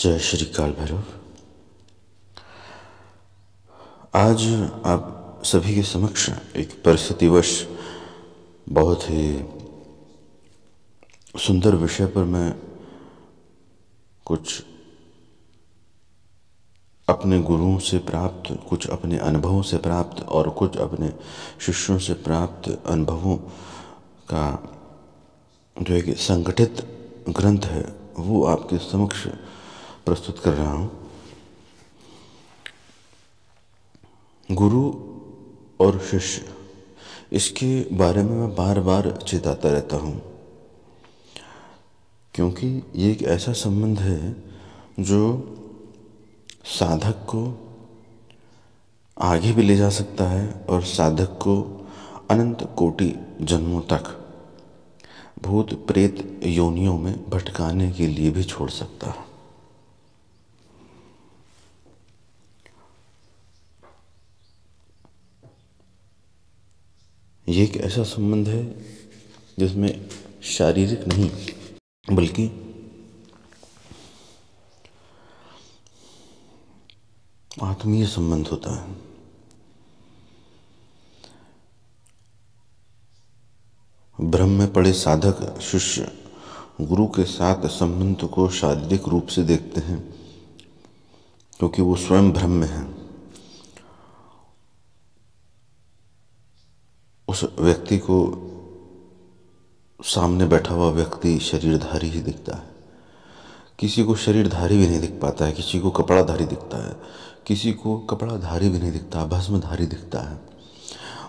जय श्री काल भैरव। आज आप सभी के समक्ष एक परिस्थितिवश बहुत ही सुंदर विषय पर मैं कुछ अपने गुरुओं से प्राप्त, कुछ अपने अनुभवों से प्राप्त और कुछ अपने शिष्यों से प्राप्त अनुभवों का जो एक संगठित ग्रंथ है वो आपके समक्ष प्रस्तुत कर रहा हूँ। गुरु और शिष्य, इसके बारे में मैं बार बार चेताता रहता हूँ, क्योंकि ये एक ऐसा संबंध है जो साधक को आगे भी ले जा सकता है और साधक को अनंत कोटि जन्मों तक भूत प्रेत योनियों में भटकाने के लिए भी छोड़ सकता है। ये एक ऐसा संबंध है जिसमें शारीरिक नहीं बल्कि आत्मीय संबंध होता है। भ्रम में पड़े साधक शिष्य गुरु के साथ संबंध को शारीरिक रूप से देखते हैं, क्योंकि वो स्वयं भ्रम में है। उस व्यक्ति को सामने बैठा हुआ व्यक्ति शरीरधारी ही दिखता है। किसी को शरीरधारी भी नहीं दिख पाता है, किसी को कपड़ाधारी दिखता है, किसी को कपड़ाधारी भी नहीं दिखता, भस्मधारी दिखता है।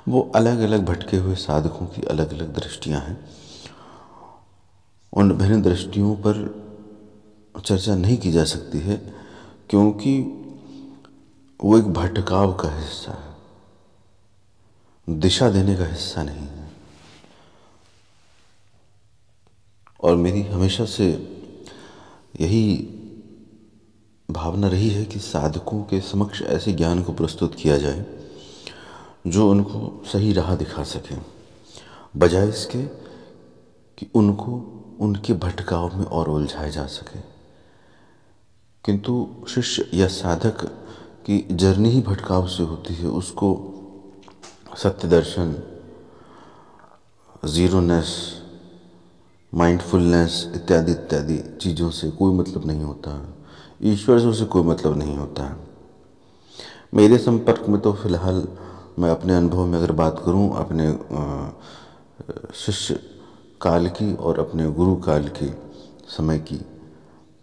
वो अलग अलग भटके हुए साधकों की अलग अलग दृष्टियां हैं। उन भिन्न दृष्टियों पर चर्चा नहीं की जा सकती है, क्योंकि वो एक भटकाव का हिस्सा है, दिशा देने का हिस्सा नहीं है। और मेरी हमेशा से यही भावना रही है कि साधकों के समक्ष ऐसे ज्ञान को प्रस्तुत किया जाए जो उनको सही राह दिखा सके, बजाय इसके कि उनको उनके भटकाव में और उलझाया जा सके। किंतु शिष्य या साधक की जर्नी ही भटकाव से होती है। उसको सत्य दर्शन, जीरोनेस, माइंडफुलनेस इत्यादि इत्यादि चीज़ों से कोई मतलब नहीं होता है। ईश्वर से उसे कोई मतलब नहीं होता है। मेरे संपर्क में तो फिलहाल मैं अपने अनुभव में अगर बात करूं, अपने शिष्य काल की और अपने गुरु काल की समय की,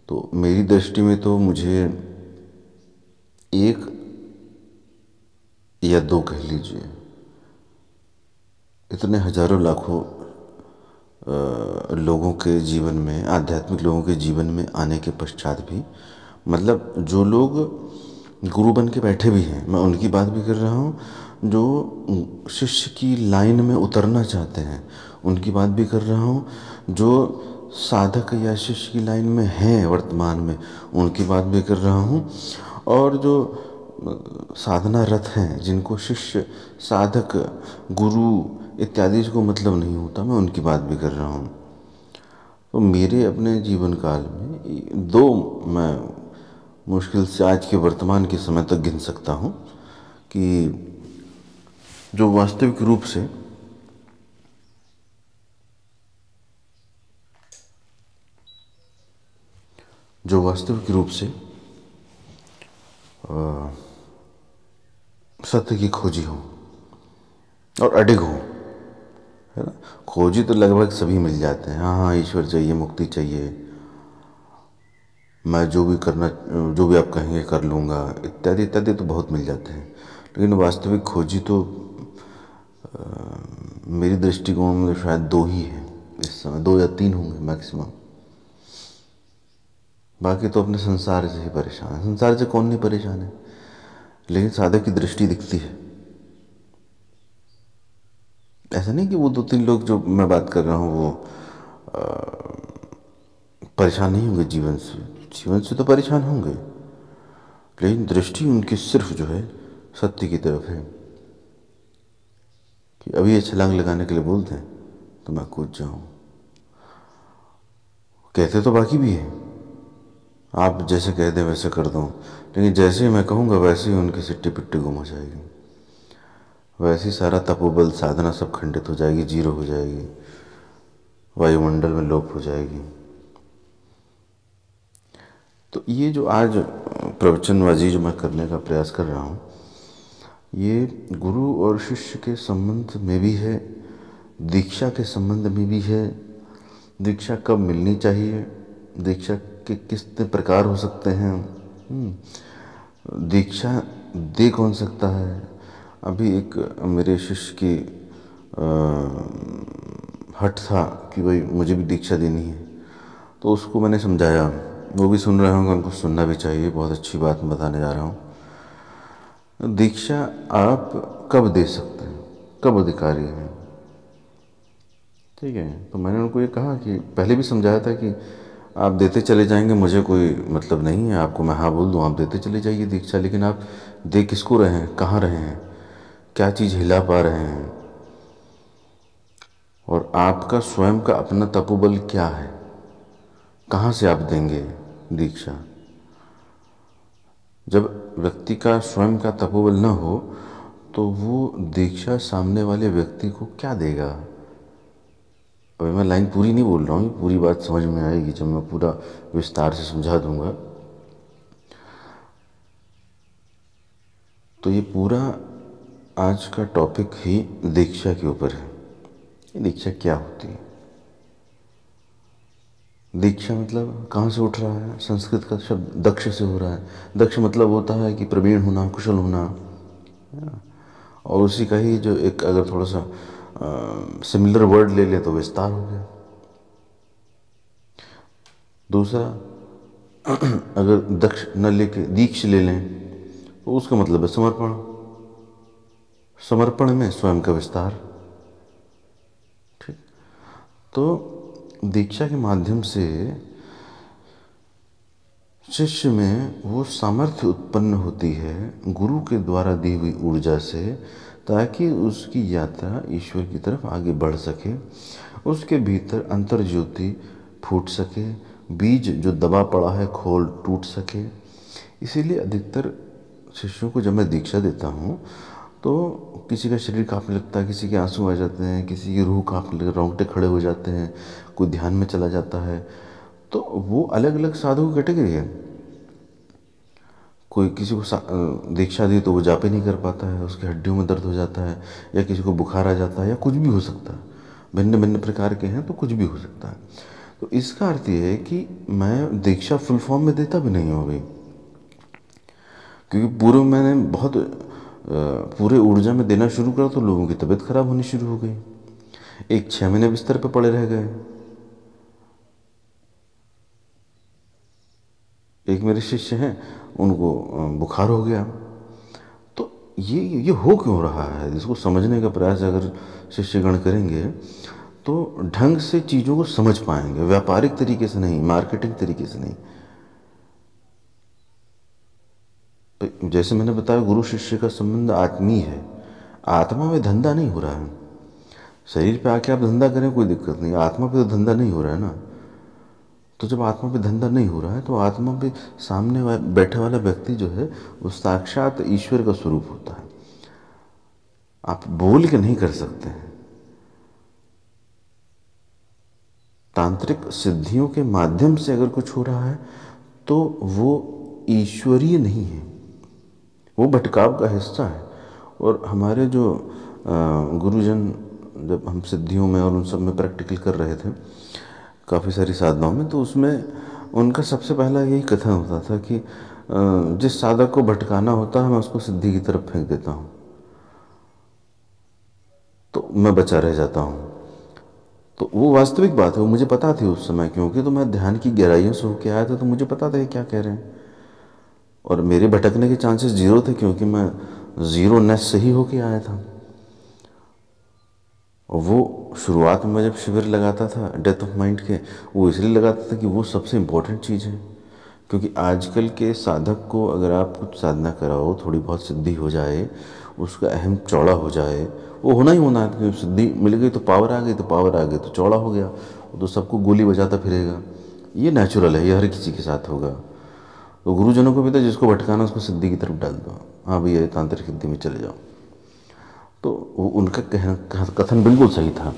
तो मेरी दृष्टि में तो मुझे एक या दो कह लीजिए, इतने हजारों लाखों लोगों के जीवन में, आध्यात्मिक लोगों के जीवन में आने के पश्चात भी, मतलब जो लोग गुरु बन के बैठे भी हैं, मैं उनकी बात भी कर रहा हूँ, जो शिष्य की लाइन में उतरना चाहते हैं उनकी बात भी कर रहा हूँ, जो साधक या शिष्य की लाइन में हैं वर्तमान में उनकी बात भी कर रहा हूँ, और जो साधना रत हैं, जिनको शिष्य, साधक, गुरु इत्यादि को मतलब नहीं होता, मैं उनकी बात भी कर रहा हूँ। तो मेरे अपने जीवन काल में दो मैं मुश्किल से आज के वर्तमान के समय तक गिन सकता हूँ कि जो वास्तविक रूप से सत्य की खोजी हो और अडिग हो, है ना। खोजी तो लगभग सभी मिल जाते हैं, हाँ हाँ ईश्वर चाहिए, मुक्ति चाहिए, मैं जो भी आप कहेंगे कर लूँगा, इत्यादि इत्यादि तो बहुत मिल जाते हैं। लेकिन वास्तविक खोजी तो मेरी दृष्टिकोण में शायद दो ही है इस समय, दो या तीन होंगे मैक्सिमम। बाकी तो अपने संसार से ही परेशान है। संसार से कौन नहीं परेशान है, लेकिन साधक की दृष्टि दिखती है। ऐसा नहीं कि वो दो तीन लोग जो मैं बात कर रहा हूँ वो परेशान नहीं होंगे जीवन से तो परेशान होंगे, लेकिन दृष्टि उनकी सिर्फ जो है सत्य की तरफ है। कि अभी ये छलांग लगाने के लिए बोलते हैं तो मैं कूद जाऊं, कहते तो बाकी भी है, आप जैसे कह दें वैसे कर दूँ, लेकिन जैसे ही मैं कहूँगा वैसे ही उनकी सिट्टी पिट्टी गुम हो जाएगी, वैसे ही सारा तपोबल साधना सब खंडित हो जाएगी, जीरो हो जाएगी, वायुमंडल में लोप हो जाएगी। तो ये जो आज प्रवचनबाजी जो मैं करने का प्रयास कर रहा हूँ, ये गुरु और शिष्य के संबंध में भी है, दीक्षा के संबंध में भी है। दीक्षा कब मिलनी चाहिए, दीक्षा के कितने प्रकार हो सकते हैं, दीक्षा दे कौन सकता है। अभी एक मेरे शिष्य की हट था कि भाई मुझे भी दीक्षा देनी है, तो उसको मैंने समझाया, वो भी सुन रहे होंगे, उनको सुनना भी चाहिए, बहुत अच्छी बात बताने जा रहा हूँ। दीक्षा आप कब दे सकते हैं, कब अधिकारी हैं, ठीक है। तो मैंने उनको ये कहा कि पहले भी समझाया था कि आप देते चले जाएंगे, मुझे कोई मतलब नहीं है, आपको मैं हाँ बोल दूँ आप देते चले जाइए दीक्षा, लेकिन आप दे किसको रहे हैं, कहाँ रहे हैं, क्या चीज़ हिला पा रहे हैं, और आपका स्वयं का अपना तपोबल क्या है, कहाँ से आप देंगे दीक्षा। जब व्यक्ति का स्वयं का तपोबल न हो तो वो दीक्षा सामने वाले व्यक्ति को क्या देगा। अभी मैं लाइन पूरी नहीं बोल रहा हूँ, पूरी बात समझ में आएगी जब मैं पूरा विस्तार से समझा दूंगा। तो ये पूरा आज का टॉपिक ही दीक्षा के ऊपर है। ये दीक्षा क्या होती है, दीक्षा मतलब कहाँ से उठ रहा है, संस्कृत का शब्द दक्ष से हो रहा है। दक्ष मतलब होता है कि प्रवीण होना, कुशल होना, और उसी का ही जो एक अगर थोड़ा सा सिमिलर वर्ड ले ले तो विस्तार हो गया। दूसरा अगर दक्ष न लेके दीक्ष ले लें तो उसका मतलब है समर्पण, समर्पण में स्वयं का विस्तार, ठीक। तो दीक्षा के माध्यम से शिष्य में वो सामर्थ्य उत्पन्न होती है गुरु के द्वारा दी हुई ऊर्जा से, ताकि उसकी यात्रा ईश्वर की तरफ आगे बढ़ सके, उसके भीतर अंतर ज्योति फूट सके, बीज जो दबा पड़ा है खोल टूट सके। इसीलिए अधिकतर शिष्यों को जब मैं दीक्षा देता हूँ तो किसी का शरीर कांपने लगता है, किसी के आंसू आ जाते हैं, किसी की रूह कांपने लगती है, रोंगटे खड़े हो जाते हैं, कोई ध्यान में चला जाता है। तो वो अलग अलग साधु की कैटेगरी है। कोई किसी को दीक्षा दी तो वो जापे नहीं कर पाता है, उसकी हड्डियों में दर्द हो जाता है, या किसी को बुखार आ जाता है, या कुछ भी हो सकता है, भिन्न भिन्न प्रकार के हैं तो कुछ भी हो सकता है। तो इसका अर्थ ये है कि मैं दीक्षा फुल फॉर्म में देता भी नहीं हूँ अभी, क्योंकि पूर्व मैंने बहुत पूरे ऊर्जा में देना शुरू करा तो लोगों की तबीयत खराब होनी शुरू हो गई, एक 6 महीने बिस्तर पे पड़े रह गए। एक मेरे शिष्य हैं, उनको बुखार हो गया। तो ये हो क्यों रहा है, इसको समझने का प्रयास अगर शिष्यगण करेंगे तो ढंग से चीज़ों को समझ पाएंगे, व्यापारिक तरीके से नहीं, मार्केटिंग तरीके से नहीं। तो जैसे मैंने बताया गुरु शिष्य का संबंध आत्मीय है, आत्मा में धंधा नहीं हो रहा है। शरीर पे आके आप धंधा करें कोई दिक्कत नहीं, आत्मा पे तो धंधा नहीं हो रहा है ना। तो जब आत्मा पे धंधा नहीं हो रहा है तो आत्मा पे सामने बैठे वाला व्यक्ति जो है वो साक्षात ईश्वर का स्वरूप होता है, आप बोल के नहीं कर सकते हैं। तांत्रिक सिद्धियों के माध्यम से अगर कुछ हो रहा है तो वो ईश्वरीय नहीं है, वो भटकाव का हिस्सा है। और हमारे जो गुरुजन जब हम सिद्धियों में और उन सब में प्रैक्टिकल कर रहे थे काफ़ी सारी साधनाओं में, तो उसमें उनका सबसे पहला यही कथन होता था कि जिस साधक को भटकाना होता है मैं उसको सिद्धि की तरफ फेंक देता हूँ तो मैं बचा रह जाता हूँ। तो वो वास्तविक बात है, वो मुझे पता थी उस समय, क्योंकि तो मैं ध्यान की गहराइयों से होके आया था, तो मुझे पता था कि क्या कह रहे हैं, और मेरे भटकने के चांसेस जीरो थे, क्योंकि मैं जीरोनेस से ही होके आया था। और वो शुरुआत में जब शिविर लगाता था डेथ ऑफ माइंड के, वो इसलिए लगाता था कि वो सबसे इम्पोर्टेंट चीज़ है। क्योंकि आजकल के साधक को अगर आप कुछ साधना कराओ, थोड़ी बहुत सिद्धि हो जाए, उसका अहम चौड़ा हो जाए, वो होना ही होना है, क्योंकि सिद्धि मिल गई तो पावर आ गई, तो पावर आ गई तो चौड़ा हो गया, वो तो सबको गोली बजाता फिरेगा। ये नेचुरल है, ये हर किसी के साथ होगा। तो गुरुजनों को भी था जिसको भटकाना उसको सिद्धि की तरफ डाल दो, हाँ भैया तांत्रिक सिद्धि में चले जाओ। तो वो उनका कथन बिल्कुल सही था।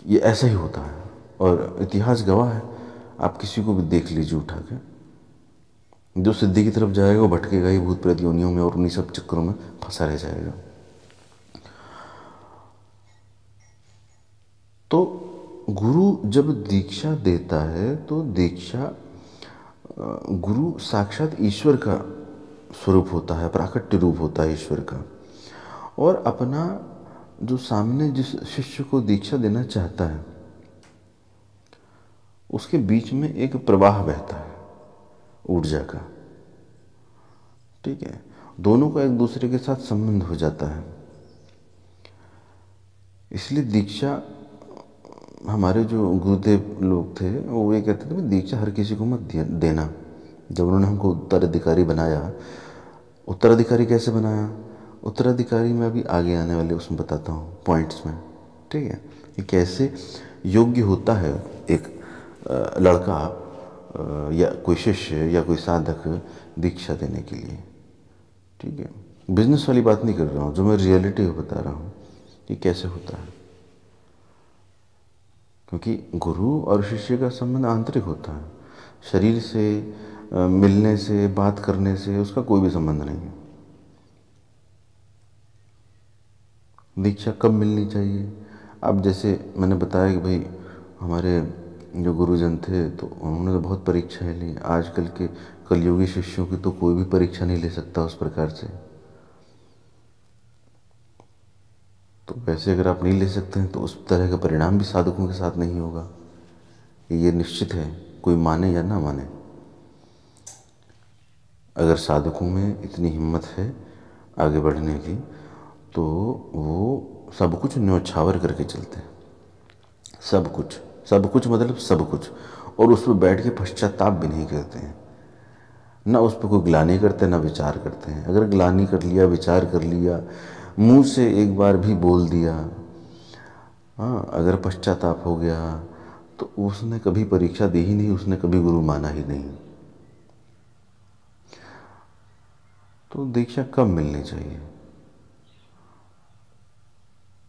ये ऐसा ही होता है और इतिहास गवाह है। आप किसी को भी देख लीजिए उठा के, जो सिद्धि की तरफ जाएगा वो भटकेगा ही भूत प्रेत योनियों में और उन्हीं सब चक्करों में फंसा रह जाएगा। तो गुरु जब दीक्षा देता है तो दीक्षा, गुरु साक्षात ईश्वर का स्वरूप होता है, प्राकट्य रूप होता है ईश्वर का। और अपना जो सामने जिस शिष्य को दीक्षा देना चाहता है उसके बीच में एक प्रवाह बहता है ऊर्जा का, ठीक है। दोनों का एक दूसरे के साथ संबंध हो जाता है। इसलिए दीक्षा, हमारे जो गुरुदेव लोग थे वो ये कहते थे दीक्षा हर किसी को मत देना। जब उन्होंने हमको उत्तराधिकारी बनाया, उत्तराधिकारी कैसे बनाया, उत्तराधिकारी मैं अभी आगे आने वाले उसमें बताता हूँ पॉइंट्स में, ठीक है, कि कैसे योग्य होता है एक लड़का या कोई शिष्य या कोई साधक दीक्षा देने के लिए, ठीक है। बिजनेस वाली बात नहीं कर रहा हूँ, जो मैं रियलिटी बता रहा हूँ कि कैसे होता है। क्योंकि गुरु और शिष्य का संबंध आंतरिक होता है, शरीर से मिलने से बात करने से उसका कोई भी संबंध नहीं है। दीक्षा कब मिलनी चाहिए? अब जैसे मैंने बताया कि भाई हमारे जो गुरुजन थे तो उन्होंने तो बहुत परीक्षाएं ली। आजकल के कलयुगी शिष्यों की तो कोई भी परीक्षा नहीं ले सकता उस प्रकार से। तो वैसे अगर आप नहीं ले सकते हैं तो उस तरह का परिणाम भी साधकों के साथ नहीं होगा, ये निश्चित है, कोई माने या ना माने। अगर साधकों में इतनी हिम्मत है आगे बढ़ने की तो वो सब कुछ न्योछावर करके चलते हैं, सब कुछ, सब कुछ मतलब सब कुछ। और उस पर बैठ के पश्चाताप भी नहीं करते हैं, ना उस पर कोई ग्लानि करते ना विचार करते हैं। अगर ग्लानि कर लिया, विचार कर लिया, मुंह से एक बार भी बोल दिया, हाँ, अगर पश्चाताप हो गया तो उसने कभी परीक्षा दी ही नहीं, उसने कभी गुरु माना ही नहीं। तो दीक्षा कब मिलनी चाहिए?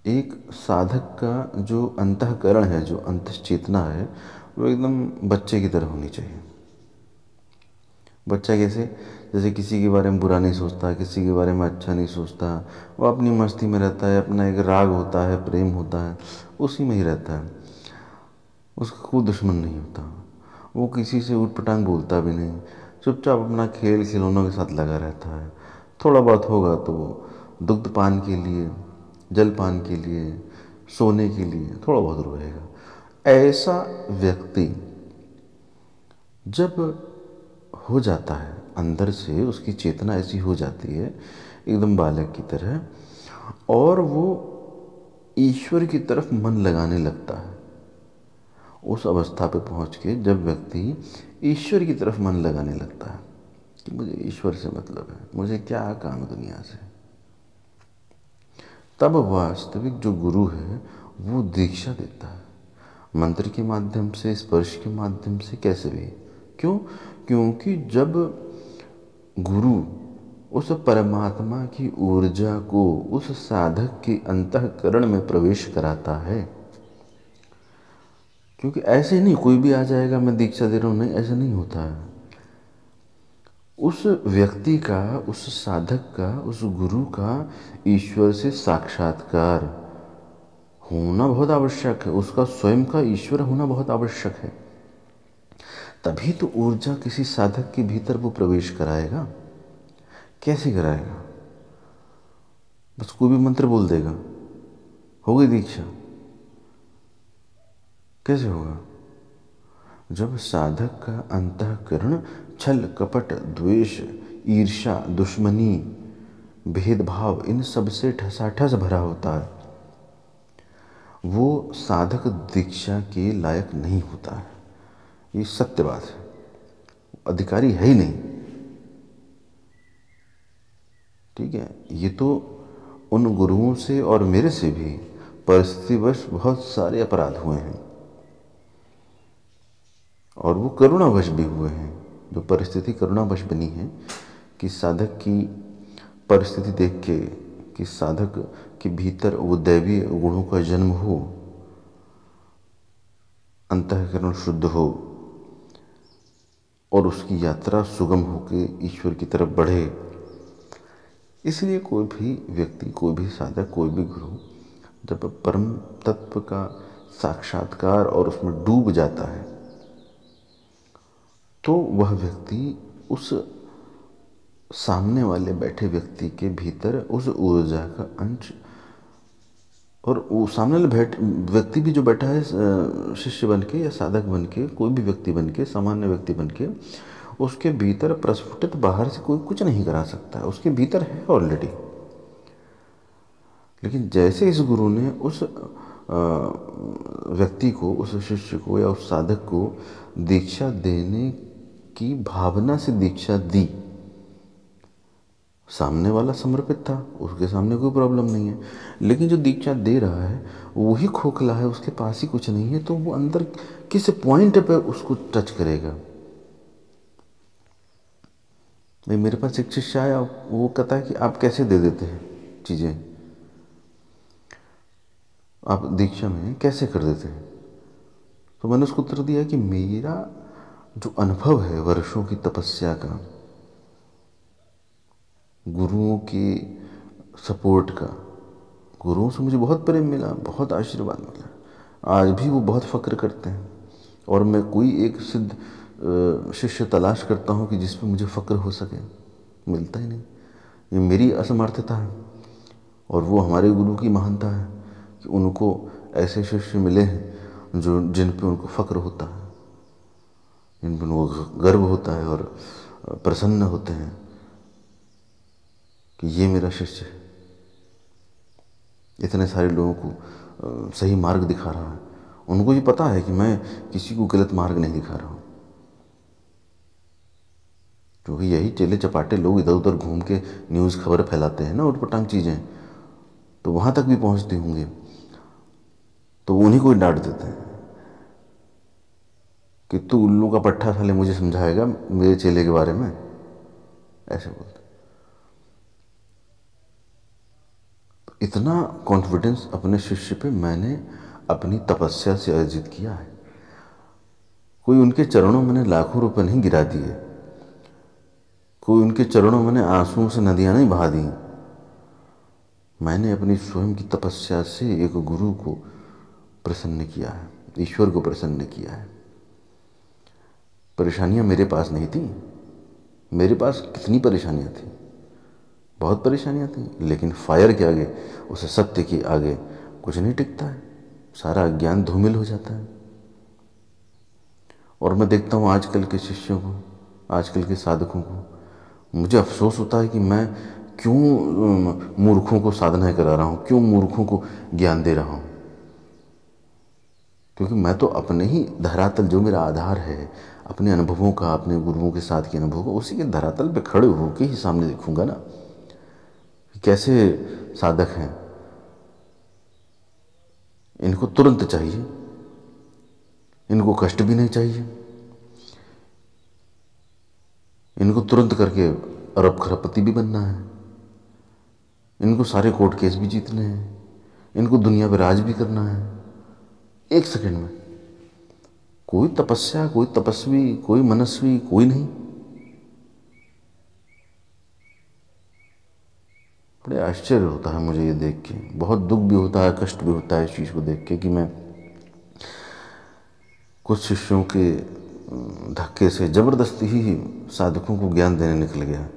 एक साधक का जो अंतःकरण है, जो अंतश्चेतना है, वो एकदम बच्चे की तरह होनी चाहिए। बच्चा कैसे? जैसे किसी के बारे में बुरा नहीं सोचता, किसी के बारे में अच्छा नहीं सोचता, वो अपनी मस्ती में रहता है, अपना एक राग होता है, प्रेम होता है, उसी में ही रहता है। उसका कोई दुश्मन नहीं होता, वो किसी से ऊट पटांग बोलता भी नहीं, चुपचाप अपना खेल खिलौनों के साथ लगा रहता है। थोड़ा बहुत होगा तो दुग्ध पान के लिए, जल पान के लिए, सोने के लिए थोड़ा बहुत रोएगा। ऐसा व्यक्ति जब हो जाता है अंदर से, उसकी चेतना ऐसी हो जाती है एकदम बालक की तरह, और वो ईश्वर की तरफ मन लगाने लगता है। उस अवस्था पे पहुंच के जब व्यक्ति ईश्वर की तरफ मन लगाने लगता है कि मुझे ईश्वर से मतलब है, मुझे क्या काम है दुनिया से, तब वास्तविक जो गुरु है वो दीक्षा देता है, मंत्र के माध्यम से, स्पर्श के माध्यम से, कैसे भी। क्यों? क्योंकि जब गुरु उस परमात्मा की ऊर्जा को उस साधक के अंतःकरण में प्रवेश कराता है, क्योंकि ऐसे नहीं कोई भी आ जाएगा मैं दीक्षा दे रहा हूँ, नहीं, ऐसा नहीं होता है। उस व्यक्ति का, उस साधक का, उस गुरु का ईश्वर से साक्षात्कार होना बहुत आवश्यक है, उसका स्वयं का ईश्वर होना बहुत आवश्यक है। तभी तो ऊर्जा किसी साधक के भीतर वो प्रवेश कराएगा। कैसे कराएगा? बस कोई भी मंत्र बोल देगा, हो गई दीक्षा? कैसे होगा? जब साधक का अंतःकरण छल, कपट, द्वेष, ईर्ष्या, दुश्मनी, भेदभाव, इन सब से ठसाठस भरा होता है, वो साधक दीक्षा के लायक नहीं होता है। ये सत्य बात है, अधिकारी है ही नहीं, ठीक है। ये तो उन गुरुओं से और मेरे से भी परिस्थितिवश बहुत सारे अपराध हुए हैं और वो करुणावश भी हुए हैं। जो परिस्थिति करुणावश बनी है कि साधक की परिस्थिति देख के, कि साधक के भीतर वो दैवीय गुणों का जन्म हो, अंतःकरण शुद्ध हो और उसकी यात्रा सुगम होके ईश्वर की तरफ बढ़े। इसलिए कोई भी व्यक्ति, कोई भी साधक, कोई भी गुरु जब परम तत्व का साक्षात्कार और उसमें डूब जाता है तो वह व्यक्ति उस सामने वाले बैठे व्यक्ति के भीतर उस ऊर्जा का अंश, और वो सामने वाले व्यक्ति भी जो बैठा है शिष्य बन के या साधक बन के, कोई भी व्यक्ति बन के, सामान्य व्यक्ति बन के, उसके भीतर प्रस्फुटित बाहर से कोई कुछ नहीं करा सकता है, उसके भीतर है ऑलरेडी। लेकिन जैसे इस गुरु ने उस व्यक्ति को, उस शिष्य को या उस साधक को दीक्षा देने की भावना से दीक्षा दी, सामने वाला समर्पित था, उसके सामने कोई प्रॉब्लम नहीं है। लेकिन जो दीक्षा दे रहा है वही खोखला है, उसके पास ही कुछ नहीं है, तो वो अंदर किस पॉइंट पे उसको टच करेगा। भाई मेरे पास एक शिष्य आया, वो कहता है कि आप कैसे दे देते हैं चीज़ें, आप दीक्षा में कैसे कर देते हैं। तो मैंने उसको उत्तर दिया कि मेरा जो अनुभव है वर्षों की तपस्या का, गुरुओं की सपोर्ट का, गुरुओं से मुझे बहुत प्रेम मिला, बहुत आशीर्वाद मिला, आज भी वो बहुत फ़क्र करते हैं। और मैं कोई एक सिद्ध शिष्य तलाश करता हूँ कि जिस पे मुझे फ़क्र हो सके, मिलता ही नहीं। ये मेरी असमर्थता है और वो हमारे गुरु की महानता है कि उनको ऐसे शिष्य मिले हैं जो जिन पे उनको फ़क्र होता है, जिन पर उनको गर्व होता है और प्रसन्न होते हैं कि ये मेरा शिष्य है, इतने सारे लोगों को सही मार्ग दिखा रहा है। उनको ये पता है कि मैं किसी को गलत मार्ग नहीं दिखा रहा हूँ, क्योंकि यही चेले चपाटे लोग इधर उधर घूम के न्यूज़ खबर फैलाते हैं ना, उटपटांग चीज़ें, तो वहाँ तक भी पहुँचती होंगी, तो उन्हीं को डांट देते हैं कि तू उल्लू का पट्ठा साले मुझे समझाएगा मेरे चेले के बारे में, ऐसे बोलते। इतना कॉन्फिडेंस अपने शिष्य पे मैंने अपनी तपस्या से अर्जित किया है। कोई उनके चरणों में मैंने लाखों रुपए नहीं गिरा दिए, कोई उनके चरणों में मैंने आंसुओं से नदियाँ नहीं बहा दी। मैंने अपनी स्वयं की तपस्या से एक गुरु को प्रसन्न किया है, ईश्वर को प्रसन्न किया है। परेशानियाँ मेरे पास नहीं थी, मेरे पास कितनी परेशानियाँ थी, बहुत परेशानियाँ थी, लेकिन फायर के आगे, उस सत्य के आगे कुछ नहीं टिकता है, सारा अज्ञान धूमिल हो जाता है। और मैं देखता हूँ आजकल के शिष्यों को, आजकल के साधकों को, मुझे अफसोस होता है कि मैं क्यों मूर्खों को साधनाएं करा रहा हूँ, क्यों मूर्खों को ज्ञान दे रहा हूँ। क्योंकि मैं तो अपने ही धरातल, जो मेरा आधार है अपने अनुभवों का, अपने गुरुओं के साथ के अनुभव का, उसी के धरातल पे खड़े होकर ही सामने देखूंगा ना कि कैसे साधक हैं। इनको तुरंत चाहिए, इनको कष्ट भी नहीं चाहिए, इनको तुरंत करके अरब खरबपति भी बनना है, इनको सारे कोर्ट केस भी जीतने हैं, इनको दुनिया पे राज भी करना है एक सेकंड में। कोई तपस्या, कोई तपस्वी, कोई मनस्वी, कोई नहीं। बड़े आश्चर्य होता है मुझे ये देख के, बहुत दुख भी होता है, कष्ट भी होता है इस चीज़ को देख के कि मैं कुछ शिष्यों के धक्के से ज़बरदस्ती ही साधकों को ज्ञान देने निकल गया।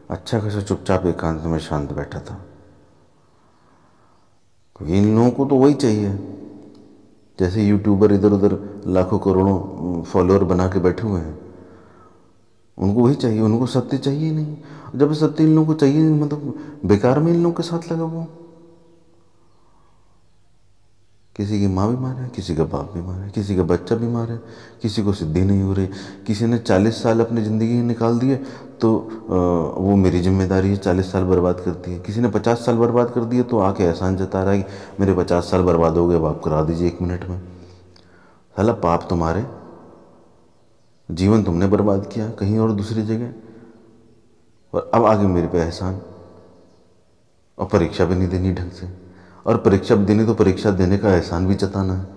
अच्छा खासा चुपचाप एकांत में शांत बैठा था। इन लोगों को तो वही चाहिए, जैसे यूट्यूबर इधर उधर लाखों करोड़ों फॉलोअर बना के बैठे हुए हैं, उनको वही चाहिए, उनको सत्य चाहिए नहीं। जब सत्य इन लोगों को चाहिए नहीं, मतलब बेकार में इन लोगों के साथ लगा वो। किसी की माँ बीमार है, किसी का बाप बीमार है, किसी का बच्चा बीमार है, किसी को सिद्धि नहीं हो रही, किसी ने 40 साल अपनी ज़िंदगी निकाल दिए तो वो मेरी जिम्मेदारी है, 40 साल बर्बाद कर दिए। किसी ने 50 साल बर्बाद कर दिए तो आके एहसान जता रहा है कि मेरे 50 साल बर्बाद हो गए, अब आप करा दीजिए 1 मिनट में। साला पाप तुम्हारे, जीवन तुमने बर्बाद किया कहीं और दूसरी जगह, और अब आगे मेरे पे एहसान, और परीक्षा भी नहीं देनी ढंग से, और परीक्षा भी देनी तो परीक्षा देने का एहसान भी जताना है।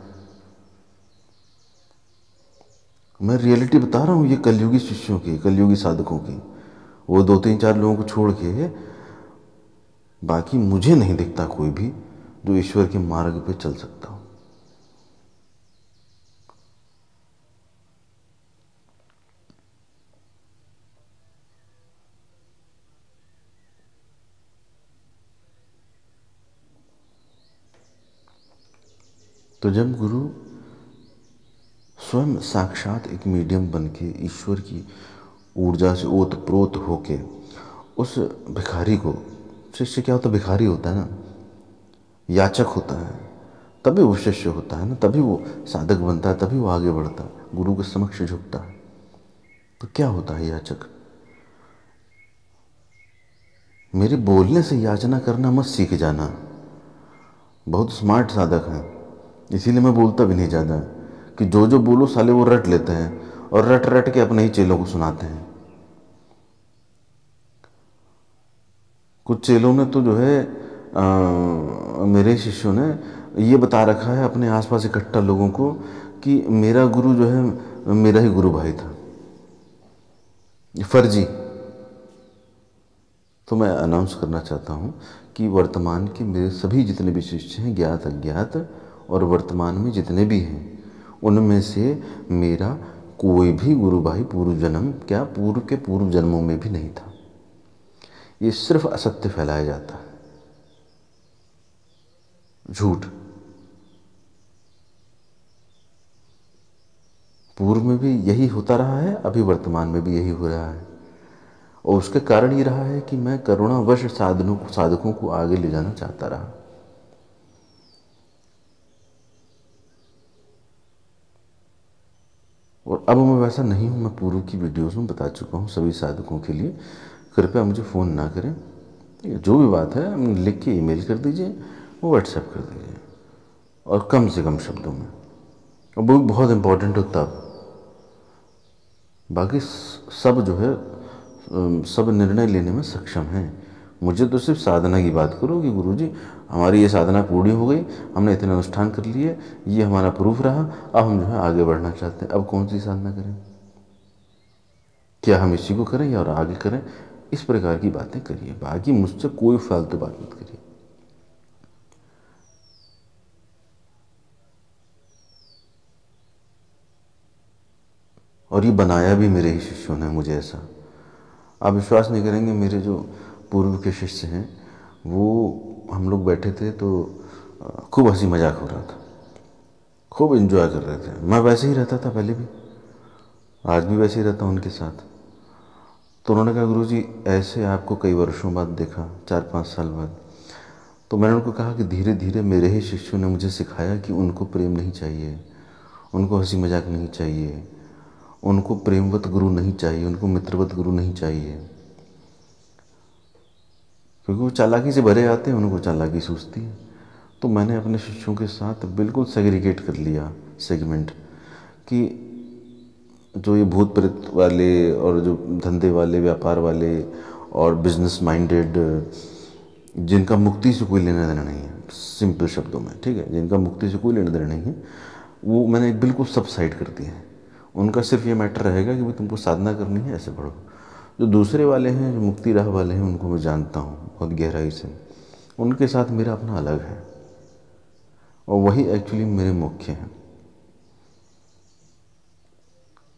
मैं रियलिटी बता रहा हूँ ये कलयुगी शिष्यों की, कलयुगी साधकों की। वो 2 3 4 लोगों को छोड़ के बाकी मुझे नहीं दिखता कोई भी जो ईश्वर के मार्ग पे चल सकता हो। तो जब गुरु स्वयं साक्षात एक मीडियम बन के ईश्वर की ऊर्जा से ओतप्रोत होके उस भिखारी को, शिष्य क्या होता है, भिखारी होता है ना, याचक होता है, तभी वो शिष्य होता है ना, तभी वो साधक बनता है, तभी वो आगे बढ़ता है, गुरु के समक्ष झुकता है। तो क्या होता है याचक? मेरे बोलने से याचना करना मत सीख जाना। बहुत स्मार्ट साधक हैं, इसीलिए मैं बोलता भी नहीं ज़्यादा, कि जो जो बोलो साले वो रट लेते हैं और रट रट के अपने ही चेलों को सुनाते हैं। कुछ चेलों ने तो जो है मेरे शिष्यों ने ये बता रखा है अपने आसपास इकट्ठा लोगों को कि मेरा गुरु जो है मेरा ही गुरु भाई था, फर्जी। तो मैं अनाउंस करना चाहता हूँ कि वर्तमान के मेरे सभी जितने भी शिष्य हैं, ज्ञात अज्ञात, और वर्तमान में जितने भी हैं, उनमें से मेरा कोई भी गुरु भाई पूर्व जन्म क्या पूर्व के पूर्व जन्मों में भी नहीं था। ये सिर्फ असत्य फैलाया जाता है, झूठ। पूर्व में भी यही होता रहा है, अभी वर्तमान में भी यही हो रहा है, और उसका कारण ये रहा है कि मैं करुणावश साधकों को आगे ले जाना चाहता रहा। और अब मैं वैसा नहीं हूँ, मैं पूर्व की वीडियोस में बता चुका हूँ सभी साधकों के लिए, कृपया मुझे फ़ोन ना करें, जो भी बात है लिख के ईमेल कर दीजिए, वो व्हाट्सएप कर दीजिए, और कम से कम शब्दों में, और वो भी बहुत इम्पोर्टेंट हो तब। बाकी सब जो है सब निर्णय लेने में सक्षम हैं। मुझे तो सिर्फ साधना की बात करो कि गुरुजी हमारी ये साधना पूरी हो गई, हमने इतने अनुष्ठान कर लिए, ये हमारा प्रूफ रहा, अब हम जो है आगे बढ़ना चाहते हैं, अब कौन सी साधना करें, क्या हम इसी को करें या और आगे करें, इस प्रकार की बातें करिए। बाकी मुझसे कोई फालतू बात मत करिए। और ये बनाया भी मेरे ही शिष्यों ने मुझे ऐसा। आप विश्वास नहीं करेंगे, मेरे जो पूर्व के शिष्य हैं वो, हम लोग बैठे थे तो खूब हंसी मजाक हो रहा था, खूब एंजॉय कर रहे थे। मैं वैसे ही रहता था पहले भी, आज भी वैसे ही रहता हूँ उनके साथ। तो उन्होंने कहा गुरुजी ऐसे आपको कई वर्षों बाद देखा, 4 5 साल बाद। तो मैंने उनको कहा कि धीरे धीरे मेरे ही शिष्यों ने मुझे सिखाया कि उनको प्रेम नहीं चाहिए, उनको हंसी मजाक नहीं चाहिए, उनको प्रेमवत गुरु नहीं चाहिए, उनको मित्रवत गुरु नहीं चाहिए, क्योंकि वो चालाकी से भरे आते हैं, उनको चालाकी सूझती है। तो मैंने अपने शिष्यों के साथ बिल्कुल सेग्रीगेट कर लिया, सेगमेंट, कि जो ये भूत प्रेत वाले और जो धंधे वाले, व्यापार वाले और बिजनेस माइंडेड, जिनका मुक्ति से कोई लेना देना नहीं है, सिंपल शब्दों में, ठीक है, जिनका मुक्ति से कोई लेना देना नहीं है, वो मैंने बिल्कुल सब साइड कर दिया है। उनका सिर्फ ये मैटर रहेगा कि भाई तुमको साधना करनी है, ऐसे पढ़ो। जो दूसरे वाले हैं, जो मुक्ति राह वाले हैं, उनको मैं जानता हूँ बहुत गहराई से, उनके साथ मेरा अपना अलग है, और वही एक्चुअली मेरे मुख्य हैं,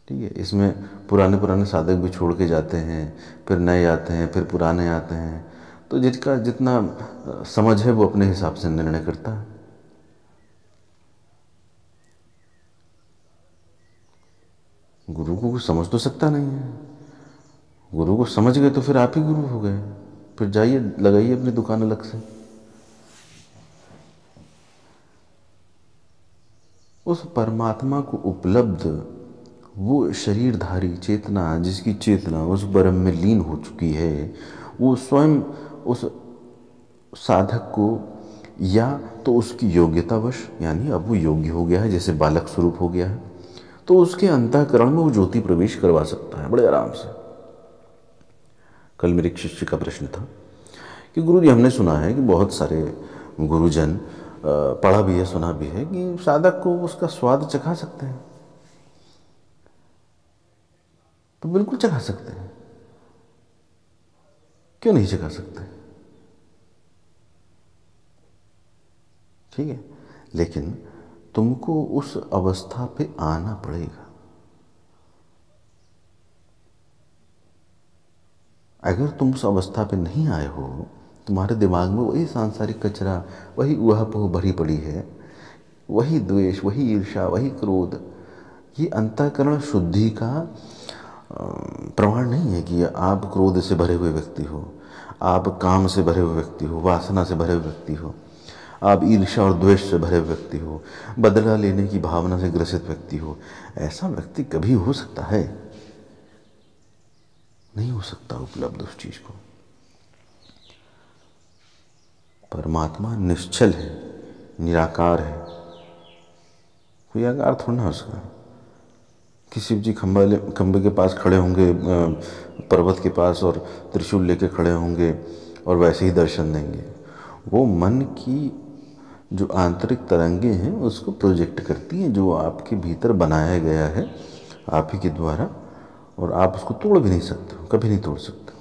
ठीक है। इसमें पुराने पुराने साधक भी छोड़ के जाते हैं, फिर नए आते हैं, फिर पुराने आते हैं, तो जिसका जितना समझ है वो अपने हिसाब से निर्णय करता है। गुरु को कुछ समझ तो सकता नहीं है, गुरु को समझ गए तो फिर आप ही गुरु हो गए, फिर जाइए लगाइए अपनी दुकान अलग से। उस परमात्मा को उपलब्ध वो शरीरधारी चेतना, जिसकी चेतना उस ब्रह्म में लीन हो चुकी है, वो स्वयं उस साधक को, या तो उसकी योग्यतावश, यानी अब वो योग्य हो गया है, जैसे बालक स्वरूप हो गया है, तो उसके अंतःकरण में वो ज्योति प्रवेश करवा सकता है बड़े आराम से। कल मेरे एक शिष्य का प्रश्न था कि गुरु जी, हमने सुना है कि बहुत सारे गुरुजन, पढ़ा भी है सुना भी है कि साधक को उसका स्वाद चखा सकते हैं। तो बिल्कुल चखा सकते हैं, क्यों नहीं चखा सकते? ठीक है, लेकिन तुमको उस अवस्था पे आना पड़ेगा। अगर तुम उस अवस्था पे नहीं आए हो, तुम्हारे दिमाग में वही सांसारिक कचरा, वही ऊहापोह भरी पड़ी है, वही द्वेष, वही ईर्ष्या, वही क्रोध। ये अंतःकरण शुद्धि का प्रमाण नहीं है कि आप क्रोध से भरे हुए व्यक्ति हो, आप काम से भरे हुए व्यक्ति हो, वासना से भरे हुए व्यक्ति हो, आप ईर्ष्या और द्वेष से भरे हुए व्यक्ति हो, बदला लेने की भावना से ग्रसित व्यक्ति हो। ऐसा व्यक्ति कभी हो सकता है? नहीं हो सकता उपलब्ध उस चीज को। परमात्मा निश्चल है, निराकार है, कोई आकार थोड़ा ना उसका। कि शिव जी खंबे के पास खड़े होंगे, पर्वत के पास, और त्रिशूल लेके खड़े होंगे और वैसे ही दर्शन देंगे। वो मन की जो आंतरिक तरंगे हैं उसको प्रोजेक्ट करती हैं, जो आपके भीतर बनाया गया है आप ही के द्वारा, और आप उसको तोड़ भी नहीं सकते हो, कभी नहीं तोड़ सकते।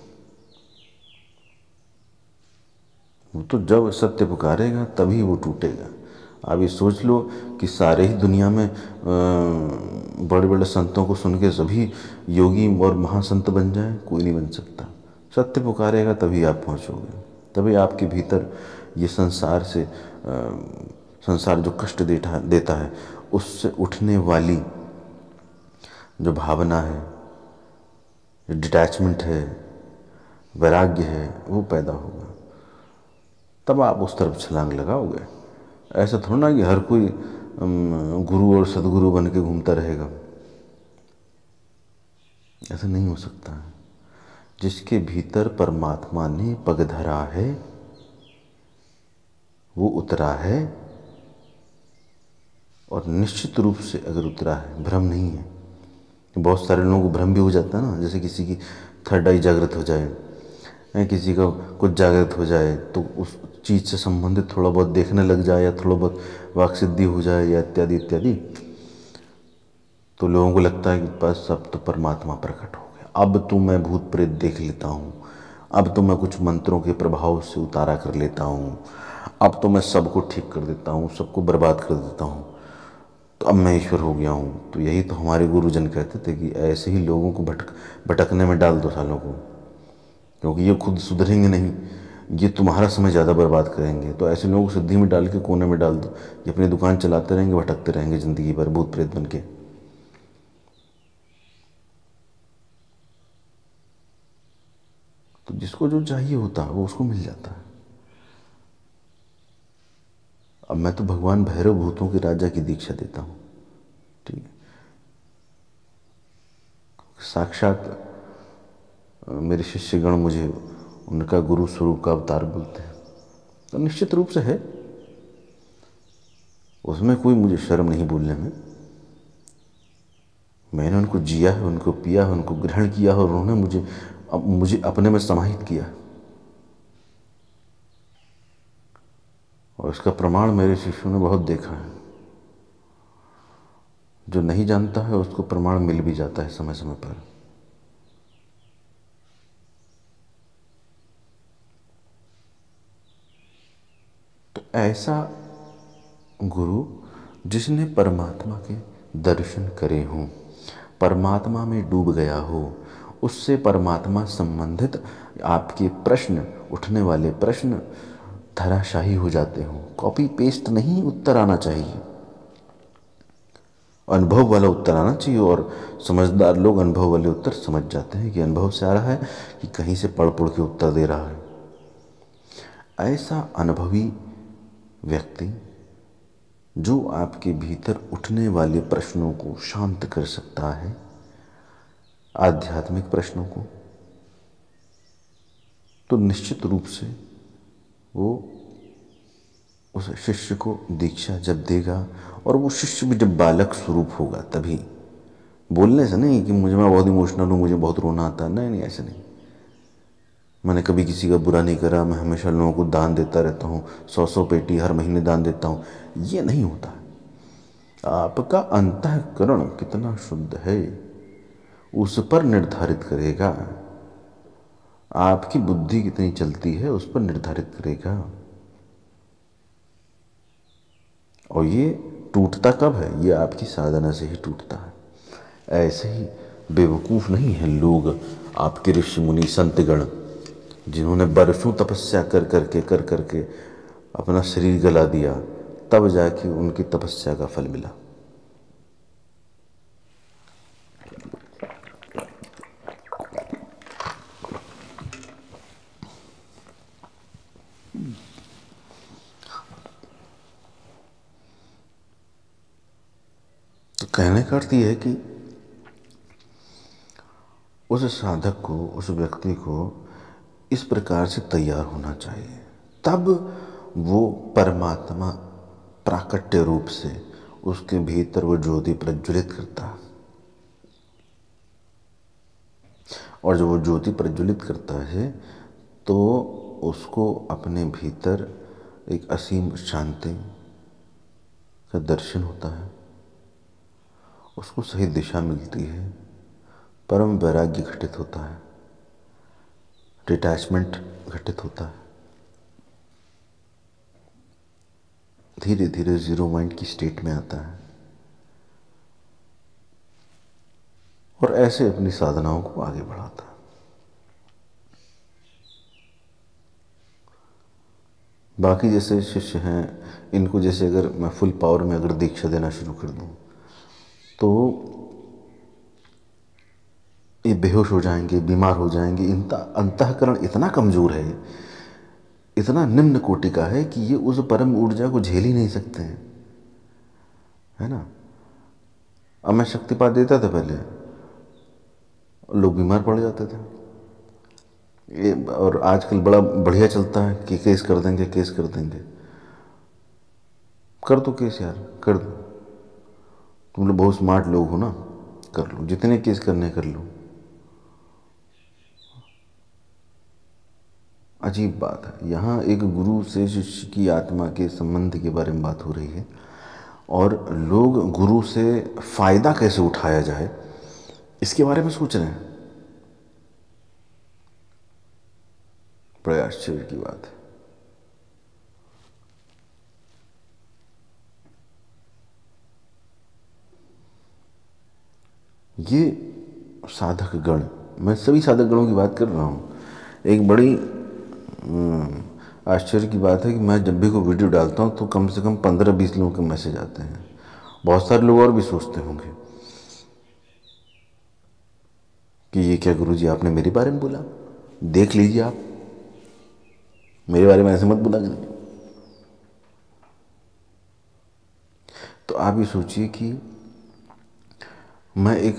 वो तो जब सत्य पुकारेगा तभी वो टूटेगा। आप ये सोच लो कि सारे ही दुनिया में बड़े बड़े संतों को सुन के सभी योगी और महासंत बन जाए, कोई नहीं बन सकता। सत्य पुकारेगा तभी आप पहुंचोगे, तभी आपके भीतर ये संसार से संसार जो कष्ट देता है उससे उठने वाली जो भावना है, जो डिटैचमेंट है, वैराग्य है, वो पैदा होगा। तब आप उस तरफ छलांग लगाओगे। ऐसा थोड़ा ना कि हर कोई गुरु और सदगुरु बन के घूमता रहेगा, ऐसा नहीं हो सकता है। जिसके भीतर परमात्मा ने पग धरा है वो उतरा है, और निश्चित रूप से अगर उतरा है, भ्रम नहीं है। बहुत सारे लोगों को भ्रम भी हो जाता है ना, जैसे किसी की थर्ड आई जागृत हो जाए, किसी का कुछ जागृत हो जाए तो उस चीज़ से संबंधित थोड़ा बहुत देखने लग जाए, या थोड़ा बहुत वाक सिद्धि हो जाए, या इत्यादि इत्यादि, तो लोगों को लगता है कि बस अब तो परमात्मा प्रकट हो गया, अब तो मैं भूत प्रेत देख लेता हूँ, अब तो मैं कुछ मंत्रों के प्रभाव से उतारा कर लेता हूँ, अब तो मैं सबको ठीक कर देता हूँ, सबको बर्बाद कर देता हूँ, तो अब मैं ईश्वर हो गया हूँ। तो यही तो हमारे गुरुजन कहते थे कि ऐसे ही लोगों को भटकने में डाल दो सालों को, क्योंकि ये खुद सुधरेंगे नहीं, ये तुम्हारा समय ज़्यादा बर्बाद करेंगे। तो ऐसे लोगों को सिद्धि में डाल के कोने में डाल दो, ये अपनी दुकान चलाते रहेंगे, भटकते रहेंगे ज़िंदगी भर भूत प्रेत बन के। तो जिसको जो चाहिए होता है वो उसको मिल जाता है। अब मैं तो भगवान भैरव भूतों के राजा की दीक्षा देता हूँ, ठीक है। साक्षात मेरे शिष्यगण मुझे उनका गुरु स्वरूप का अवतार बोलते हैं, तो निश्चित रूप से है, उसमें कोई मुझे शर्म नहीं बोलने में। मैंने उनको जिया है, उनको पिया है, उनको ग्रहण किया है, और उन्होंने मुझे अपने में समाहित किया, और इसका प्रमाण मेरे शिष्यों ने बहुत देखा है। जो नहीं जानता है उसको प्रमाण मिल भी जाता है समय समय पर। तो ऐसा गुरु जिसने परमात्मा के दर्शन करे हों, परमात्मा में डूब गया हो, उससे परमात्मा संबंधित आपके प्रश्न, उठने वाले प्रश्न धराशाही हो जाते हों। कॉपी पेस्ट नहीं उत्तर आना चाहिए, अनुभव वाला उत्तर आना चाहिए। और समझदार लोग अनुभव वाले उत्तर समझ जाते हैं कि अनुभव से आ रहा है कि कहीं से पढ़ पढ़ के उत्तर दे रहा है। ऐसा अनुभवी व्यक्ति जो आपके भीतर उठने वाले प्रश्नों को शांत कर सकता है, आध्यात्मिक प्रश्नों को, तो निश्चित रूप से वो उस शिष्य को दीक्षा जब देगा, और वो शिष्य भी जब बालक स्वरूप होगा तभी बोलने से नहीं कि मैं बहुत इमोशनल हूँ, मुझे बहुत रोना आता है, नहीं नहीं, ऐसे नहीं। मैंने कभी किसी का बुरा नहीं करा, मैं हमेशा लोगों को दान देता रहता हूँ, 100 पेटी हर महीने दान देता हूँ, ये नहीं होता है। आपका अंतःकरण कितना शुद्ध है उस पर निर्धारित करेगा, आपकी बुद्धि कितनी चलती है उस पर निर्धारित करेगा। और ये टूटता कब है? ये आपकी साधना से ही टूटता है। ऐसे ही बेवकूफ़ नहीं हैं लोग, आपके ऋषि मुनि संतगण, जिन्होंने बरसों तपस्या कर करके अपना शरीर गला दिया, तब जाके उनकी तपस्या का फल मिला। तो कहने का अर्थ ये है कि उस साधक को, उस व्यक्ति को इस प्रकार से तैयार होना चाहिए, तब वो परमात्मा प्राकट्य रूप से उसके भीतर वो ज्योति प्रज्वलित करता है। और जब वो ज्योति प्रज्वलित करता है तो उसको अपने भीतर एक असीम शांति का दर्शन होता है, उसको सही दिशा मिलती है, परम वैराग्य घटित होता है, डिटैचमेंट घटित होता है, धीरे धीरे जीरो माइंड की स्टेट में आता है, और ऐसे अपनी साधनाओं को आगे बढ़ाता है। बाकी जैसे शिष्य हैं, इनको जैसे अगर मैं फुल पावर में अगर दीक्षा देना शुरू कर दूं तो ये बेहोश हो जाएंगे, बीमार हो जाएंगे। इनका अंतःकरण इतना कमज़ोर है, इतना निम्न कोटि का है कि ये उस परम ऊर्जा को झेल ही नहीं सकते हैं, है ना। अब मैं शक्तिपात देता था पहले, लोग बीमार पड़ जाते थे। ये और आजकल बड़ा बढ़िया चलता है कि केस कर देंगे, केस कर देंगे। कर दो केस यार, कर दो, तुम लोग बहुत स्मार्ट लोग हो ना, कर लो, जितने केस करने कर लो। अजीब बात है, यहाँ एक गुरु से शिष्य की आत्मा के संबंध के बारे में बात हो रही है, और लोग गुरु से फ़ायदा कैसे उठाया जाए इसके बारे में सोच रहे हैं। बड़े आश्चर्य की बात है। ये साधक गण, मैं सभी साधक गणों की बात कर रहा हूँ। एक बड़ी आश्चर्य की बात है कि मैं जब भी कोई वीडियो डालता हूँ तो कम से कम 15-20 लोगों के मैसेज आते हैं। बहुत सारे लोग और भी सोचते होंगे कि ये क्या गुरुजी आपने मेरे बारे में बोला, देख लीजिए आप, मेरे बारे में ऐसे मत बोला करिए। तो आप ये सोचिए कि मैं एक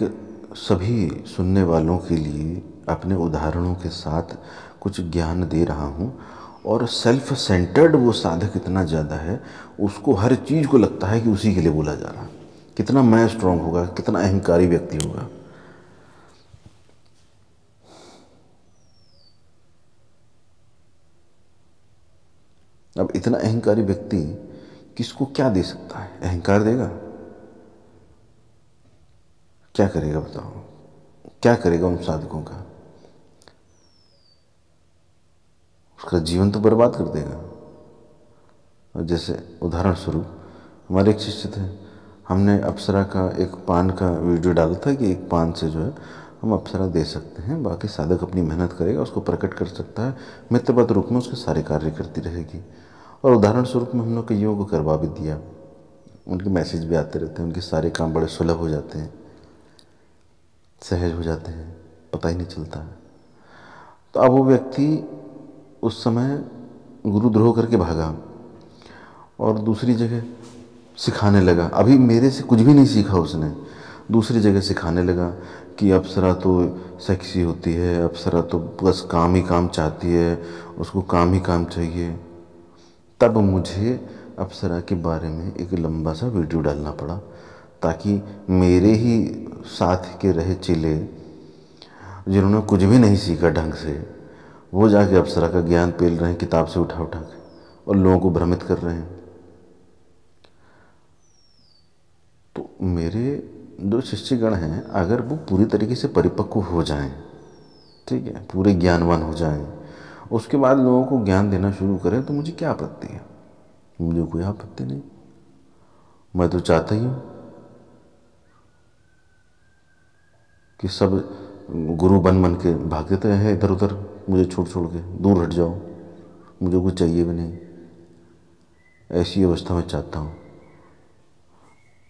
सभी सुनने वालों के लिए अपने उदाहरणों के साथ कुछ ज्ञान दे रहा हूँ, और सेल्फ सेंटर्ड वो साधक इतना ज़्यादा है, उसको हर चीज़ को लगता है कि उसी के लिए बोला जा रहा है। कितना मैं स्ट्रांग होगा, कितना अहंकारी व्यक्ति होगा। अब इतना अहंकारी व्यक्ति किसको क्या दे सकता है? अहंकार देगा? क्या करेगा बताओ, क्या करेगा उन साधकों का? उसका जीवन तो बर्बाद कर देगा। और जैसे उदाहरण स्वरूप हमारे एक शिष्य थे, हमने अप्सरा का एक पान का वीडियो डाला था कि एक पान से जो है हम अप्सरा दे सकते हैं, बाकी साधक अपनी मेहनत करेगा, उसको प्रकट कर सकता है, मित्रवत रूप में उसके सारे कार्य करती रहेगी। और उदाहरण स्वरूप में हम लोग कईयों को करवा भी दिया, उनके मैसेज भी आते रहते हैं, उनके सारे काम बड़े सुलभ हो जाते हैं, सहज हो जाते हैं, पता ही नहीं चलता है। तो अब वो व्यक्ति उस समय गुरुद्रोह करके भागा और दूसरी जगह सिखाने लगा। अभी मेरे से कुछ भी नहीं सीखा उसने, दूसरी जगह सिखाने लगा कि अप्सरा तो सेक्सी होती है, अप्सरा तो बस काम ही काम चाहती है, उसको काम ही काम चाहिए। तब मुझे अप्सरा के बारे में एक लंबा सा वीडियो डालना पड़ा, ताकि मेरे ही साथ के रहे चेले जिन्होंने कुछ भी नहीं सीखा ढंग से, वो जाके अप्सरा का ज्ञान पेल रहे हैं किताब से उठा उठा के और लोगों को भ्रमित कर रहे हैं। तो मेरे जो शिष्यगण हैं, अगर वो पूरी तरीके से परिपक्व हो जाएं, ठीक है, पूरे ज्ञानवान हो जाएं, उसके बाद लोगों को ज्ञान देना शुरू करें, तो मुझे क्या आपत्ति है? मुझे कोई आपत्ति नहीं। मैं तो चाहता ही हूँ कि सब गुरु बन बन के भागते हैं इधर उधर, मुझे छोड़ छोड़ के दूर हट जाओ, मुझे कुछ चाहिए भी नहीं। ऐसी अवस्था में चाहता हूँ,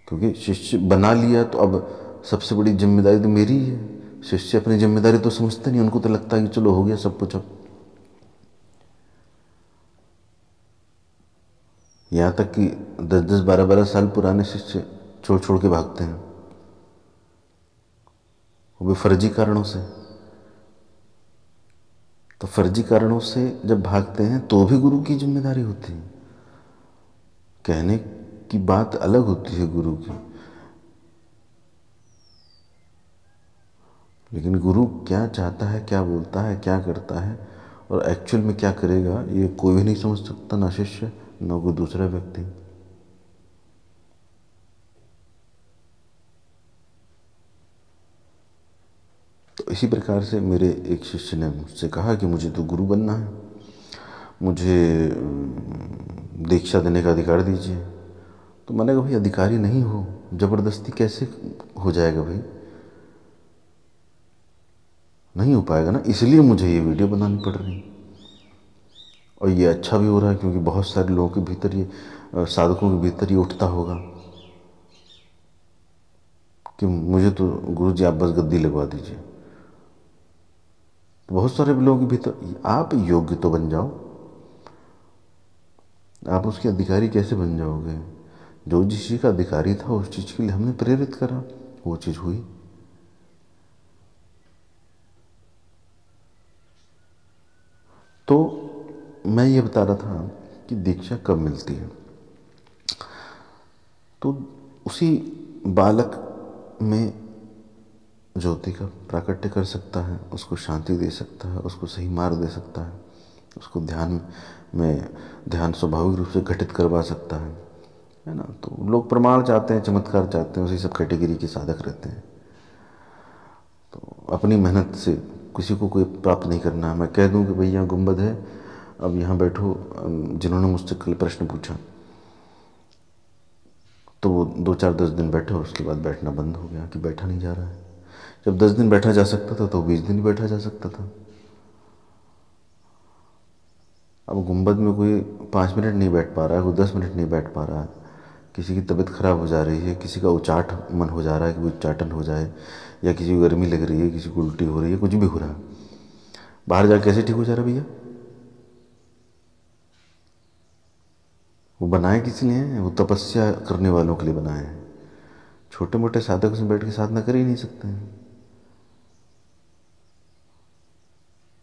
क्योंकि शिष्य बना लिया तो अब सबसे बड़ी जिम्मेदारी तो मेरी ही है। शिष्य अपनी जिम्मेदारी तो समझते नहीं, उनको तो लगता है कि चलो हो गया सब कुछ। अब यहाँ तक कि 10-10, 12-12 साल पुराने शिष्य छोड़ छोड़ के भागते हैं, वो भी फर्जी कारणों से। तो फर्जी कारणों से जब भागते हैं तो भी गुरु की जिम्मेदारी होती है। कहने की बात अलग होती है गुरु की, लेकिन गुरु क्या चाहता है, क्या बोलता है, क्या करता है और एक्चुअल में क्या करेगा, ये कोई भी नहीं समझ सकता, ना शिष्य ना कोई दूसरा व्यक्ति। तो इसी प्रकार से मेरे एक शिष्य ने मुझसे कहा कि मुझे तो गुरु बनना है, मुझे दीक्षा देने का अधिकार दीजिए। तो मैंने कहा भाई अधिकारी नहीं हो, ज़बरदस्ती कैसे हो जाएगा भाई, नहीं हो पाएगा ना। इसलिए मुझे ये वीडियो बनानी पड़ रही, और ये अच्छा भी हो रहा है क्योंकि बहुत सारे लोगों के भीतर ये, साधकों के भीतर ये उठता होगा कि मुझे तो गुरु जी आप बस गद्दी लगवा दीजिए। तो बहुत सारे लोगों के भीतर, आप योग्य तो बन जाओ, आप उसके अधिकारी कैसे बन जाओगे? जो जिस चीज़ का अधिकारी था उस चीज़ के लिए हमने प्रेरित करा, वो चीज़ हुई। तो मैं ये बता रहा था कि दीक्षा कब मिलती है। तो उसी बालक में ज्योति का प्राकट्य कर सकता है, उसको शांति दे सकता है, उसको सही मार्ग दे सकता है, उसको ध्यान स्वाभाविक रूप से घटित करवा सकता है ना। तो लोग प्रमाण चाहते हैं, चमत्कार चाहते हैं, उसी सब कैटेगरी के साधक रहते हैं। तो अपनी मेहनत से किसी को कोई प्राप्त नहीं करना। मैं कह दूं कि भैया गुंबद है, अब यहाँ बैठो, जिन्होंने मुझसे कल प्रश्न पूछा तो वो 2-4-10 दिन बैठे और उसके बाद बैठना बंद हो गया कि बैठा नहीं जा रहा है। जब 10 दिन बैठा जा सकता था तो 20 दिन ही बैठा जा सकता था। अब गुंबद में कोई 5 मिनट नहीं बैठ पा रहा है, कोई 10 मिनट नहीं बैठ पा रहा है, किसी की तबीयत खराब हो जा रही है, किसी का उचाट मन हो जा रहा है कि वो उच्चाटन हो जाए, या किसी को गर्मी लग रही है, किसी को उल्टी हो रही है, कुछ भी हो रहा है, बाहर जाके कैसे ठीक हो जा रहा है भैया? वो बनाए किस लिए हैं? वो तपस्या करने वालों के लिए बनाए हैं। छोटे मोटे साधक उसमें बैठ के साधना कर ही नहीं सकते हैं।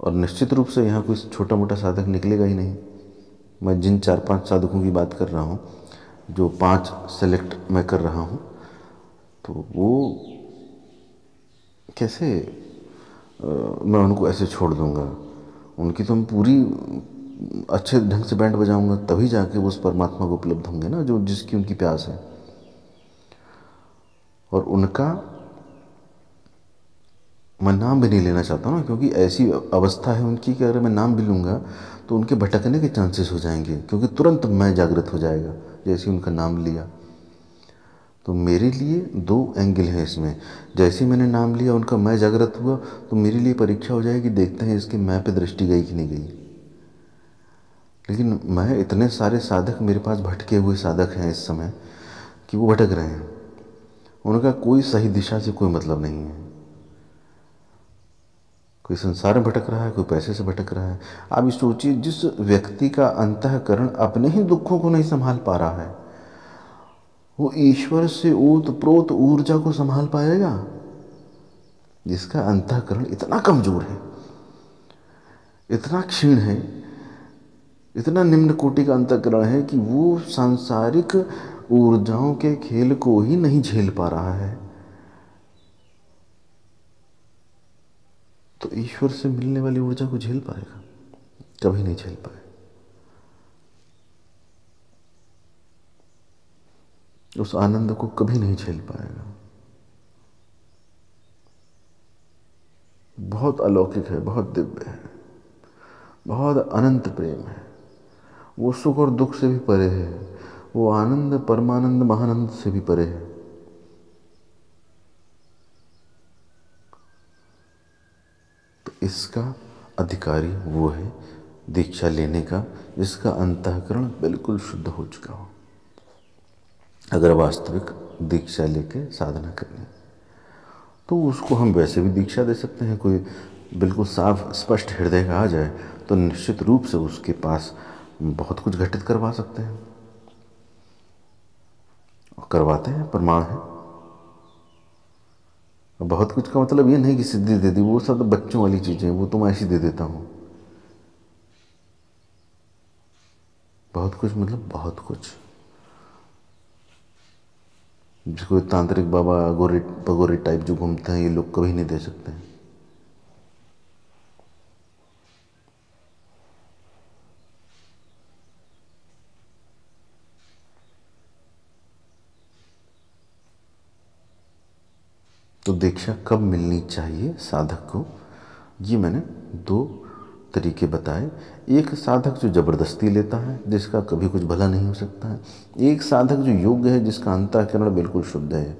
और निश्चित रूप से यहाँ कोई छोटा मोटा साधक निकलेगा ही नहीं। मैं जिन 4-5 साधकों की बात कर रहा हूँ, जो 5 सेलेक्ट मैं कर रहा हूँ, तो वो कैसे मैं उनको ऐसे छोड़ दूँगा? उनकी तो हम पूरी अच्छे ढंग से बैंड बजाऊंगा, तभी जाके वो उस परमात्मा को उपलब्ध होंगे ना, जो जिसकी उनकी प्यास है। और उनका मैं नाम भी नहीं लेना चाहता ना, क्योंकि ऐसी अवस्था है उनकी कि अगर मैं नाम भी लूँगा तो उनके भटकने के चांसेस हो जाएंगे, क्योंकि तुरंत मैं जागृत हो जाएगा जैसे उनका नाम लिया। तो मेरे लिए 2 एंगल हैं इसमें। जैसे ही मैंने नाम लिया, उनका मैं जागृत हुआ, तो मेरे लिए परीक्षा हो जाएगी, देखते हैं इसके मैं पे दृष्टि गई कि नहीं गई। लेकिन मैं, इतने सारे साधक मेरे पास भटके हुए साधक हैं इस समय कि वो भटक रहे हैं, उनका कोई सही दिशा से कोई मतलब नहीं है। कोई संसार में भटक रहा है, कोई पैसे से भटक रहा है। आप ये सोचिए, जिस व्यक्ति का अंतःकरण अपने ही दुखों को नहीं संभाल पा रहा है, वो ईश्वर से ओतप्रोत ऊर्जा को संभाल पाएगा? जिसका अंतःकरण इतना कमजोर है, इतना क्षीण है, इतना निम्न कोटि का अंतःकरण है कि वो सांसारिक ऊर्जाओं के खेल को ही नहीं झेल पा रहा है, तो ईश्वर से मिलने वाली ऊर्जा को झेल पाएगा? कभी नहीं झेल पाएगा। उस आनंद को कभी नहीं झेल पाएगा। बहुत अलौकिक है, बहुत दिव्य है, बहुत अनंत प्रेम है। वो सुख और दुख से भी परे है, वो आनंद परमानंद महानंद से भी परे है। तो इसका अधिकारी वो है दीक्षा लेने का जिसका अंतःकरण बिल्कुल शुद्ध हो चुका हो। अगर वास्तविक दीक्षा लेके साधना करनी तो उसको हम वैसे भी दीक्षा दे सकते हैं। कोई बिल्कुल साफ स्पष्ट हृदय का आ जाए तो निश्चित रूप से उसके पास बहुत कुछ घटित करवा सकते हैं, और करवाते हैं, प्रमाण है। बहुत कुछ का मतलब ये नहीं कि सिद्धि दे दी, वो सब बच्चों वाली चीज़ें, वो तो मैं ऐसी दे देता हूँ। बहुत कुछ मतलब बहुत कुछ। जिसको तांत्रिक बाबा गोरे पगोरे टाइप जो घूमते हैं, ये लोग कभी नहीं दे सकते हैं। तो दीक्षा कब मिलनी चाहिए साधक को, ये मैंने दो तरीके बताए। एक साधक जो ज़बरदस्ती लेता है, जिसका कभी कुछ भला नहीं हो सकता है। एक साधक जो योग्य है, जिसका अंतःकरण बिल्कुल शुद्ध है,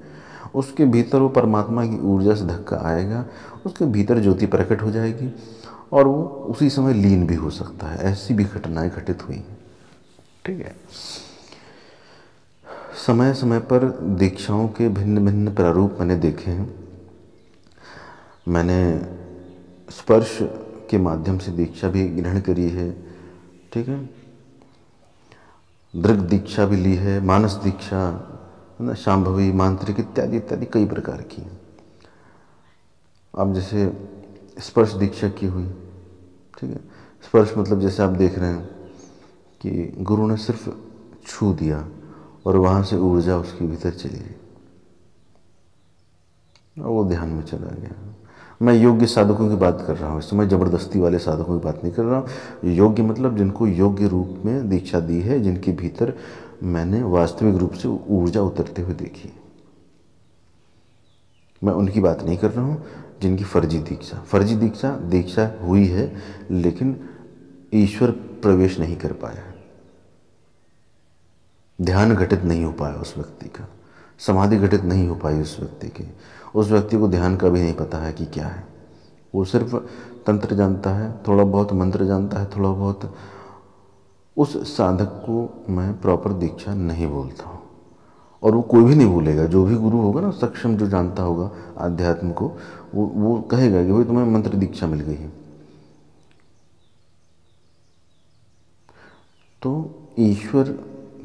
उसके भीतर वो परमात्मा की ऊर्जा से धक्का आएगा, उसके भीतर ज्योति प्रकट हो जाएगी और वो उसी समय लीन भी हो सकता है। ऐसी भी घटनाएं घटित हुई हैं। ठीक है। समय समय पर दीक्षाओं के भिन्न भिन्न प्रारूप मैंने देखे हैं। मैंने स्पर्श के माध्यम से दीक्षा भी ग्रहण करी है। ठीक है। दृग दीक्षा भी ली है, मानस दीक्षा, शांभवी, मांत्रिक इत्यादि इत्यादि कई प्रकार की। अब जैसे स्पर्श दीक्षा की हुई, ठीक है। स्पर्श मतलब जैसे आप देख रहे हैं कि गुरु ने सिर्फ छू दिया और वहाँ से ऊर्जा उसके भीतर चली गई और वो ध्यान में चला गया। मैं योग्य साधकों की बात कर रहा हूँ, इस समय ज़बरदस्ती वाले साधकों की बात नहीं कर रहा हूँ। योग्य मतलब जिनको योग्य रूप में दीक्षा दी है, जिनके भीतर मैंने वास्तविक रूप से ऊर्जा उतरते हुए देखी। मैं उनकी बात नहीं कर रहा हूँ जिनकी फर्जी दीक्षा हुई है लेकिन ईश्वर प्रवेश नहीं कर पाया है, ध्यान घटित नहीं हो पाया उस व्यक्ति का, समाधि घटित नहीं हो पाई उस व्यक्ति की। उस व्यक्ति को ध्यान का भी नहीं पता है कि क्या है। वो सिर्फ तंत्र जानता है, थोड़ा बहुत मंत्र जानता है, थोड़ा बहुत। उस साधक को मैं प्रॉपर दीक्षा नहीं बोलता हूँ, और वो कोई भी नहीं बोलेगा। जो भी गुरु होगा ना, सक्षम जो जानता होगा आध्यात्म को, वो कहेगा कि भाई तुम्हें मंत्र दीक्षा मिल गई है। तो ईश्वर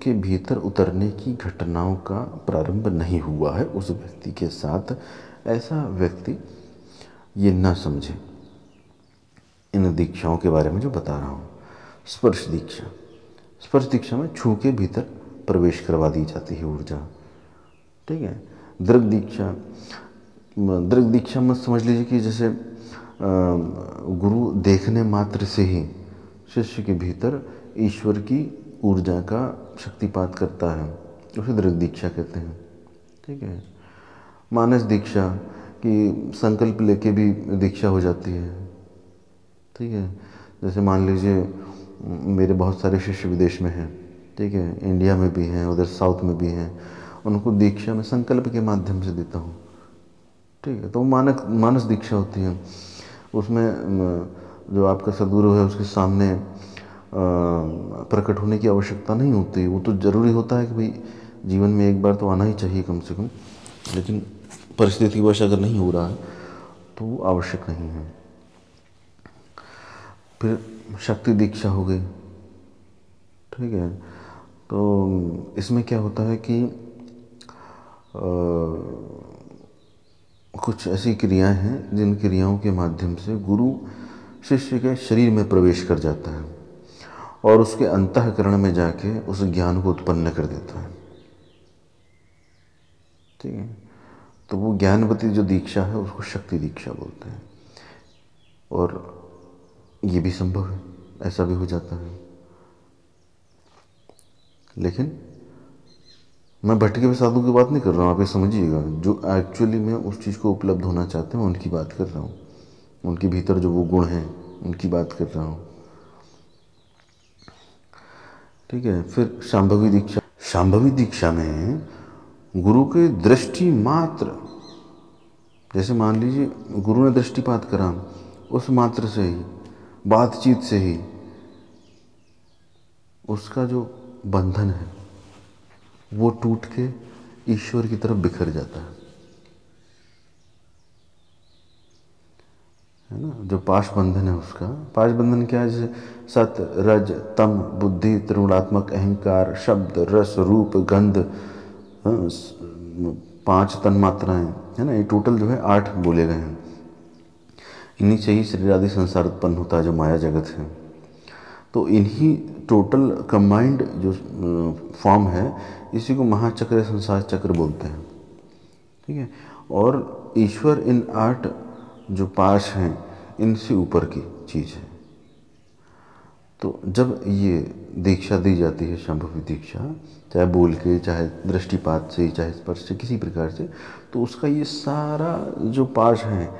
के भीतर उतरने की घटनाओं का प्रारंभ नहीं हुआ है उस व्यक्ति के साथ। ऐसा व्यक्ति ये ना समझे इन दीक्षाओं के बारे में जो बता रहा हूँ। स्पर्श दीक्षा में छू के भीतर प्रवेश करवा दी जाती है ऊर्जा। ठीक है। दृग दीक्षा मत समझ लीजिए कि जैसे गुरु देखने मात्र से ही शिष्य के भीतर ईश्वर की ऊर्जा का शक्तिपात करता है, उसे दृग दीक्षा कहते हैं। ठीक है। मानस दीक्षा की संकल्प लेके भी दीक्षा हो जाती है। ठीक है। जैसे मान लीजिए मेरे बहुत सारे शिष्य विदेश में हैं, ठीक है, इंडिया में भी हैं, उधर साउथ में भी हैं। उनको दीक्षा में संकल्प के माध्यम से देता हूँ। ठीक है। तो मानस दीक्षा होती है, उसमें जो आपका सद्गुरु है उसके सामने प्रकट होने की आवश्यकता नहीं होती। वो तो ज़रूरी होता है कि भाई जीवन में एक बार तो आना ही चाहिए कम से कम, लेकिन परिस्थितिवश अगर नहीं हो रहा है तो वो आवश्यक नहीं है। फिर शक्ति दीक्षा हो गई। ठीक है। तो इसमें क्या होता है कि कुछ ऐसी क्रियाएं हैं जिन क्रियाओं के माध्यम से गुरु शिष्य के शरीर में प्रवेश कर जाता है और उसके अंतःकरण में जाके उस ज्ञान को उत्पन्न कर देता है। ठीक है। तो वो ज्ञानवती जो दीक्षा है उसको शक्ति दीक्षा बोलते हैं, और ये भी संभव है, ऐसा भी हो जाता है। लेकिन मैं भटके हुए साधु की बात नहीं कर रहा हूँ, आप ये समझिएगा। जो एक्चुअली में उस चीज़ को उपलब्ध होना चाहते हैं उनकी बात कर रहा हूँ, उनके भीतर जो वो गुण हैं उनकी बात कर रहा हूँ। ठीक है। फिर शांभवी दीक्षा। शांभवी दीक्षा में गुरु के दृष्टि मात्र, जैसे मान लीजिए गुरु ने दृष्टिपात करा, उस मात्र से ही, बातचीत से ही उसका जो बंधन है वो टूट के ईश्वर की तरफ बिखर जाता है ना। जो पाश बंधन है उसका, पाश बंधन क्या है, जैसे सत रज तम बुद्धि त्रिगुणात्मक अहंकार शब्द रस रूप गंध, हाँ, 5 तन मात्राएं है ना, ये टोटल जो है 8 बोले गए हैं। इन्हीं से ही शरीर आदि संसार उत्पन्न होता है जो माया जगत है। तो इन्हीं टोटल कंबाइंड जो फॉर्म है इसी को महाचक्र संसार चक्र बोलते हैं। ठीक है। और ईश्वर इन 8 जो पाश हैं इनसे ऊपर की चीज़ है। तो जब ये दीक्षा दी जाती है शांभवी दीक्षा, चाहे बोल के, चाहे दृष्टिपात से, चाहे स्पर्श से, किसी प्रकार से, तो उसका ये सारा जो पाश है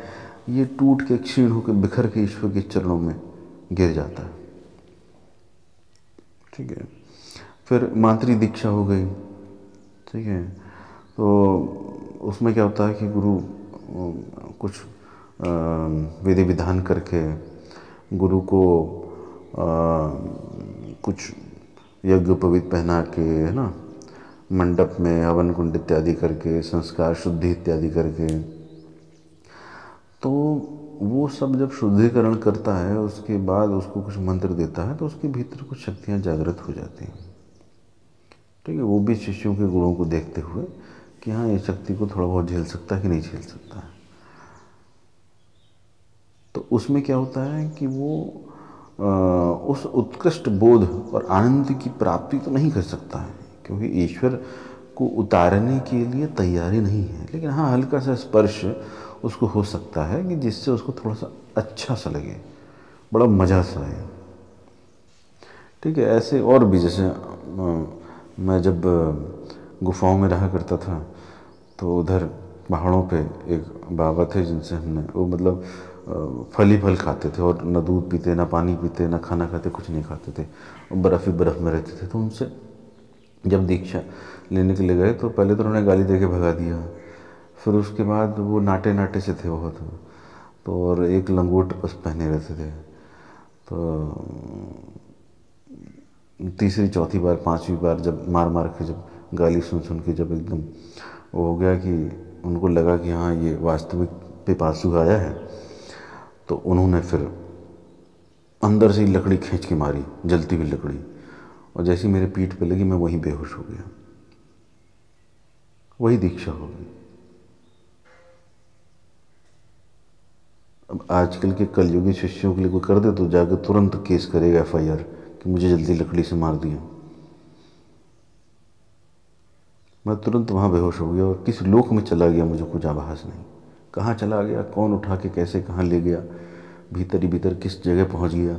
ये टूट के क्षीण होकर बिखर के ईश्वर के चरणों में गिर जाता है। ठीक है। फिर मातृ दीक्षा हो गई। ठीक है। तो उसमें क्या होता है कि गुरु कुछ विधि विधान करके गुरु को कुछ यज्ञ उपवीत पहना के, है ना, मंडप में हवन कुंड इत्यादि करके, संस्कार शुद्धि इत्यादि करके, तो वो सब जब शुद्धिकरण करता है उसके बाद उसको कुछ मंत्र देता है तो उसके भीतर कुछ शक्तियाँ जागृत हो जाती हैं। ठीक है। वो भी शिष्यों के गुणों को देखते हुए कि हाँ ये शक्ति को थोड़ा बहुत झेल सकता है कि नहीं झेल सकता है। तो उसमें क्या होता है कि वो उस उत्कृष्ट बोध और आनंद की प्राप्ति तो नहीं कर सकता है, क्योंकि ईश्वर को उतारने के लिए तैयारी नहीं है, लेकिन हाँ हल्का सा स्पर्श उसको हो सकता है कि जिससे उसको थोड़ा सा अच्छा सा लगे, बड़ा मज़ा सा है। ठीक है। ऐसे और भी, जैसे मैं जब गुफाओं में रहा करता था तो उधर पहाड़ों पे एक बाबा थे जिनसे हमने, वो मतलब फल ही फल खाते थे और ना दूध पीते, ना पानी पीते, ना खाना खाते, कुछ नहीं खाते थे, और बर्फ़ ही बर्फ़ में रहते थे। तो उनसे जब दीक्षा लेने के लिए गए तो पहले तो उन्होंने गाली दे के भगा दिया, फिर उसके बाद वो नाटे नाटे से थे बहुत, तो और एक लंगोट बस पहने रहते थे। तो तीसरी चौथी बार 5वीं बार जब मार मार के जब गाली सुन सुन के जब एकदम वो हो गया कि उनको लगा कि हाँ ये वास्तविक पिपासु आया है, तो उन्होंने फिर अंदर से ही लकड़ी खींच के मारी, जलती हुई लकड़ी, और जैसी मेरे पीठ पे लगी मैं वहीं बेहोश हो गया। वही दीक्षा हो गई। अब आजकल के कलयुगी शिष्यों के लिए कोई कर दे तो जाकर तुरंत केस करेगा FIR कि मुझे जल्दी लकड़ी से मार दिया। मैं तुरंत वहाँ बेहोश हो गया और किस लोक में चला गया मुझे कुछ आभास नहीं। कहाँ चला गया, कौन उठा के कैसे कहाँ ले गया, भीतर ही भीतर किस जगह पहुँच गया,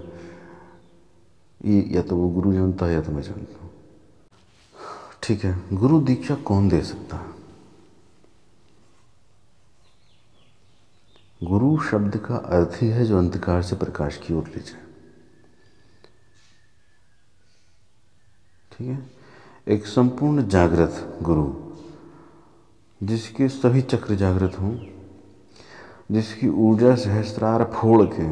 ये या तो वो गुरु जानता है या तो मैं जानता हूँ। ठीक है। गुरु दीक्षा कौन दे सकता है? गुरु शब्द का अर्थ ही है जो अंधकार से प्रकाश की ओर ले जाए। ठीक है। एक संपूर्ण जागृत गुरु, जिसके सभी चक्र जागृत हों, जिसकी ऊर्जा सहस्त्रार फोड़ के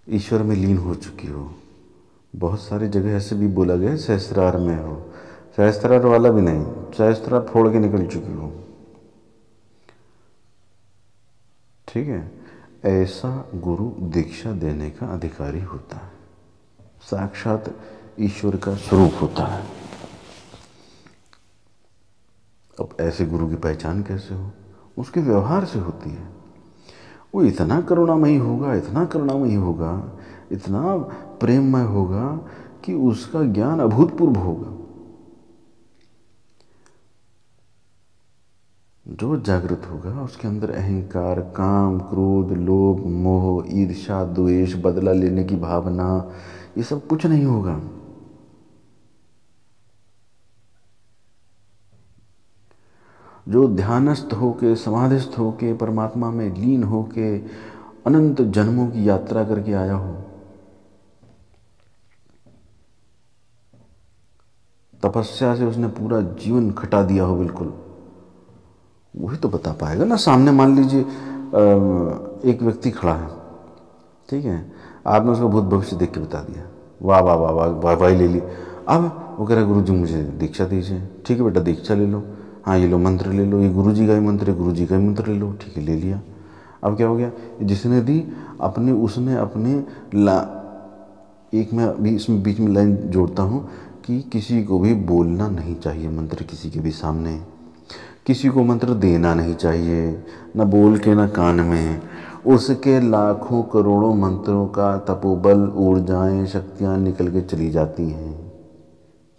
ईश्वर में लीन हो चुकी हो। बहुत सारी जगह ऐसे भी बोला गया सहस्त्रार में हो, सहस्त्रार वाला भी नहीं, सहस्त्रार फोड़ के निकल चुकी हो। ठीक है। ऐसा गुरु दीक्षा देने का अधिकारी होता है, साक्षात ईश्वर का स्वरूप होता है। अब ऐसे गुरु की पहचान कैसे हो? उसके व्यवहार से होती है। वो इतना करुणामयी होगा, इतना करुणामयी होगा, इतना प्रेममय होगा कि उसका ज्ञान अभूतपूर्व होगा। जो जागृत होगा उसके अंदर अहंकार, काम, क्रोध, लोभ, मोह, ईर्ष्या, द्वेष, बदला लेने की भावना, ये सब कुछ नहीं होगा। जो ध्यानस्थ होके, समाधिस्थ होके, परमात्मा में लीन होके अनंत जन्मों की यात्रा करके आया हो, तपस्या से उसने पूरा जीवन खटा दिया हो बिल्कुल, वही तो बता पाएगा ना। सामने मान लीजिए एक व्यक्ति खड़ा है, ठीक है, आपने उसका भूत भविष्य देख के बता दिया, वाह वाह वाह वाह वाह वाह ले ली। अब वो कह रहा गुरु जी मुझे दीक्षा दीजिए। ठीक है बेटा, दीक्षा ले लो। हाँ ये लो मंत्र ले लो, ये गुरु जी का ही मंत्र है, गुरु जी का ही मंत्र ले लो। ठीक है, ले लिया। अब क्या हो गया, जिसने दी अपने, उसने अपने एक मैं अभी इसमें बीच में लाइन जोड़ता हूँ कि किसी को भी बोलना नहीं चाहिए मंत्र किसी के भी सामने, किसी को मंत्र देना नहीं चाहिए, न बोल के न कान में। उसके लाखों करोड़ों मंत्रों का तपोबल, ऊर्जाएं, शक्तियाँ निकल के चली जाती हैं।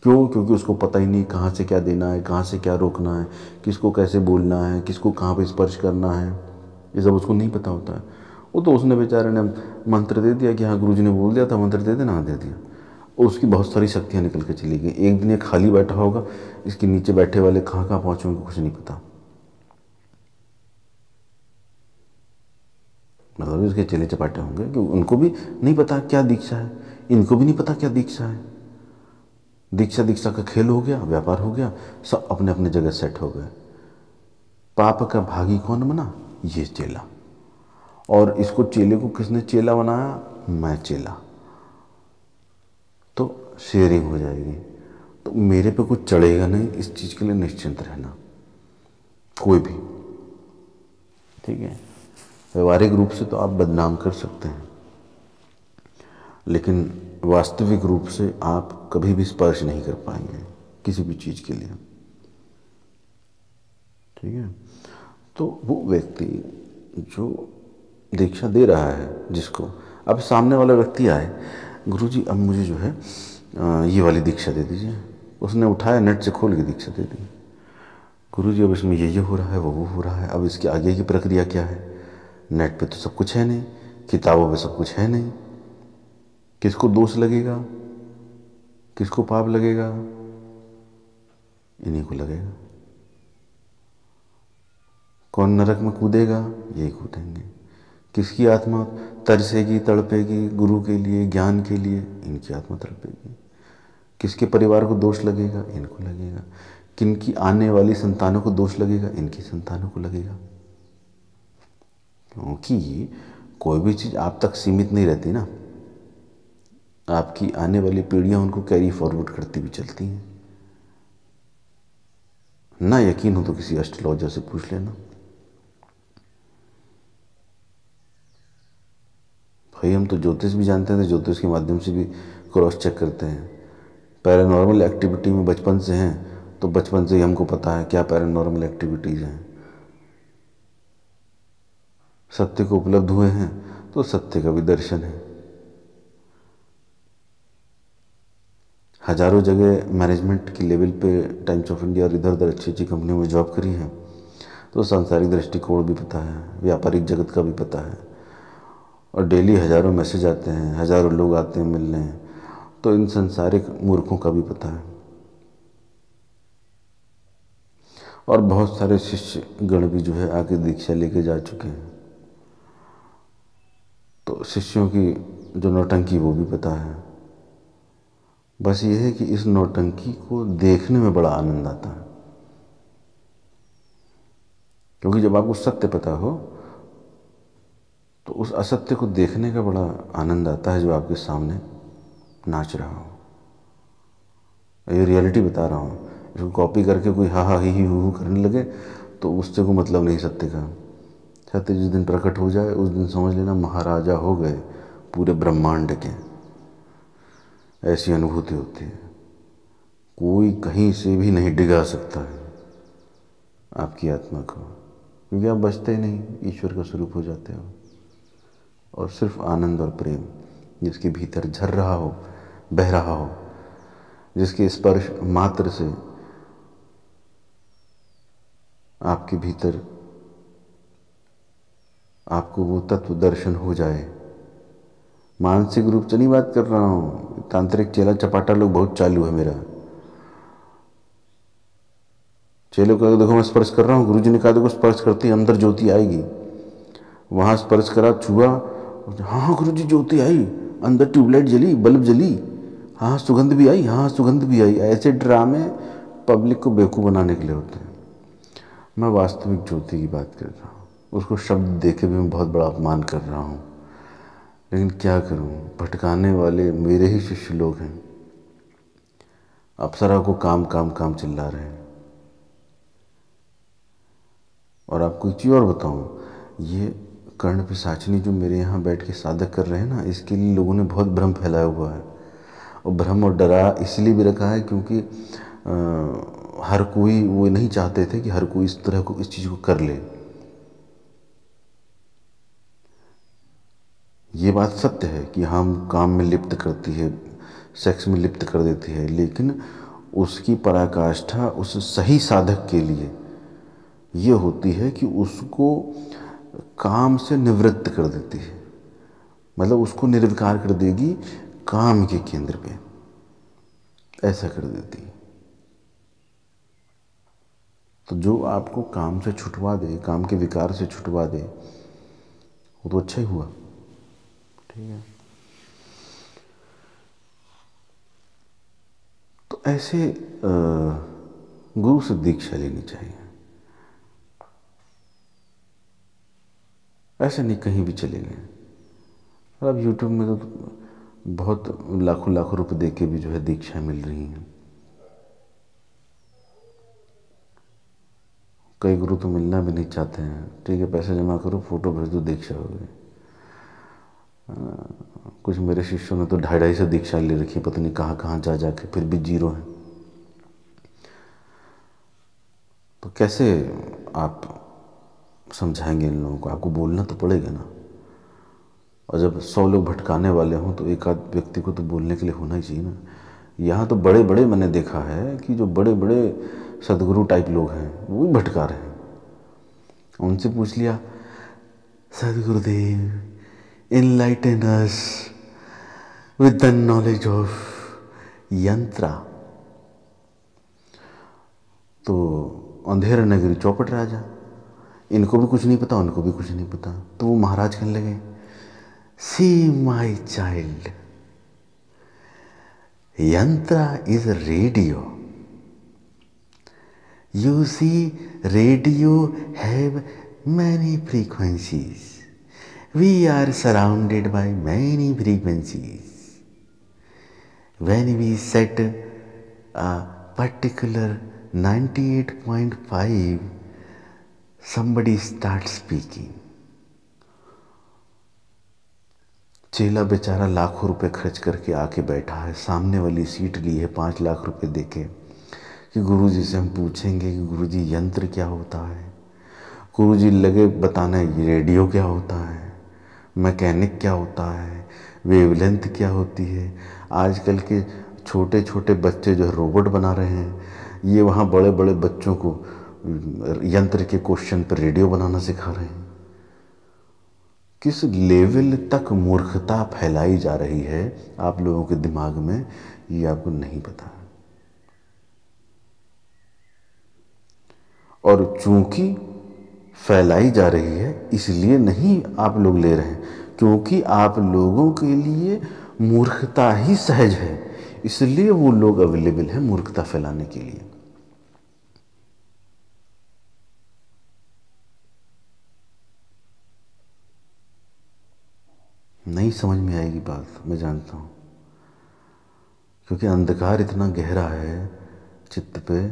क्यों? क्योंकि उसको पता ही नहीं कहाँ से क्या देना है, कहाँ से क्या रोकना है, किसको कैसे बोलना है, किसको कहाँ पे स्पर्श करना है, ये सब उसको नहीं पता होता है। वो तो उसने बेचारे ने मंत्र दे दिया कि हाँ गुरुजी ने बोल दिया था मंत्र दे देना, हाँ दे दिया। उसकी बहुत सारी शक्तियाँ निकल के चली गई। एक दिन ये खाली बैठा होगा, इसके नीचे बैठे वाले कहाँ कहाँ पहुँचे उनको कुछ नहीं पता। मतलब उसके चेले चपाटे होंगे कि उनको भी नहीं पता क्या दीक्षा है, इनको भी नहीं पता क्या दीक्षा है। दीक्षा दीक्षा का खेल हो गया, व्यापार हो गया, सब अपने अपने जगह सेट हो गए। पाप का भागी कौन बना? ये चेला। और इसको चेले को किसने चेला बनाया? मैं चेला। तो शेयरिंग हो जाएगी। तो मेरे पे कुछ चढ़ेगा नहीं, इस चीज़ के लिए निश्चिंत रहना कोई भी। ठीक है, व्यवहारिक रूप से तो आप बदनाम कर सकते हैं, लेकिन वास्तविक रूप से आप कभी भी स्पर्श नहीं कर पाएंगे किसी भी चीज़ के लिए। ठीक है, तो वो व्यक्ति जो दीक्षा दे रहा है जिसको, अब सामने वाला व्यक्ति आए, गुरुजी अब मुझे जो है ये वाली दीक्षा दे दीजिए। उसने उठाया, नेट से खोल के दीक्षा दे दी। गुरुजी अब इसमें ये हो रहा है, वो हो रहा है, अब इसके आगे की प्रक्रिया क्या है? नेट पे तो सब कुछ है नहीं, किताबों पे सब कुछ है नहीं। किसको दोष लगेगा, किसको पाप लगेगा? इन्हीं को लगेगा। कौन नरक में कूदेगा? यही कूदेंगे। किसकी आत्मा तरसेगी, तड़पेगी गुरु के लिए, ज्ञान के लिए? इनकी आत्मा तड़पेगी। किसके परिवार को दोष लगेगा? इनको लगेगा। किनकी आने वाली संतानों को दोष लगेगा? इनकी संतानों को लगेगा। क्योंकि कोई भी चीज़ आप तक सीमित नहीं रहती ना, आपकी आने वाली पीढ़ियां उनको कैरी फॉरवर्ड करती भी चलती हैं। ना यकीन हो तो किसी एस्ट्रोलॉजर से पूछ लेना। भाई हम तो ज्योतिष भी जानते हैं, तो ज्योतिष के माध्यम से भी क्रॉस चेक करते हैं। पैरानॉर्मल एक्टिविटी में बचपन से हैं, तो बचपन से ही हमको पता है क्या पैरानॉर्मल एक्टिविटीज़ हैं। सत्य को उपलब्ध हुए हैं तो सत्य का भी दर्शन है। हजारों जगह मैनेजमेंट की लेवल पे टाइम्स ऑफ इंडिया और इधर उधर अच्छी अच्छी कंपनियों में जॉब करी है, तो सांसारिक दृष्टिकोण भी पता है, व्यापारिक जगत का भी पता है। और डेली हज़ारों मैसेज आते हैं, हज़ारों लोग आते हैं मिलने, तो इन संसारिक मूर्खों का भी पता है। और बहुत सारे शिष्य गण भी जो है आके दीक्षा लेके जा चुके हैं, तो शिष्यों की जो नौटंकी वो भी पता है। बस ये है कि इस नौटंकी को देखने में बड़ा आनंद आता है, क्योंकि जब आपको सत्य पता हो तो उस असत्य को देखने का बड़ा आनंद आता है जो आपके सामने नाच रहा हो। ये रियलिटी बता रहा हूँ। इसको कॉपी करके कोई हा हा ही हू करने लगे तो उससे कोई मतलब नहीं सत्य का। सत्य जिस दिन प्रकट हो जाए उस दिन समझ लेना महाराजा हो गए पूरे ब्रह्मांड के। ऐसी अनुभूति होती है, कोई कहीं से भी नहीं डिगा सकता है आपकी आत्मा को, क्योंकि आप बचते ही नहीं, ईश्वर का स्वरूप हो जाते हो। और सिर्फ आनंद और प्रेम जिसके भीतर झर रहा हो, बह रहा हो, जिसके स्पर्श मात्र से आपके भीतर आपको वो तत्व दर्शन हो जाए। मानसिक रूप से नहीं बात कर रहा हूँ, तांत्रिक चेला चपाटा लोग बहुत चालू है मेरा। चेलों को देखो मैं स्पर्श कर रहा हूँ, गुरुजी ने कहा देखो स्पर्श करती अंदर ज्योति आएगी। वहाँ स्पर्श करा, छुआ, हाँ हाँ गुरुजी ज्योति आई, अंदर ट्यूबलाइट जली, बल्ब जली, हाँ सुगंध भी आई, हाँ सुगंध भी आई। ऐसे ड्रामे पब्लिक को बेवकूफ़ बनाने के लिए होते हैं। मैं वास्तविक ज्योति की बात कर रहा हूँ। उसको शब्द देके भी मैं बहुत बड़ा अपमान कर रहा हूँ, लेकिन क्या करूँ, भटकाने वाले मेरे ही शिष्य लोग हैं। अप्सरा को काम काम काम चिल्ला रहे हैं। और आपको एक चीज़ और बताऊँ, ये कर्ण पिशाचिनी जो मेरे यहाँ बैठ के साधक कर रहे हैं ना, इसके लिए लोगों ने बहुत भ्रम फैलाया हुआ है। और भ्रम और डरा इसलिए भी रखा है क्योंकि हर कोई वो नहीं चाहते थे कि हर कोई इस तरह को इस चीज़ को कर ले। ये बात सत्य है कि हम काम में लिप्त करती है, सेक्स में लिप्त कर देती है, लेकिन उसकी पराकाष्ठा उस सही साधक के लिए ये होती है कि उसको काम से निवृत्त कर देती है। मतलब उसको निर्विकार कर देगी काम के केंद्र पे, ऐसा कर देती है। तो जो आपको काम से छुटवा दे, काम के विकार से छुटवा दे, वो तो अच्छा ही हुआ। ठीक है, तो ऐसे गुरु से दीक्षा लेनी चाहिए। ऐसे नहीं कहीं भी चले गए। और अब यूट्यूब में तो बहुत लाखों लाखों रुपए दे के भी जो है दीक्षा मिल रही हैं। कई गुरु तो मिलना भी नहीं चाहते हैं। ठीक है, पैसे जमा करो, फोटो भेज दो, दीक्षा हो गई। कुछ मेरे शिष्यों ने तो 250 दीक्षा ले रखी है, पता नहीं कहाँ कहाँ जा जाके, फिर भी जीरो है। तो कैसे आप समझाएंगे इन लोगों को? आपको बोलना तो पड़ेगा ना। और जब 100 लोग भटकाने वाले हों तो एक आध व्यक्ति को तो बोलने के लिए होना ही चाहिए ना। यहाँ तो बड़े बड़े मैंने देखा है कि जो बड़े बड़े सदगुरु टाइप लोग हैं वो भी भटका रहे हैं। उनसे पूछ लिया, सदगुरुदेव enlighten us with the knowledge of यंत्रा, तो अंधेर नगरी चौपट राजा, इनको भी कुछ नहीं पता, उनको भी कुछ नहीं पता। तो वो महाराज कहने लगे, सी माई चाइल्ड, यंत्रा is radio. You see, radio have many frequencies. We are surrounded by many frequencies. When we set a particular 98.5, somebody starts speaking. चेला बेचारा लाखों रुपए खर्च करके आके बैठा है, सामने वाली सीट ली है 5 लाख रुपए देके कि गुरुजी से हम पूछेंगे कि गुरुजी यंत्र क्या होता है। गुरुजी लगे बताना ये रेडियो क्या होता है, मैकेनिक क्या होता है, वेवलेंथ क्या होती है। आजकल के छोटे छोटे बच्चे जो है रोबोट बना रहे हैं, ये वहाँ बड़े बड़े बच्चों को यंत्र के क्वेश्चन पर रेडियो बनाना सिखा रहे हैं। किस लेवल तक मूर्खता फैलाई जा रही है आप लोगों के दिमाग में, ये आपको नहीं पता। और चूंकि फैलाई जा रही है इसलिए नहीं आप लोग ले रहे हैं, क्योंकि आप लोगों के लिए मूर्खता ही सहज है, इसलिए वो लोग अवेलेबल हैं मूर्खता फैलाने के लिए। नहीं समझ में आएगी बात, मैं जानता हूँ, क्योंकि अंधकार इतना गहरा है चित्त पे,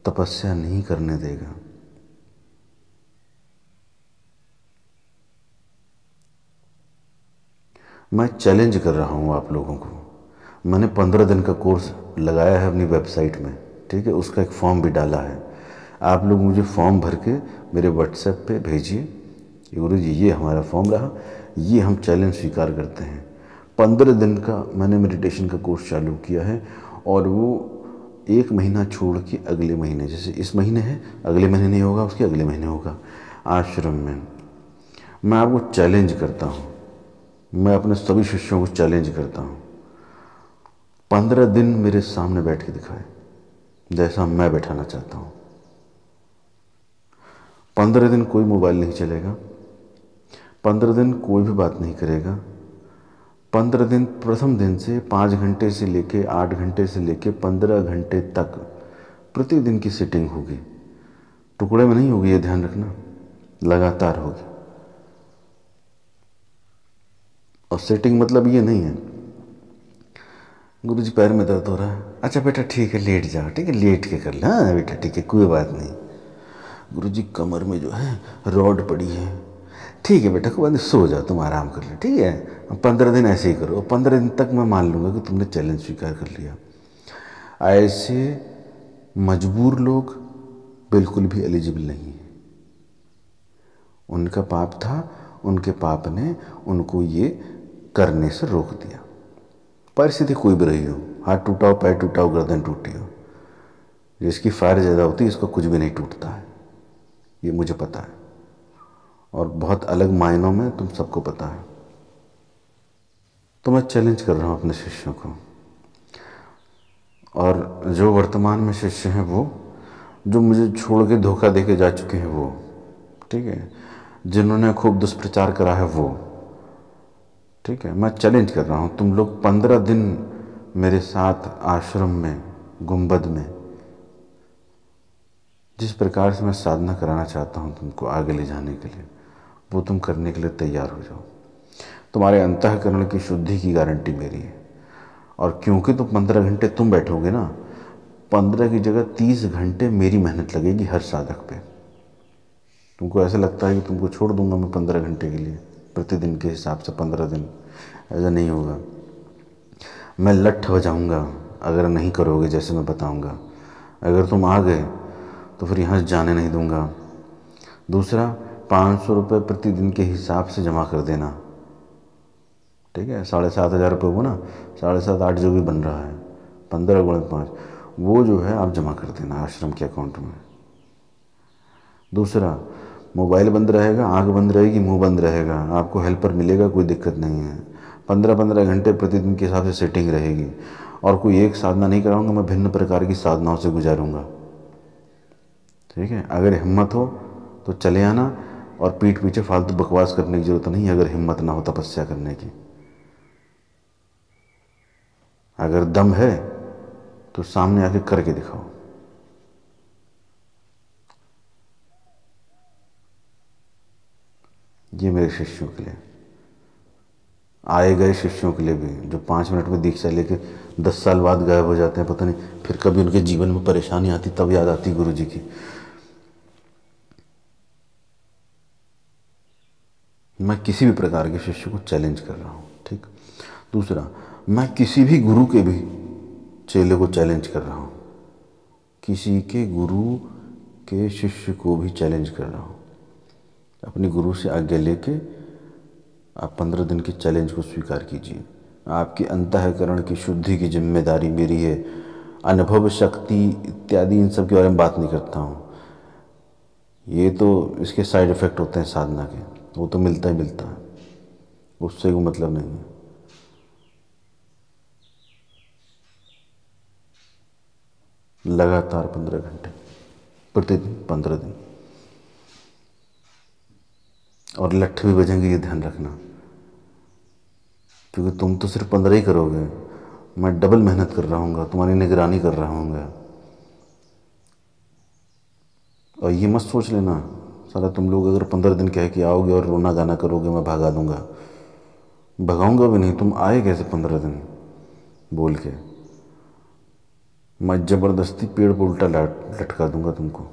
तपस्या नहीं करने देगा। मैं चैलेंज कर रहा हूँ आप लोगों को। मैंने 15 दिन का कोर्स लगाया है अपनी वेबसाइट में, ठीक है, उसका एक फॉर्म भी डाला है। आप लोग मुझे फॉर्म भर के मेरे व्हाट्सएप पे भेजिए, गुरु जी ये हमारा फॉर्म रहा, ये हम चैलेंज स्वीकार करते हैं। 15 दिन का मैंने मेडिटेशन का कोर्स चालू किया है और वो एक महीना छोड़ के अगले महीने, जैसे इस महीने है अगले महीने नहीं होगा, उसके अगले महीने होगा, आश्रम में मैं आपको चैलेंज करता हूँ, मैं अपने सभी शिष्यों को चैलेंज करता हूँ, 15 दिन मेरे सामने बैठ के दिखाए जैसा मैं बैठाना चाहता हूँ। 15 दिन कोई मोबाइल नहीं चलेगा, 15 दिन कोई भी बात नहीं करेगा। 15 दिन, प्रथम दिन से 5 घंटे से लेके 8 घंटे से लेके 15 घंटे तक प्रतिदिन की सेटिंग होगी, टुकड़े में नहीं होगी, ये ध्यान रखना, लगातार होगी। और सेटिंग मतलब ये नहीं है गुरुजी पैर में दर्द हो रहा है, अच्छा बेटा ठीक है लेट जाओ, ठीक है लेट के कर लो, हाँ बेटा ठीक है कोई बात नहीं। गुरुजी कमर में जो है रॉड पड़ी है, ठीक है बेटा कोई बात नहीं, सो जाओ तुम आराम कर लो, ठीक है 15 दिन ऐसे ही करो, 15 दिन तक मैं मान लूँगा कि तुमने चैलेंज स्वीकार कर लिया। ऐसे मजबूर लोग बिल्कुल भी एलिजिबल नहीं है, उनका पाप था, उनके पाप ने उनको ये करने से रोक दिया। परिस्थिति कोई भी रही हो, हाथ टूटा हो, पैर टूटा हो, गर्दन टूटी हो, जिसकी फायर ज़्यादा होती है इसको कुछ भी नहीं टूटता है, ये मुझे पता है, और बहुत अलग मायनों में तुम सबको पता है। तो मैं चैलेंज कर रहा हूँ अपने शिष्यों को, और जो वर्तमान में शिष्य हैं वो, जो मुझे छोड़ के धोखा दे के जा चुके हैं वो, ठीक है, जिन्होंने खूब दुष्प्रचार करा है वो, ठीक है, मैं चैलेंज कर रहा हूँ, तुम लोग 15 दिन मेरे साथ आश्रम में, गुंबद में, जिस प्रकार से मैं साधना कराना चाहता हूँ तुमको आगे ले जाने के लिए, वो तुम करने के लिए तैयार हो जाओ। तुम्हारे अंतःकरण की शुद्धि की गारंटी मेरी है। और क्योंकि तुम 15 घंटे तुम बैठोगे ना, 15 की जगह 30 घंटे मेरी मेहनत लगेगी हर साधक पे। तुमको ऐसा लगता है कि तुमको छोड़ दूंगा मैं 15 घंटे के लिए, प्रतिदिन के हिसाब से 15 दिन, ऐसा नहीं होगा। मैं लठ बजाऊंगा अगर नहीं करोगे जैसे मैं बताऊंगा। अगर तुम आ गए तो फिर यहाँ से जाने नहीं दूंगा। दूसरा, 500 रुपये प्रतिदिन के हिसाब से जमा कर देना, ठीक है, 7,500 रुपये हुआ ना, 7,500 8 जो भी बन रहा है, 15 × 5, वो जो है आप जमा कर देना आश्रम के अकाउंट में। दूसरा, मोबाइल बंद रहेगा, आंख बंद रहेगी, मुंह बंद रहेगा, आपको हेल्पर मिलेगा, कोई दिक्कत नहीं है। 15-15 घंटे प्रतिदिन के हिसाब से सेटिंग रहेगी, और कोई एक साधना नहीं कराऊंगा, मैं भिन्न प्रकार की साधनाओं से गुजारूंगा, ठीक है। अगर हिम्मत हो तो चले आना, और पीठ पीछे फालतू बकवास करने की जरूरत नहीं है अगर हिम्मत ना हो तपस्या करने की। अगर दम है तो सामने आके करके दिखाओ। ये मेरे शिष्यों के लिए, आए गए शिष्यों के लिए भी, जो 5 मिनट में दीक्षा लेके 10 साल बाद गायब हो जाते हैं, पता नहीं फिर कभी उनके जीवन में परेशानी आती तब याद आती गुरु जी की। मैं किसी भी प्रकार के शिष्य को चैलेंज कर रहा हूँ, ठीक। दूसरा, मैं किसी भी गुरु के भी चेले को चैलेंज कर रहा हूँ, किसी के गुरु के शिष्य को भी चैलेंज कर रहा हूँ। अपनी गुरु से आज्ञा लेके आप 15 दिन के चैलेंज को स्वीकार कीजिए। आपके अंतःकरण की शुद्धि की जिम्मेदारी मेरी है। अनुभव शक्ति इत्यादि इन सब के बारे में बात नहीं करता हूँ, ये तो इसके साइड इफ़ेक्ट होते हैं साधना के, वो तो मिलता ही मिलता है, उससे कोई मतलब नहीं है। लगातार 15 घंटे प्रतिदिन, 15 दिन, और लठ भी बजेंगे, ये ध्यान रखना, क्योंकि तुम तो सिर्फ 15 ही करोगे, मैं डबल मेहनत कर रहा हूँगा, तुम्हारी निगरानी कर रहा हूँगा। और ये मत सोच लेना साला तुम लोग अगर 15 दिन कह के आओगे और रोना गाना करोगे मैं भगा दूंगा, भगाऊंगा भी नहीं। तुम आए कैसे 15 दिन बोल के, मैं ज़बरदस्ती पेड़ पर उल्टा लटका दूंगा तुमको,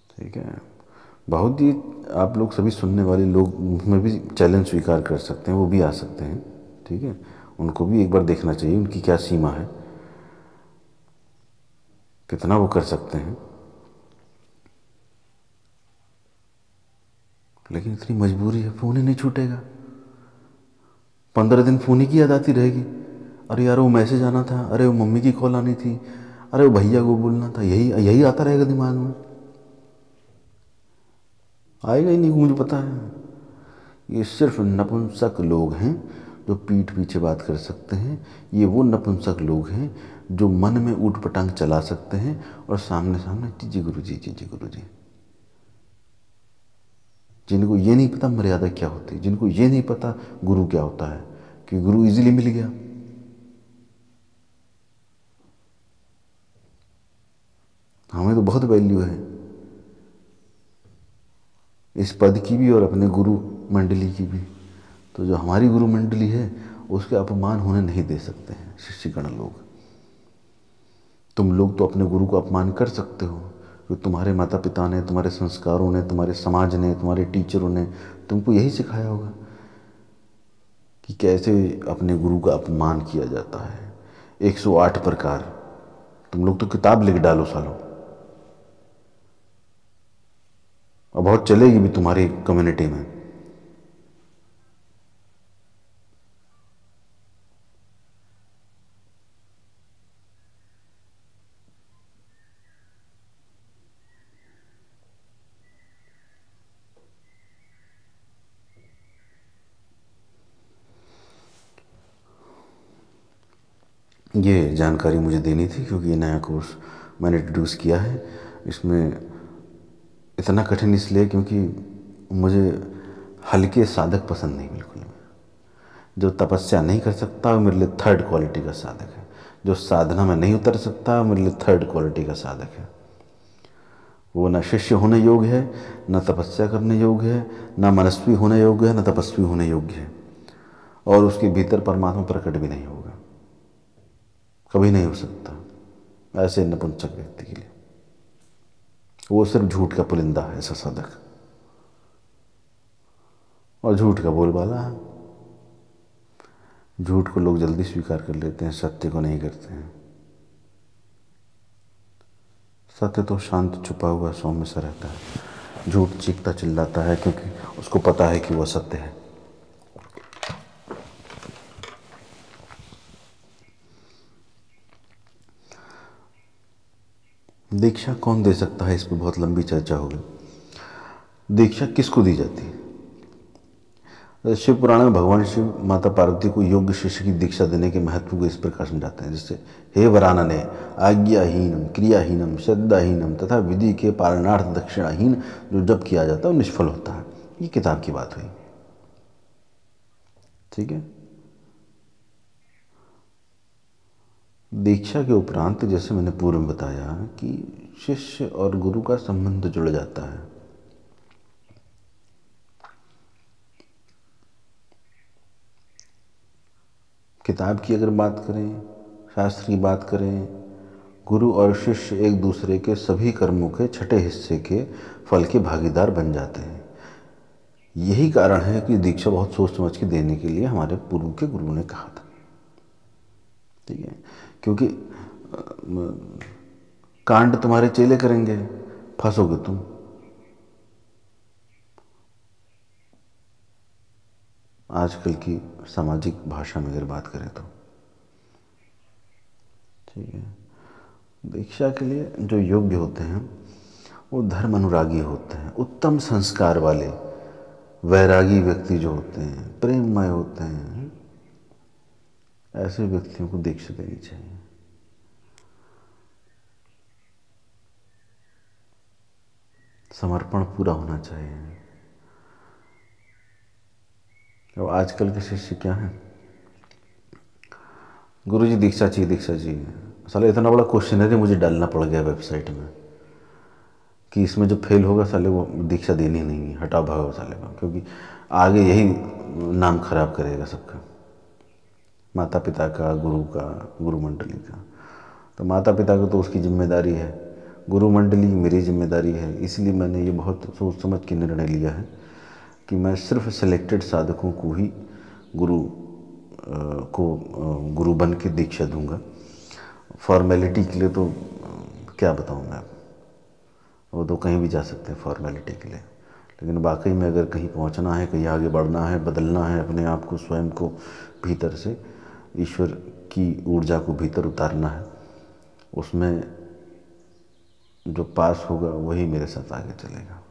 ठीक है। बहुत ही आप लोग सभी सुनने वाले लोग में भी चैलेंज स्वीकार कर सकते हैं, वो भी आ सकते हैं, ठीक है, उनको भी एक बार देखना चाहिए उनकी क्या सीमा है, कितना वो कर सकते हैं। लेकिन इतनी मजबूरी है, फ़ोन ही नहीं छूटेगा, 15 दिन फ़ोन ही की याद आती रहेगी। अरे यार वो मैसेज आना था, अरे वो मम्मी की कॉल आनी थी, अरे वो भैया को बोलना था, यही यही आता रहेगा दिमाग में, आएगा ही नहीं, मुझे पता है। ये सिर्फ नपुंसक लोग हैं जो पीठ पीछे बात कर सकते हैं। ये वो नपुंसक लोग हैं जो मन में ऊट पटांग चला सकते हैं और सामने सामने जी जी गुरु जी, जी जी गुरु जी। जिनको ये नहीं पता मर्यादा क्या होती है, जिनको ये नहीं पता गुरु क्या होता है, कि गुरु इजीली मिल गया। हमें तो बहुत वैल्यू है इस पद की भी और अपने गुरु मंडली की भी। तो जो हमारी गुरु मंडली है उसके अपमान होने नहीं दे सकते हैं शिष्यगण लोग। तुम लोग तो अपने गुरु को अपमान कर सकते हो, क्योंकि तुम्हारे माता पिता ने, तुम्हारे संस्कारों ने, तुम्हारे समाज ने, तुम्हारे टीचरों ने तुमको यही सिखाया होगा कि कैसे अपने गुरु का अपमान किया जाता है। 108 प्रकार, तुम लोग तो किताब लिख डालो सालों, और बहुत चलेगी भी तुम्हारी कम्युनिटी में। ये जानकारी मुझे देनी थी क्योंकि ये नया कोर्स मैंने इंट्रोड्यूस किया है। इसमें इतना कठिन इसलिए क्योंकि मुझे हल्के साधक पसंद नहीं बिल्कुल भी। जो तपस्या नहीं कर सकता वो मेरे लिए थर्ड क्वालिटी का साधक है। जो साधना में नहीं उतर सकता वो मेरे लिए थर्ड क्वालिटी का साधक है। वो न शिष्य होने योग्य है, न तपस्या करने योग्य है, न मनस्वी होने योग्य है, न तपस्वी होने योग्य है, और उसके भीतर परमात्मा प्रकट भी नहीं होगा, कभी नहीं हो सकता ऐसे नपुंसक व्यक्ति के लिए। वो सिर्फ झूठ का पुलिंदा है ऐसा साधक, और झूठ का बोलबाला है। झूठ को लोग जल्दी स्वीकार कर लेते हैं, सत्य को नहीं करते हैं। सत्य तो शांत छुपा हुआ सौम्य सा रहता है, झूठ चीखता चिल्लाता है क्योंकि उसको पता है कि वह सत्य है। दीक्षा कौन दे सकता है, इस पर बहुत लंबी चर्चा होगी। दीक्षा किसको दी जाती है? शिव पुराण में भगवान शिव माता पार्वती को योग्य शिष्य की दीक्षा देने के महत्व को इस प्रकार समझाते हैं, जैसे हे वरानने आज्ञाहीनम क्रियाहीनम श्रद्धाहीनम तथा विधि के पालनार्थ दक्षिणाहीन जो जप किया जाता है वो निष्फल होता है। ये किताब की बात हुई, ठीक है। दीक्षा के उपरांत जैसे मैंने पूर्व में बताया कि शिष्य और गुरु का संबंध जुड़ जाता है। किताब की अगर बात करें, शास्त्र की बात करें, गुरु और शिष्य एक दूसरे के सभी कर्मों के छठे हिस्से के फल के भागीदार बन जाते हैं। यही कारण है कि दीक्षा बहुत सोच समझ के देने के लिए हमारे पूर्व के गुरु ने कहा था, ठीक है। क्योंकि कांड तुम्हारे चेले करेंगे, फंसोगे तुम। आजकल की सामाजिक भाषा में अगर बात करें तो, ठीक है। दीक्षा के लिए जो योग्य होते हैं वो धर्म अनुरागी होते हैं, उत्तम संस्कार वाले वैरागी व्यक्ति जो होते हैं, प्रेममय होते हैं, ऐसे व्यक्तियों को दीक्षा देनी चाहिए। समर्पण पूरा होना चाहिए। तो आजकल के शिष्य क्या हैं, गुरु जी दीक्षा चाहिए, दीक्षा चाहिए। साले इतना बड़ा क्वेश्चनरी मुझे डालना पड़ गया वेबसाइट में कि इसमें जो फेल होगा साले वो दीक्षा देनी नहीं है, हटाओ भागो साले को, क्योंकि आगे यही नाम खराब करेगा सबका, माता पिता का, गुरु का, गुरु मंडली का। तो माता पिता को तो उसकी जिम्मेदारी है, गुरु मंडली मेरी जिम्मेदारी है। इसलिए मैंने ये बहुत सोच समझ के निर्णय लिया है कि मैं सिर्फ सेलेक्टेड साधकों को ही गुरु गुरु बन के दीक्षा दूंगा। फॉर्मेलिटी के लिए तो क्या बताऊं मैं, वो तो कहीं भी जा सकते हैं फॉर्मेलिटी के लिए, लेकिन वाकई में अगर कहीं पहुंचना है, कहीं आगे बढ़ना है, बदलना है अपने आप को, स्वयं को भीतर से, ईश्वर की ऊर्जा को भीतर उतारना है, उसमें जो पास होगा वही मेरे साथ आगे चलेगा।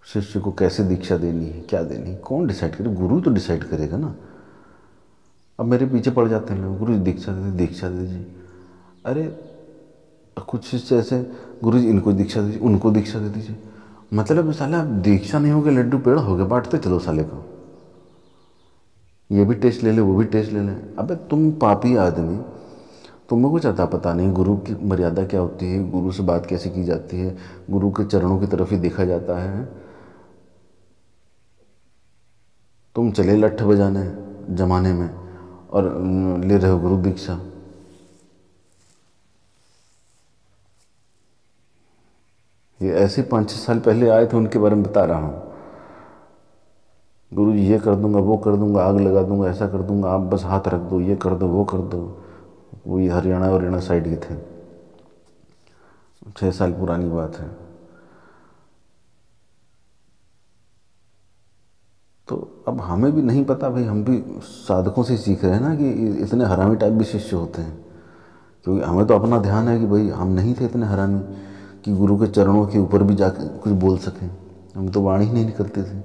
शिष्य को कैसे दीक्षा देनी है, क्या देनी है, कौन डिसाइड करे? गुरु तो डिसाइड करेगा ना। अब मेरे पीछे पड़ जाते हैं लोग, गुरु जी दीक्षा दे दीजिए, दीक्षा दे दीजिए। अरे कुछ शिष्य ऐसे, गुरु जी इनको दीक्षा दीजिए, उनको दीक्षा दे दीजिए। मतलब साला दीक्षा नहीं हो गया, लड्डू पेड़ा हो गया, बांटते चलो साले को। ये भी टेस्ट ले ले, वो भी टेस्ट ले ले। अबे तुम पापी आदमी, तुम्हें कुछ अता पता नहीं गुरु की मर्यादा क्या होती है, गुरु से बात कैसे की जाती है, गुरु के चरणों की तरफ ही देखा जाता है। तुम चले लठ बजाने जमाने में और ले रहे हो गुरु दीक्षा। ये ऐसे 5-6 साल पहले आए थे, उनके बारे में बता रहा हूँ। गुरु जी ये कर दूंगा, वो कर दूंगा, आग लगा दूंगा, ऐसा कर दूंगा, आप बस हाथ रख दो, ये कर दो, वो कर दो। वो ये हरियाणा साइड के थे, 6 साल पुरानी बात है। तो अब हमें भी नहीं पता भाई, हम भी साधकों से सीख रहे हैं ना कि इतने हरामी टाइप भी शिष्य होते हैं। क्योंकि हमें तो अपना ध्यान है कि भाई हम नहीं थे इतने हरामी कि गुरु के चरणों के ऊपर भी जाकर कुछ बोल सकें। हम तो वाणी ही नहीं निकलते थे।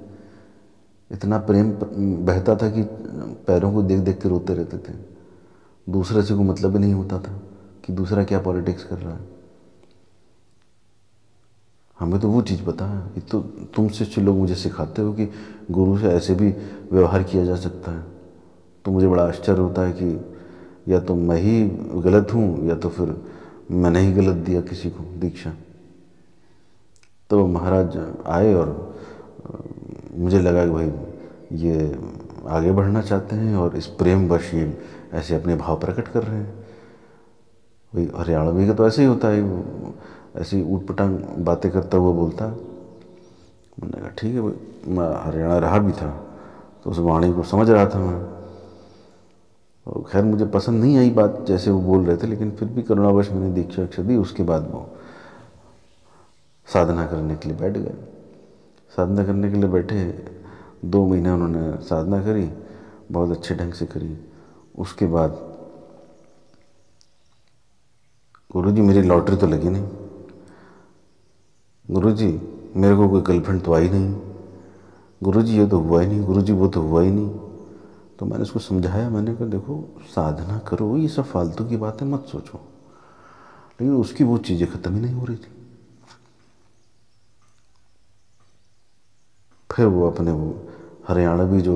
इतना प्रेम बहता था कि पैरों को देख देख के रोते रहते थे। दूसरे से कोई मतलब ही नहीं होता था कि दूसरा क्या पॉलिटिक्स कर रहा है। हमें तो वो चीज़ पता है। ये तो तुम शिष्य लोग मुझे सिखाते हो कि गुरु से ऐसे भी व्यवहार किया जा सकता है। तो मुझे बड़ा आश्चर्य होता है कि या तो मैं ही गलत हूँ या तो फिर मैंने ही गलत दिया किसी को दीक्षा। तो महाराज आए और मुझे लगा कि भाई ये आगे बढ़ना चाहते हैं और इस प्रेमवश ये ऐसे अपने भाव प्रकट कर रहे हैं। भाई हरियाणवी का तो ऐसे ही होता है, ऐसे ही ऊट पटांग बातें करता हुआ बोलता है। मैंने कहा ठीक है भाई, मैं हरियाणा रहा भी था तो उस वाणी को समझ रहा था मैं। और खैर मुझे पसंद नहीं आई बात जैसे वो बोल रहे थे, लेकिन फिर भी करुणावश मैंने दीक्षा दी। उसके बाद वो साधना करने के लिए बैठ गए। साधना करने के लिए बैठे, 2 महीने उन्होंने साधना करी, बहुत अच्छे ढंग से करी। उसके बाद गुरुजी मेरी लॉटरी तो लगी नहीं, गुरुजी मेरे को कोई गर्लफ्रेंड तो आई नहीं, गुरुजी ये तो हुआ ही नहीं, गुरुजी वो तो हुआ ही नहीं। तो मैंने उसको समझाया, मैंने कहा देखो साधना करो, ये सब फालतू की बातें मत सोचो। लेकिन उसकी वो चीज़ें ख़त्म ही नहीं हो रही थी। फिर वो अपने वो हरियाणवी जो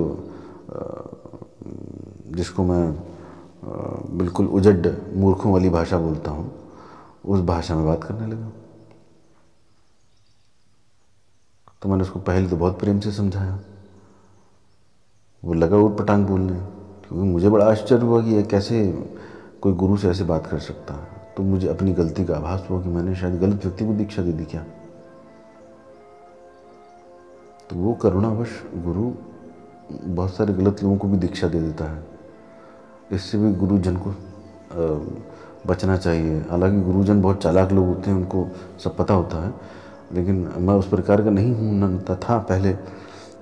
जिसको मैं बिल्कुल उजड़ मूर्खों वाली भाषा बोलता हूँ, उस भाषा में बात करने लगा। तो मैंने उसको पहले तो बहुत प्रेम से समझाया, वो लगा ऊट पटांग बोलने। क्योंकि मुझे बड़ा आश्चर्य हुआ कि ये कैसे कोई गुरु से ऐसे बात कर सकता है। तो मुझे अपनी गलती का आभास हुआ कि मैंने शायद गलत व्यक्ति को दीक्षा दे दी क्या। तो वो करुणावश गुरु बहुत सारे गलत लोगों को भी दीक्षा दे देता है। इससे भी गुरुजन को बचना चाहिए। हालांकि गुरुजन बहुत चालाक लोग होते हैं, उनको सब पता होता है, लेकिन मैं उस प्रकार का नहीं हूँ था पहले।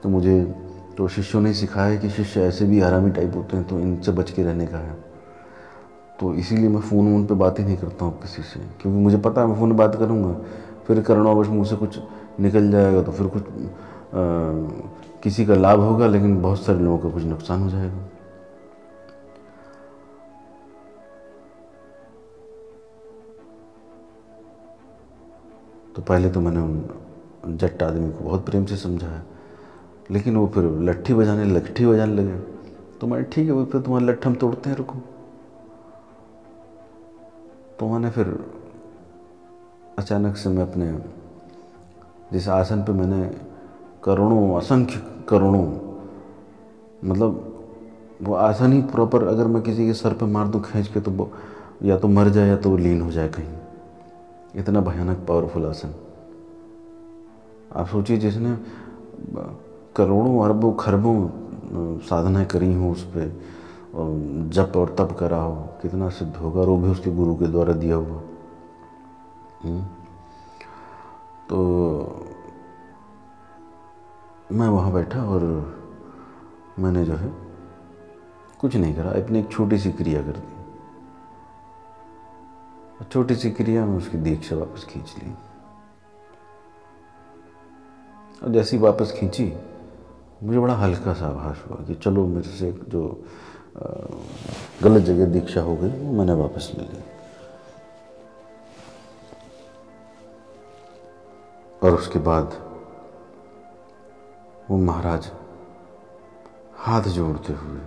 तो मुझे तो शिष्यों ने सिखाया कि शिष्य ऐसे भी हरामी टाइप होते हैं, तो इनसे बच के रहने का है। तो इसीलिए मैं फ़ोन पे बात ही नहीं करता हूँ किसी से, क्योंकि मुझे पता है मैं फ़ोन पे बात करूँगा फिर करुणावश मुँह से कुछ निकल जाएगा तो फिर कुछ किसी का लाभ होगा, लेकिन बहुत सारे लोगों का कुछ नुकसान हो जाएगा। तो पहले तो मैंने उन जट्ट आदमी को बहुत प्रेम से समझाया, लेकिन वो फिर लट्ठी बजाने लगे। तो मैंने ठीक है वो फिर तुम्हारा लट्ठ हम तोड़ते हैं, रुको। तो मैंने फिर अचानक से मैं अपने जिस आसन पे मैंने करोड़ों असंख्य करोड़ों, मतलब वो आसन ही प्रॉपर, अगर मैं किसी के सर पे मार दूँ खींच के तो वो या तो मर जाए या तो वो लीन हो जाए कहीं। इतना भयानक पावरफुल आसन। आप सोचिए जिसने करोड़ों अरबों खरबों साधनाएं करी हों उस पर, जप और तप करा हो, कितना सिद्ध होगा, और वो भी उसके गुरु के द्वारा दिया हुआ। तो मैं वहाँ बैठा और मैंने जो है कुछ नहीं करा, अपनी एक छोटी सी क्रिया कर दी। छोटी सी क्रिया में उसकी दीक्षा वापस खींच ली। और जैसी वापस खींची, मुझे बड़ा हल्का सा आभास हुआ कि चलो मेरे से जो गलत जगह दीक्षा हो गई वो मैंने वापस ले ली। और उसके बाद वो महाराज हाथ जोड़ते हुए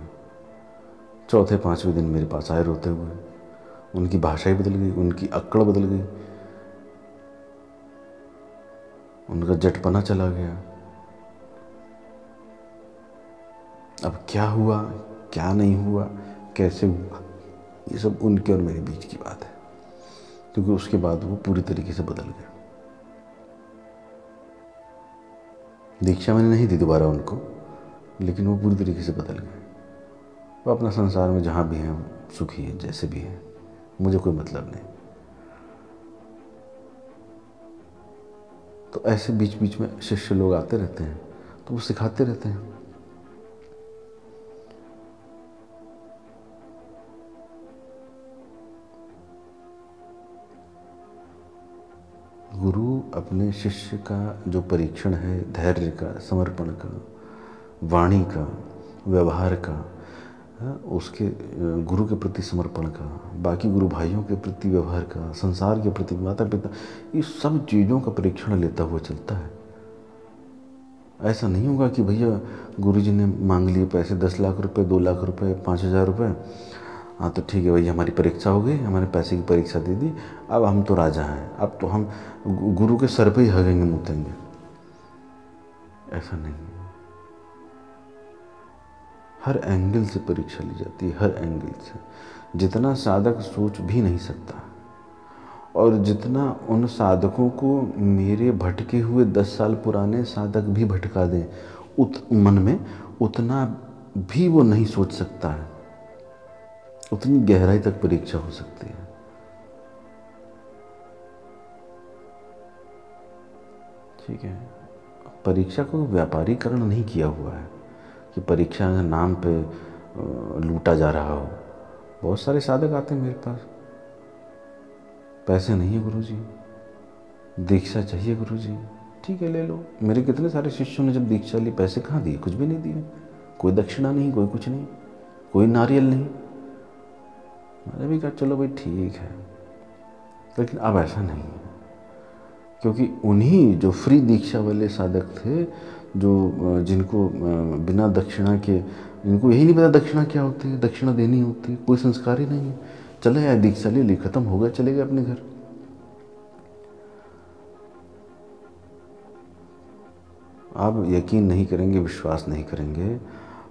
चौथे पांचवें दिन मेरे पास आए रोते हुए। उनकी भाषा ही बदल गई, उनकी अक्कड़ बदल गई, उनका जटपना चला गया। अब क्या हुआ, क्या नहीं हुआ, कैसे हुआ, ये सब उनके और मेरे बीच की बात है, क्योंकि उसके बाद वो पूरी तरीके से बदल गया। दीक्षा मैंने नहीं दी दोबारा उनको, लेकिन वो पूरी तरीके से बदल गए। वो अपना संसार में जहाँ भी हैं सुखी है, जैसे भी हैं, मुझे कोई मतलब नहीं। तो ऐसे बीच बीच में शिष्य लोग आते रहते हैं, तो वो सिखाते रहते हैं। गुरु अपने शिष्य का जो परीक्षण है, धैर्य का, समर्पण का, वाणी का, व्यवहार का, उसके गुरु के प्रति समर्पण का, बाकी गुरु भाइयों के प्रति व्यवहार का, संसार के प्रति, माता पिता, ये सब चीज़ों का परीक्षण लेता हुआ चलता है। ऐसा नहीं होगा कि भैया गुरुजी ने मांग लिए पैसे 10 लाख रुपए, 2 लाख रुपए, 5,000 रुपये, हाँ तो ठीक है भैया हमारी परीक्षा हो गई, हमारे पैसे की परीक्षा दे दी, अब हम तो राजा हैं, अब तो हम गुरु के सर पे ही हगेंगे मुतेंगे। ऐसा नहीं है। हर एंगल से परीक्षा ली जाती है, हर एंगल से, जितना साधक सोच भी नहीं सकता, और जितना उन साधकों को मेरे भटके हुए 10 साल पुराने साधक भी भटका दें मन में, उतना भी वो नहीं सोच सकता है। उतनी गहराई तक परीक्षा हो सकती है। ठीक है, परीक्षा को व्यापारीकरण नहीं किया हुआ है कि परीक्षा के नाम पे लूटा जा रहा हो। बहुत सारे साधक आते हैं मेरे पास, पैसे नहीं है गुरुजी, दीक्षा चाहिए गुरुजी, ठीक है ले लो। मेरे कितने सारे शिष्यों ने जब दीक्षा ली, पैसे कहाँ दिए, कुछ भी नहीं दिए, कोई दक्षिणा नहीं, कोई कुछ नहीं, कोई नारियल नहीं। मैंने भी कहा चलो भाई ठीक है, लेकिन अब ऐसा नहीं है, क्योंकि उन्हीं जो फ्री दीक्षा वाले साधक थे, जो जिनको बिना दक्षिणा के, इनको यही नहीं पता दक्षिणा क्या होती है, दक्षिणा देनी होती है, कोई संस्कार ही नहीं है, चले यार दीक्षा ले ली, खत्म हो गया, चले गए अपने घर। आप यकीन नहीं करेंगे, विश्वास नहीं करेंगे,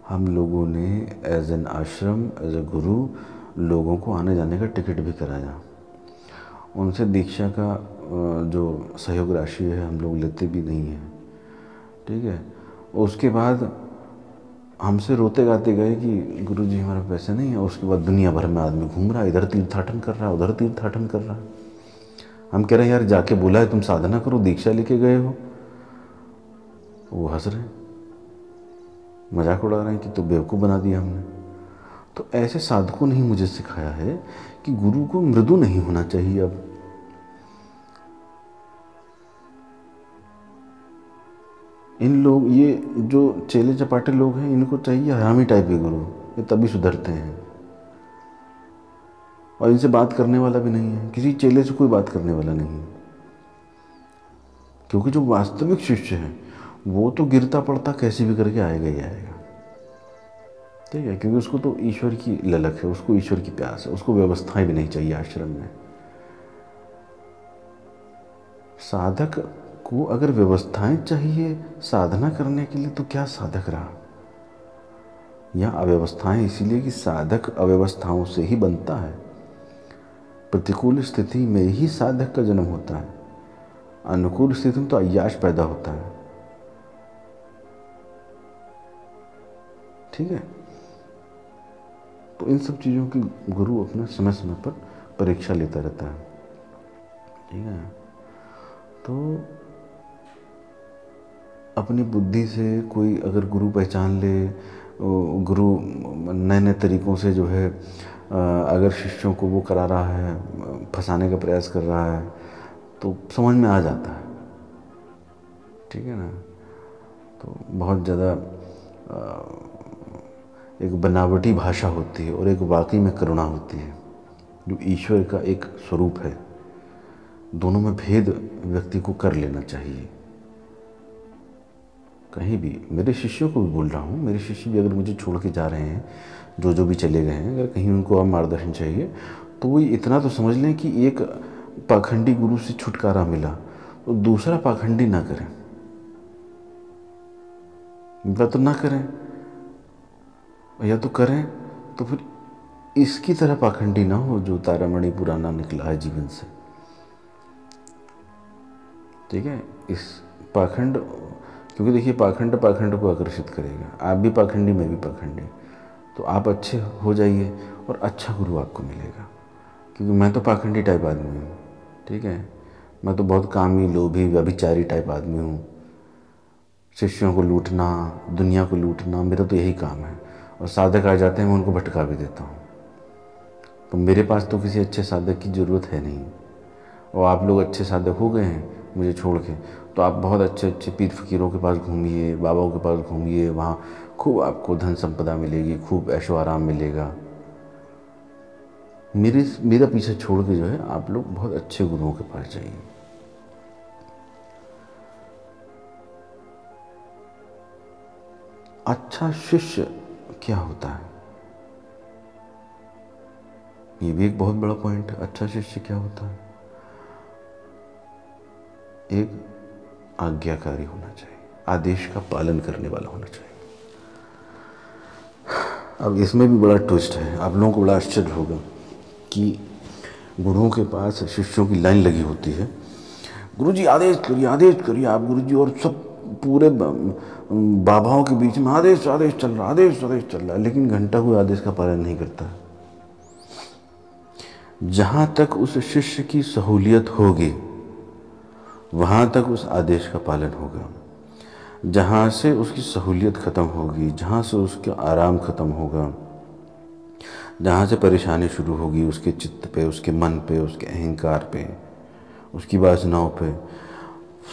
हम लोगों ने एज एन आश्रम, एज ए गुरु, लोगों को आने जाने का टिकट भी कराया। उनसे दीक्षा का जो सहयोग राशि है हम लोग लेते भी नहीं हैं, ठीक है। उसके बाद हमसे रोते गाते गए कि गुरुजी हमारे पैसे नहीं है। उसके बाद दुनिया भर में आदमी घूम रहा है, इधर तीर्थाटन कर रहा है, उधर तीर्थाटन कर रहा है। हम कह रहे हैं यार जाके बोला है तुम साधना करो, दीक्षा लेके गए हो। वो हंस रहे हैं, मजाक उड़ा रहे हैं कि तो बेवकूफ़ बना दिया हमने। तो ऐसे साधकों ने ही मुझे सिखाया है कि गुरु को मृदु नहीं होना चाहिए। अब इन लोग, ये जो चेले चपाटे लोग हैं, इनको चाहिए हरामी टाइप के गुरु, ये तभी सुधरते हैं। और इनसे बात करने वाला भी नहीं है, किसी चेले से कोई बात करने वाला नहीं है, क्योंकि जो वास्तविक शिष्य है वो तो गिरता पड़ता कैसे भी करके आएगा ही आएगा, ठीक है। क्योंकि उसको तो ईश्वर की ललक है, उसको ईश्वर की प्यास है, उसको व्यवस्थाएं भी नहीं चाहिए आश्रम में। साधक को अगर व्यवस्थाएं चाहिए साधना करने के लिए, तो क्या साधक रहा। या अव्यवस्थाएं इसीलिए कि साधक अव्यवस्थाओं से ही बनता है। प्रतिकूल स्थिति में ही साधक का जन्म होता है, अनुकूल स्थिति में तो अय्याश पैदा होता है, ठीक है। तो इन सब चीज़ों की गुरु अपने समय समय पर परीक्षा लेता रहता है, ठीक है। तो अपनी बुद्धि से कोई अगर गुरु पहचान ले, गुरु नए नए तरीक़ों से जो है अगर शिष्यों को वो करा रहा है, फंसाने का प्रयास कर रहा है, तो समझ में आ जाता है, ठीक है ना। तो बहुत ज़्यादा एक बनावटी भाषा होती है और एक वाकई में करुणा होती है, जो ईश्वर का एक स्वरूप है। दोनों में भेद व्यक्ति को कर लेना चाहिए। कहीं भी मेरे शिष्यों को भी बोल रहा हूँ, मेरे शिष्य भी अगर मुझे छोड़ के जा रहे हैं, जो भी चले गए हैं, अगर कहीं उनको अब मार्गदर्शन चाहिए, तो वो इतना तो समझ लें कि एक पाखंडी गुरु से छुटकारा मिला तो दूसरा पाखंडी ना करें, या तो ना करें, या तो करें तो फिर इसकी तरह पाखंडी ना हो जो तारामणि पुराना निकला है जीवन से, ठीक है। इस पाखंड, क्योंकि देखिए पाखंड पाखंड को आकर्षित करेगा। आप भी पाखंडी, मैं भी पाखंडी, तो आप अच्छे हो जाइए और अच्छा गुरु आपको मिलेगा। क्योंकि मैं तो पाखंडी टाइप आदमी हूँ, ठीक है। मैं तो बहुत कामी, लोभी, व्यभिचारी टाइप आदमी हूँ। शिष्यों को लूटना, दुनिया को लूटना, मेरा तो यही काम है। और साधक आ जाते हैं, मैं उनको भटका भी देता हूँ। तो मेरे पास तो किसी अच्छे साधक की ज़रूरत है नहीं। और आप लोग अच्छे साधक हो गए हैं मुझे छोड़ के, तो आप बहुत अच्छे अच्छे पीर फकीरों के पास घूमिए, बाबाओं के पास घूमिए, वहाँ खूब आपको धन संपदा मिलेगी, खूब ऐशो आराम मिलेगा। मेरा पीछे छोड़ के जो है आप लोग बहुत अच्छे गुरुओं के पास जाइए। अच्छा शिष्य क्या होता है, ये भी एक बहुत बड़ा पॉइंट है। अच्छा शिष्य क्या होता है? एक आज्ञाकारी होना चाहिए, आदेश का पालन करने वाला होना चाहिए। अब इसमें भी बड़ा ट्विस्ट है, आप लोगों को बड़ा आश्चर्य होगा कि गुरुओं के पास शिष्यों की लाइन लगी होती है, गुरुजी आदेश करिए, आदेश करिए आप गुरुजी, और सब पूरे बाबाओं के बीच में आदेश आदेश चल रहा, आदेश आदेश चल रहा है, लेकिन घंटा कोई आदेश का पालन नहीं करता। जहाँ तक उस शिष्य की सहूलियत होगी वहाँ तक उस आदेश का पालन होगा। जहाँ से उसकी सहूलियत ख़त्म होगी, जहाँ से उसका आराम ख़त्म होगा, जहाँ से परेशानी शुरू होगी उसके चित्त पे, उसके मन पे, उसके अहंकार पे, उसकी वासनाओं पे,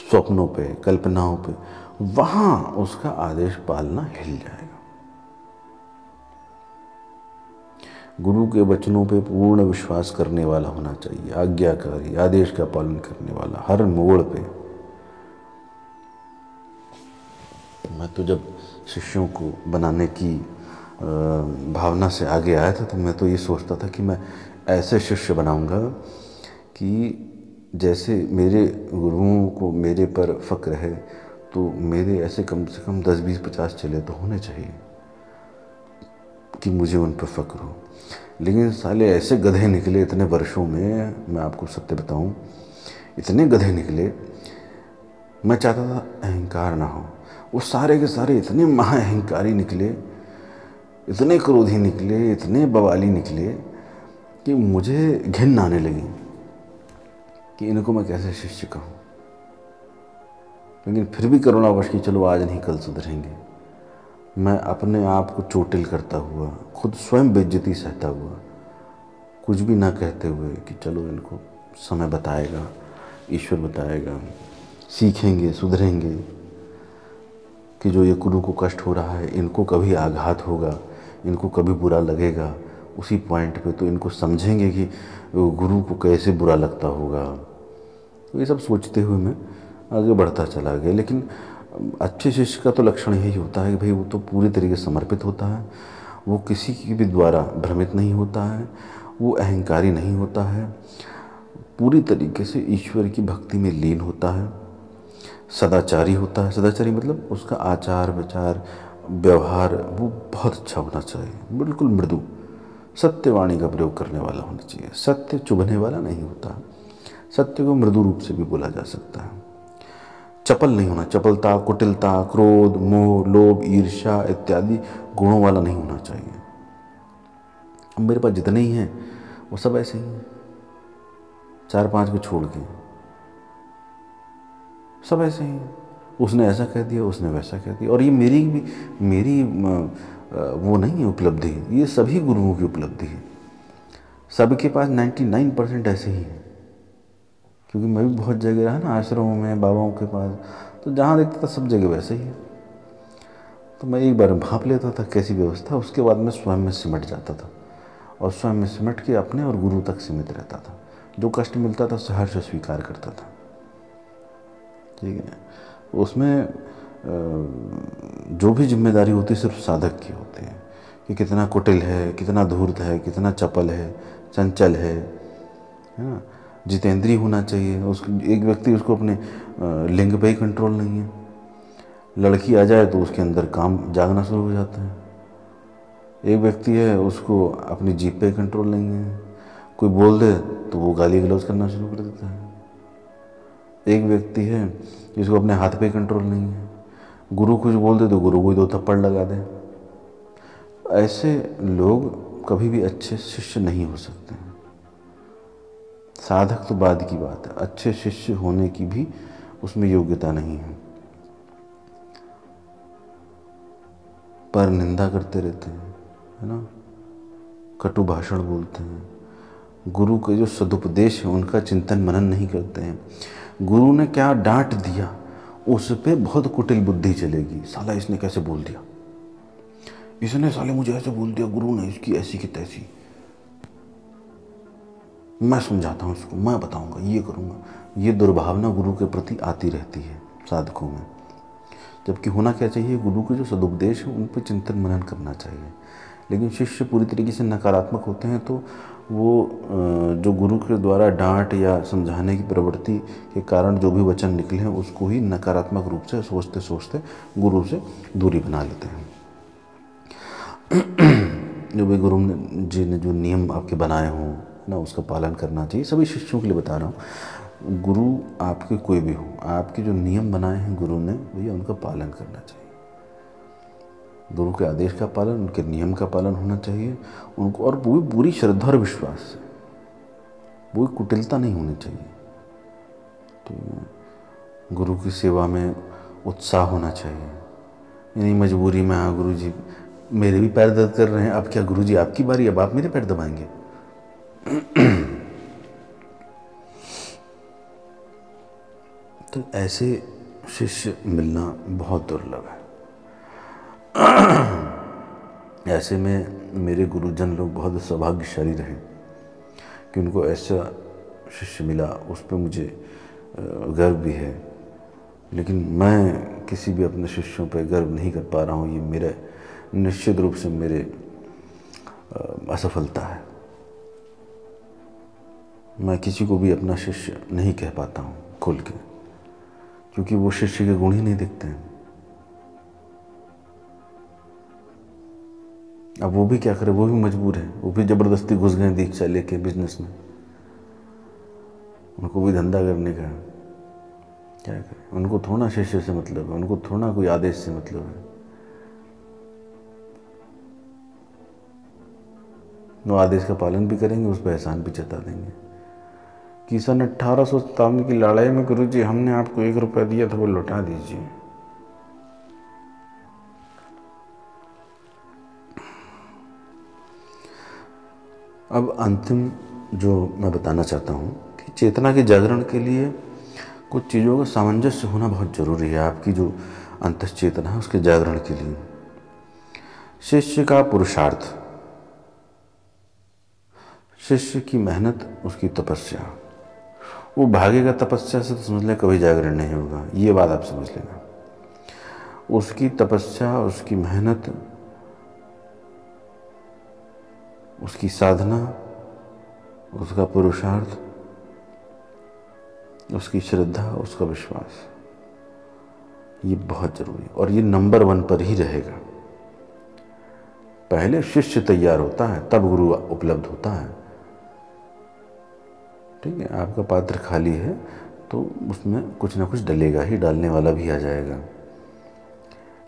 स्वप्नों पे, कल्पनाओं पे, वहाँ उसका आदेश पालना हिल जाएगा। गुरु के वचनों पे पूर्ण विश्वास करने वाला होना चाहिए, आज्ञाकारी, आदेश का पालन करने वाला हर मोड़ पे। मैं तो जब शिष्यों को बनाने की भावना से आगे आया था, तो मैं तो ये सोचता था कि मैं ऐसे शिष्य बनाऊंगा कि जैसे मेरे गुरुओं को मेरे पर फ़क्र है, तो मेरे ऐसे कम से कम 10, 20, 50 चेले तो होने चाहिए कि मुझे उन पर फ़क्र हो। लेकिन साले ऐसे गधे निकले इतने वर्षों में, मैं आपको सत्य बताऊं, इतने गधे निकले। मैं चाहता था अहंकार ना हो, वो सारे के सारे इतने महा अहंकारी निकले, इतने क्रोधी निकले, इतने बवाली निकले कि मुझे घिन आने लगी कि इनको मैं कैसे शिष्य कहूँ। लेकिन फिर भी करुणावश कि चलो आज नहीं कल सुधरेंगे, मैं अपने आप को चोटिल करता हुआ, खुद स्वयं बेइज्जती सहता हुआ, कुछ भी ना कहते हुए कि चलो इनको समय बताएगा, ईश्वर बताएगा, सीखेंगे, सुधरेंगे, कि जो ये गुरु को कष्ट हो रहा है, इनको कभी आघात होगा, इनको कभी बुरा लगेगा, उसी पॉइंट पे तो इनको समझेंगे कि गुरु को कैसे बुरा लगता होगा। तो ये सब सोचते हुए मैं आगे बढ़ता चला गया। लेकिन अच्छे शिष्य का तो लक्षण यही होता है कि भाई वो तो पूरी तरीके से समर्पित होता है, वो किसी के भी द्वारा भ्रमित नहीं होता है, वो अहंकारी नहीं होता है, पूरी तरीके से ईश्वर की भक्ति में लीन होता है, सदाचारी होता है। सदाचारी मतलब उसका आचार विचार व्यवहार वो बहुत अच्छा होना चाहिए, बिल्कुल मृदु, सत्यवाणी का प्रयोग करने वाला होना चाहिए। सत्य चुभने वाला नहीं होता, सत्य को मृदु रूप से भी बोला जा सकता है। चपल नहीं होना, चपलता, कुटिलता, क्रोध, मोह, लोभ, ईर्ष्या इत्यादि गुणों वाला नहीं होना चाहिए। अब मेरे पास जितने ही हैं वो सब ऐसे ही हैं, 4-5 को छोड़ के सब ऐसे ही हैं। उसने ऐसा कह दिया, उसने वैसा कह दिया। और ये मेरी वो नहीं है उपलब्धि, ये सभी गुरुओं की उपलब्धि है। सबके पास 99% ऐसे ही है। क्योंकि मैं भी बहुत जगह रहा ना, आश्रमों में, बाबाओं के पास, तो जहाँ देखता था सब जगह वैसे ही है। तो मैं एक बार भाप लेता था कैसी व्यवस्था, उसके बाद मैं स्वयं में सिमट जाता था और स्वयं में सिमट के अपने और गुरु तक सीमित रहता था। जो कष्ट मिलता था उससे हर्ष स्वीकार करता था। ठीक है, उसमें जो भी जिम्मेदारी होती है सिर्फ साधक की होती है कि कितना कुटिल है, कितना धूर्त है, कितना चपल है, चंचल है ना। जितेंद्रिय होना चाहिए। एक व्यक्ति, उसको अपने लिंग पे ही कंट्रोल नहीं है। लड़की आ जाए तो उसके अंदर काम जागना शुरू हो जाता है। एक व्यक्ति है, उसको अपनी जीभ पे कंट्रोल नहीं है। कोई बोल दे तो वो गाली गलौज करना शुरू कर देता है। एक व्यक्ति है जिसको अपने हाथ पे कंट्रोल नहीं है। गुरु कुछ बोल दे तो गुरु को 2 थप्पड़ लगा दे। ऐसे लोग कभी भी अच्छे शिष्य नहीं हो सकते हैं। साधक तो बाद की बात है, अच्छे शिष्य होने की भी उसमें योग्यता नहीं है। पर निंदा करते रहते हैं, है ना, कटु भाषण बोलते हैं। गुरु के जो सदुपदेश है उनका चिंतन मनन नहीं करते हैं। गुरु ने क्या डांट दिया उस पे बहुत कुटिल बुद्धि चलेगी। साला इसने कैसे बोल दिया, इसने साले मुझे ऐसे बोल दिया, गुरु ने इसकी ऐसी की तैसी, मैं समझाता हूँ इसको, मैं बताऊंगा, ये करूँगा। ये दुर्भावना गुरु के प्रति आती रहती है साधकों में। जबकि होना क्या चाहिए, गुरु के जो सदुपदेश है उन पर चिंतन मनन करना चाहिए। लेकिन शिष्य पूरी तरीके से नकारात्मक होते हैं तो वो जो गुरु के द्वारा डांट या समझाने की प्रवृत्ति के कारण जो भी वचन निकले हैं उसको ही नकारात्मक रूप से सोचते सोचते गुरु से दूरी बना लेते हैं। जो भी गुरु जी ने जो नियम आपके बनाए हों ना, उसका पालन करना चाहिए। सभी शिष्यों के लिए बता रहा हूँ, गुरु आपके कोई भी हो, आपके जो नियम बनाए हैं गुरु ने, भैया उनका पालन करना चाहिए। गुरु के आदेश का पालन, उनके नियम का पालन होना चाहिए उनको, और वो पूरी श्रद्धा और विश्वास से, वो कुटिलता नहीं होनी चाहिए। तो गुरु की सेवा में उत्साह होना चाहिए। यानी मजबूरी में, हाँ गुरु जी मेरे भी पैर दर्द कर रहे हैं, अब क्या गुरु जी आपकी बारी, अब आप मेरे पैर दबाएंगे। तो ऐसे शिष्य मिलना बहुत दुर्लभ है। ऐसे में मेरे गुरुजन लोग बहुत सौभाग्यशाली रहे कि उनको ऐसा शिष्य मिला, उस पर मुझे गर्व भी है। लेकिन मैं किसी भी अपने शिष्यों पर गर्व नहीं कर पा रहा हूँ। ये मेरे निश्चित रूप से मेरे असफलता है। मैं किसी को भी अपना शिष्य नहीं कह पाता हूँ खुल के, क्योंकि वो शिष्य के गुण ही नहीं दिखते हैं। अब वो भी क्या करे, वो भी मजबूर है, वो भी ज़बरदस्ती घुस गए दीक्षा लेके बिजनेस में। उनको भी धंधा करने का, क्या करें। उनको थोड़ा शिष्य से मतलब है, उनको थोड़ा कोई आदेश से मतलब है। वो आदेश का पालन भी करेंगे, उस पर एहसान भी जता देंगे कि सन 1857 की लड़ाई में गुरु जी हमने आपको 1 रुपया दिया था, वो लौटा दीजिए। अब अंतिम जो मैं बताना चाहता हूँ कि चेतना के जागरण के लिए कुछ चीज़ों का सामंजस्य होना बहुत ज़रूरी है। आपकी जो अंतश्चेतना है उसके जागरण के लिए शिष्य का पुरुषार्थ, शिष्य की मेहनत, उसकी तपस्या। वो भागेगा तपस्या से तो समझ लें कभी जागरण नहीं होगा, ये बात आप समझ लेना। उसकी तपस्या, उसकी मेहनत, उसकी साधना, उसका पुरुषार्थ, उसकी श्रद्धा, उसका विश्वास, ये बहुत ज़रूरी है। और ये नंबर 1 पर ही रहेगा। पहले शिष्य तैयार होता है तब गुरु उपलब्ध होता है। ठीक है, आपका पात्र खाली है तो उसमें कुछ ना कुछ डलेगा ही, डालने वाला भी आ जाएगा।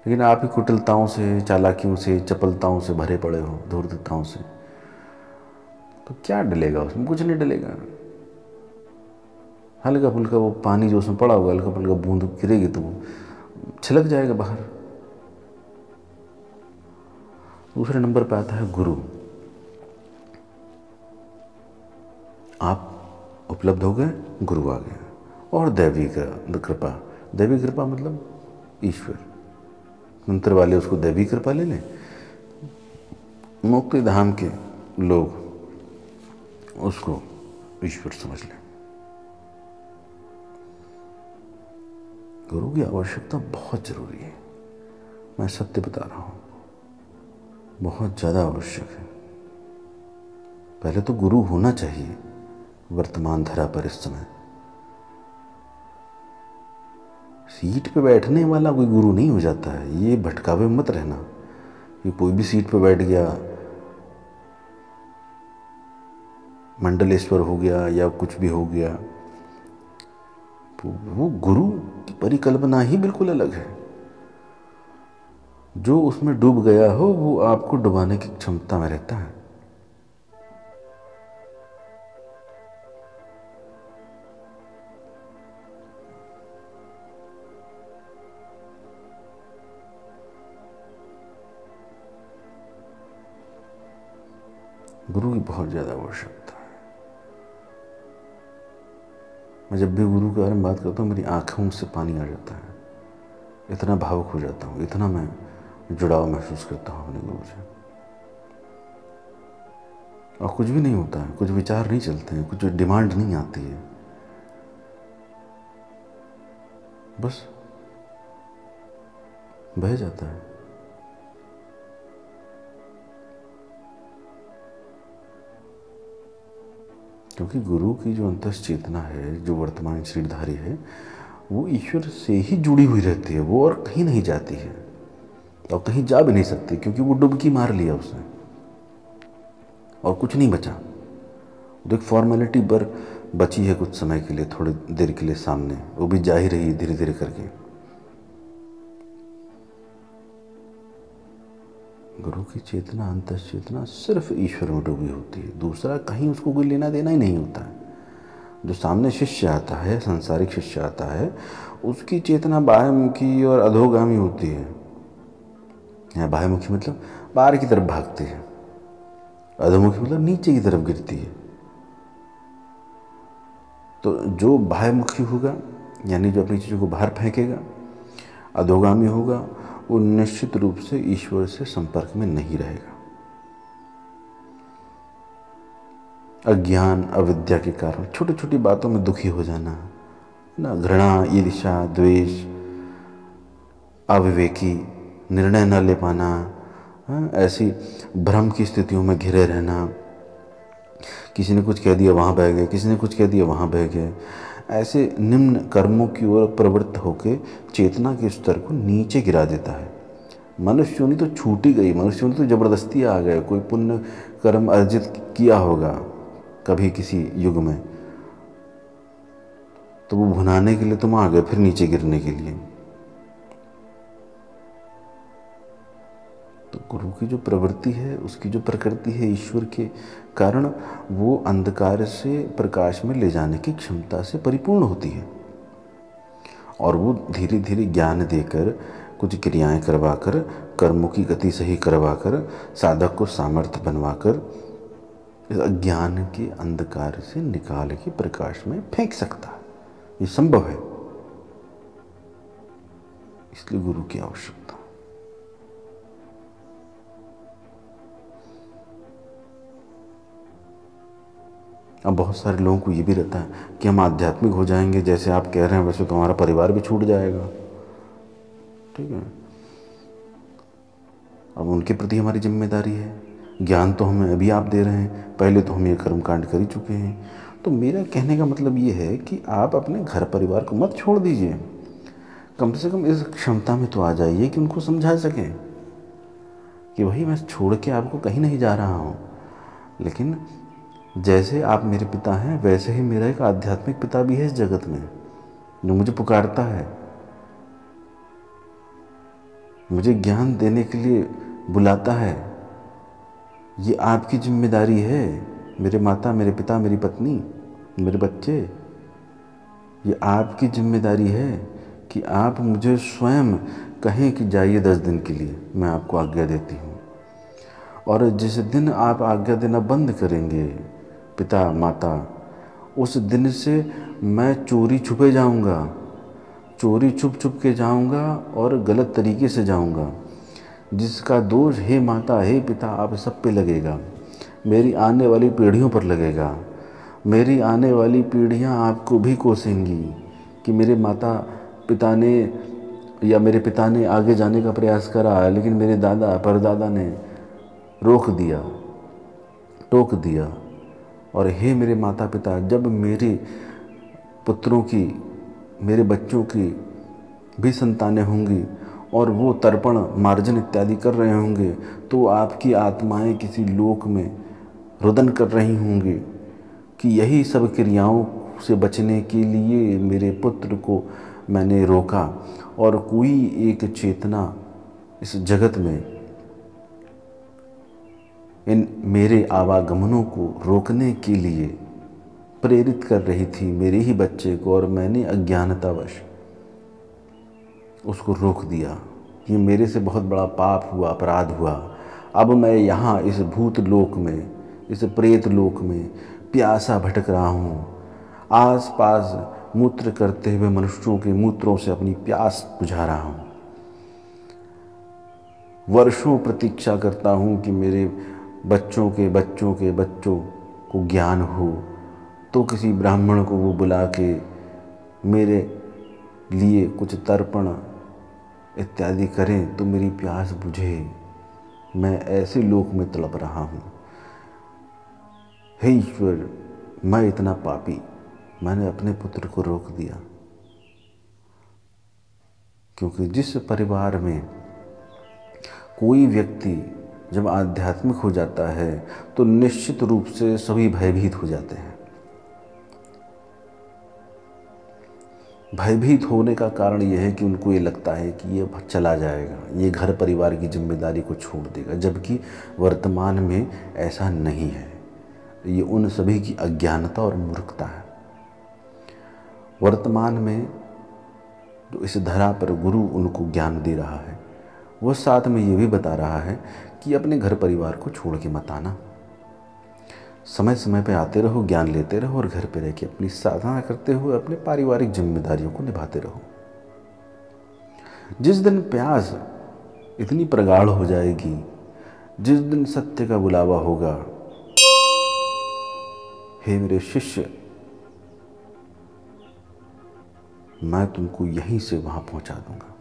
लेकिन आप ही कुटिलताओं से, चालाकियों से, चपलताओं से भरे पड़े हो, धूर्तताओं से, तो क्या डलेगा उसमें? कुछ नहीं डलेगा। हल्का फुल्का वो पानी जो उसमें पड़ा होगा, हल्का फुल्का बूंद गिरेगी तो वो छिलक जाएगा बाहर। दूसरे नंबर पर आता है गुरु। आप उपलब्ध हो गए, गुरु आ गया। और दैवी कृपा। दैवी कृपा मतलब ईश्वर, मंत्र वाले उसको दैवी कृपा ले लें, मुक्ति धाम के लोग उसको ईश्वर समझ लें। गुरु की आवश्यकता बहुत जरूरी है, मैं सत्य बता रहा हूँ, बहुत ज़्यादा आवश्यक है। पहले तो गुरु होना चाहिए वर्तमान धरा पर। इस समय सीट पे बैठने वाला कोई गुरु नहीं हो जाता है, ये भटकावे मत रहना कि कोई भी सीट पे बैठ गया, मंडलेश्वर हो गया या कुछ भी हो गया। तो वो गुरु की परिकल्पना ही बिल्कुल अलग है। जो उसमें डूब गया हो वो आपको डुबाने की क्षमता में रहता है। गुरु की बहुत ज़्यादा आवश्यकता है। मैं जब भी गुरु के बारे में बात करता हूँ मेरी आंखों से पानी आ जाता है, इतना भावुक हो जाता हूँ, इतना मैं जुड़ाव महसूस करता हूँ अपने गुरु से। और कुछ भी नहीं होता है, कुछ विचार नहीं चलते हैं, कुछ डिमांड नहीं आती है, बस बह जाता है। क्योंकि गुरु की जो अंतस चेतना है, जो वर्तमान शरीरधारी है, वो ईश्वर से ही जुड़ी हुई रहती है, वो और कहीं नहीं जाती है और कहीं जा भी नहीं सकती, क्योंकि वो डुबकी मार लिया उसने और कुछ नहीं बचा। तो एक फॉर्मेलिटी पर बची है कुछ समय के लिए, थोड़ी देर के लिए सामने, वो भी जा ही रही है धीरे धीरे करके। गुरु की चेतना, अंतस चेतना सिर्फ ईश्वर में डूबी होती है, दूसरा कहीं उसको कोई लेना देना ही नहीं होता है। जो सामने शिष्य आता है, सांसारिक शिष्य आता है, उसकी चेतना बाह्यमुखी और अधोगामी होती है। या बाह्यमुखी मतलब बाहर की तरफ भागती है, अधोमुखी मतलब नीचे की तरफ गिरती है। तो जो बाह्यमुखी होगा, यानी जो अपनी चीज़ों को बाहर फेंकेगा, अधोगामी होगा, वो निश्चित रूप से ईश्वर से संपर्क में नहीं रहेगा। अज्ञान, अविद्या के कारण छोटी छोटी बातों में दुखी हो जाना ना, घृणा, ईर्ष्या, द्वेष, अविवेकी, निर्णय न ले पाना, ऐसी भ्रम की स्थितियों में घिरे रहना, किसी ने कुछ कह दिया वहाँ बह गए, किसी ने कुछ कह दिया वहाँ बह गए, ऐसे निम्न कर्मों की ओर प्रवृत्त होकर चेतना के स्तर को नीचे गिरा देता है। मनुष्य योनि तो छूट ही गई, मनुष्य योनि तो जबरदस्ती आ गए। कोई पुण्य कर्म अर्जित किया होगा कभी किसी युग में, तो वो भुनाने के लिए तुम आ गए, फिर नीचे गिरने के लिए। तो गुरु की जो प्रवृत्ति है, उसकी जो प्रकृति है ईश्वर के कारण, वो अंधकार से प्रकाश में ले जाने की क्षमता से परिपूर्ण होती है। और वो धीरे धीरे ज्ञान देकर, कुछ क्रियाएं करवाकर, कर्मों की गति सही करवाकर, साधक को सामर्थ्य बनवाकर इस अज्ञान के अंधकार से निकाल के प्रकाश में फेंक सकता है। ये संभव है, इसलिए गुरु की आवश्यकता। अब बहुत सारे लोगों को ये भी रहता है कि हम आध्यात्मिक हो जाएंगे, जैसे आप कह रहे हैं वैसे तो हमारा परिवार भी छूट जाएगा। ठीक है, अब उनके प्रति हमारी जिम्मेदारी है। ज्ञान तो हमें अभी आप दे रहे हैं, पहले तो हम ये कर्मकांड कर ही चुके हैं। तो मेरा कहने का मतलब ये है कि आप अपने घर परिवार को मत छोड़ दीजिए, कम से कम इस क्षमता में तो आ जाइए कि उनको समझा सकें कि भाई मैं छोड़ के आपको कहीं नहीं जा रहा हूँ, लेकिन जैसे आप मेरे पिता हैं वैसे ही मेरा एक आध्यात्मिक पिता भी है इस जगत में, जो मुझे पुकारता है, मुझे ज्ञान देने के लिए बुलाता है। ये आपकी जिम्मेदारी है, मेरे माता, मेरे पिता, मेरी पत्नी, मेरे बच्चे, ये आपकी जिम्मेदारी है कि आप मुझे स्वयं कहें कि जाइए 10 दिन के लिए, मैं आपको आज्ञा देती हूँ। और जिस दिन आप आज्ञा देना बंद करेंगे पिता माता, उस दिन से मैं चोरी छुपे जाऊंगा, चोरी छुप छुप के जाऊंगा और गलत तरीके से जाऊंगा, जिसका दोष हे माता हे पिता आप सब पे लगेगा, मेरी आने वाली पीढ़ियों पर लगेगा। मेरी आने वाली पीढ़ियां आपको भी कोसेंगी कि मेरे माता पिता ने या मेरे पिता ने आगे जाने का प्रयास करा, लेकिन मेरे दादा परदादा ने रोक दिया, टोक दिया। और हे मेरे माता पिता, जब मेरे पुत्रों की, मेरे बच्चों की भी संतानें होंगी और वो तर्पण मार्जन इत्यादि कर रहे होंगे, तो आपकी आत्माएं किसी लोक में रुदन कर रही होंगी कि यही सब क्रियाओं से बचने के लिए मेरे पुत्र को मैंने रोका। और कोई एक चेतना इस जगत में इन मेरे आवागमनों को रोकने के लिए प्रेरित कर रही थी मेरे ही बच्चे को, और मैंने अज्ञानतावश उसको रोक दिया। ये मेरे से बहुत बड़ा पाप हुआ, अपराध हुआ। अब मैं यहाँ इस भूत लोक में, इस प्रेत लोक में प्यासा भटक रहा हूँ। आस पास मूत्र करते हुए मनुष्यों के मूत्रों से अपनी प्यास बुझा रहा हूँ। वर्षों प्रतीक्षा करता हूँ कि मेरे बच्चों के बच्चों के बच्चों को ज्ञान हो, तो किसी ब्राह्मण को वो बुला के मेरे लिए कुछ तर्पण इत्यादि करें तो मेरी प्यास बुझे। मैं ऐसे लोक में तड़प रहा हूँ। हे ईश्वर, मैं इतना पापी, मैंने अपने पुत्र को रोक दिया। क्योंकि जिस परिवार में कोई व्यक्ति जब आध्यात्मिक हो जाता है तो निश्चित रूप से सभी भयभीत हो जाते हैं। भयभीत होने का कारण यह है कि उनको ये लगता है कि ये चला जाएगा, ये घर परिवार की जिम्मेदारी को छोड़ देगा, जबकि वर्तमान में ऐसा नहीं है। ये उन सभी की अज्ञानता और मूर्खता है। वर्तमान में जो इस धरा पर गुरु उनको ज्ञान दे रहा है, वह साथ में ये भी बता रहा है कि अपने घर परिवार को छोड़ के मत आना, समय समय पे आते रहो, ज्ञान लेते रहो और घर पे रह के अपनी साधना करते हुए अपने पारिवारिक जिम्मेदारियों को निभाते रहो। जिस दिन प्यास इतनी प्रगाढ़ हो जाएगी, जिस दिन सत्य का बुलावा होगा, हे मेरे शिष्य, मैं तुमको यहीं से वहां पहुंचा दूंगा।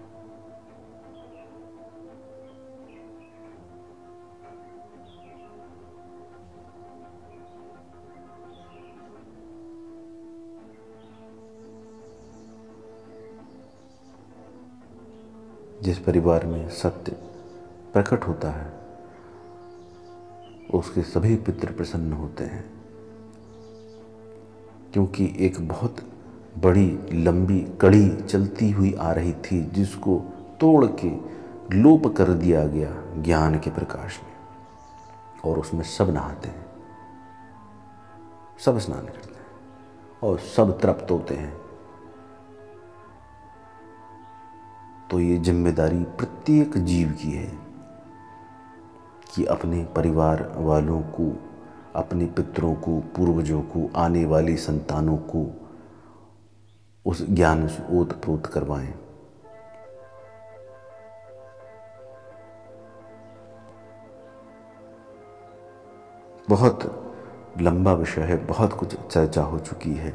जिस परिवार में सत्य प्रकट होता है उसके सभी पितृ प्रसन्न होते हैं, क्योंकि एक बहुत बड़ी लंबी कड़ी चलती हुई आ रही थी जिसको तोड़ के लोप कर दिया गया ज्ञान के प्रकाश में, और उसमें सब नहाते हैं, सब स्नान करते हैं और सब तृप्त होते हैं। तो ये जिम्मेदारी प्रत्येक जीव की है कि अपने परिवार वालों को, अपने पितरों को, पूर्वजों को, आने वाली संतानों को उस ज्ञान से ओतप्रोत करवाएं। बहुत लंबा विषय है, बहुत कुछ चर्चा हो चुकी है।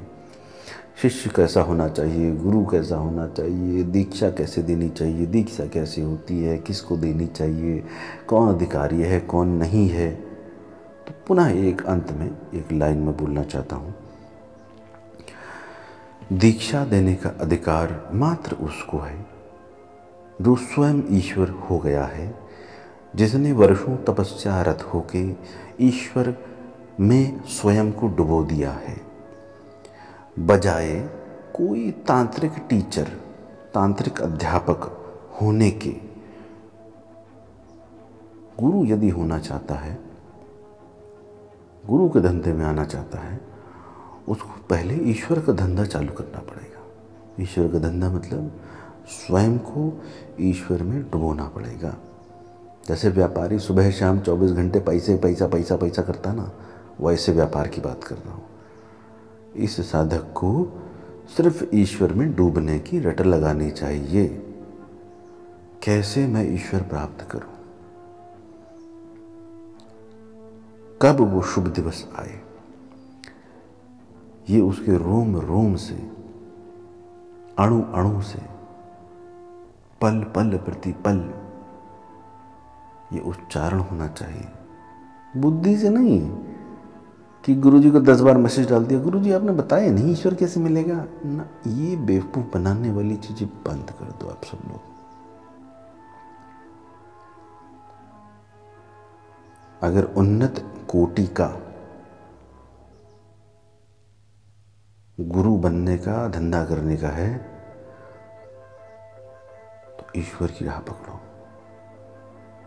शिष्य कैसा होना चाहिए, गुरु कैसा होना चाहिए, दीक्षा कैसे देनी चाहिए, दीक्षा कैसे होती है, किसको देनी चाहिए, कौन अधिकारी है कौन नहीं है, तो पुनः एक अंत में एक लाइन में बोलना चाहता हूँ। दीक्षा देने का अधिकार मात्र उसको है जो स्वयं ईश्वर हो गया है, जिसने वर्षों तपस्या रत होके ईश्वर में स्वयं को डुबो दिया है, बजाय कोई तांत्रिक टीचर, तांत्रिक अध्यापक होने के। गुरु यदि होना चाहता है, गुरु के धंधे में आना चाहता है, उसको पहले ईश्वर का धंधा चालू करना पड़ेगा। ईश्वर का धंधा मतलब स्वयं को ईश्वर में डुबोना पड़ेगा। जैसे व्यापारी सुबह शाम 24 घंटे पैसे पैसा पैसा पैसा करता ना, वैसे व्यापार की बात कर रहा हूँ। इस साधक को सिर्फ ईश्वर में डूबने की रट लगानी चाहिए। कैसे मैं ईश्वर प्राप्त करूं, कब वो शुभ दिवस आए, ये उसके रोम रोम से, अणु अणु से, पल पल प्रति पल ये उच्चारण होना चाहिए। बुद्धि से नहीं कि गुरुजी को 10 बार मैसेज डाल दिया, गुरुजी आपने बताया नहीं ईश्वर कैसे मिलेगा ना, ये बेवकूफ बनाने वाली चीजें बंद कर दो आप सब लोग। अगर उन्नत कोटि का गुरु बनने का, धंधा करने का है, तो ईश्वर की राह पकड़ो,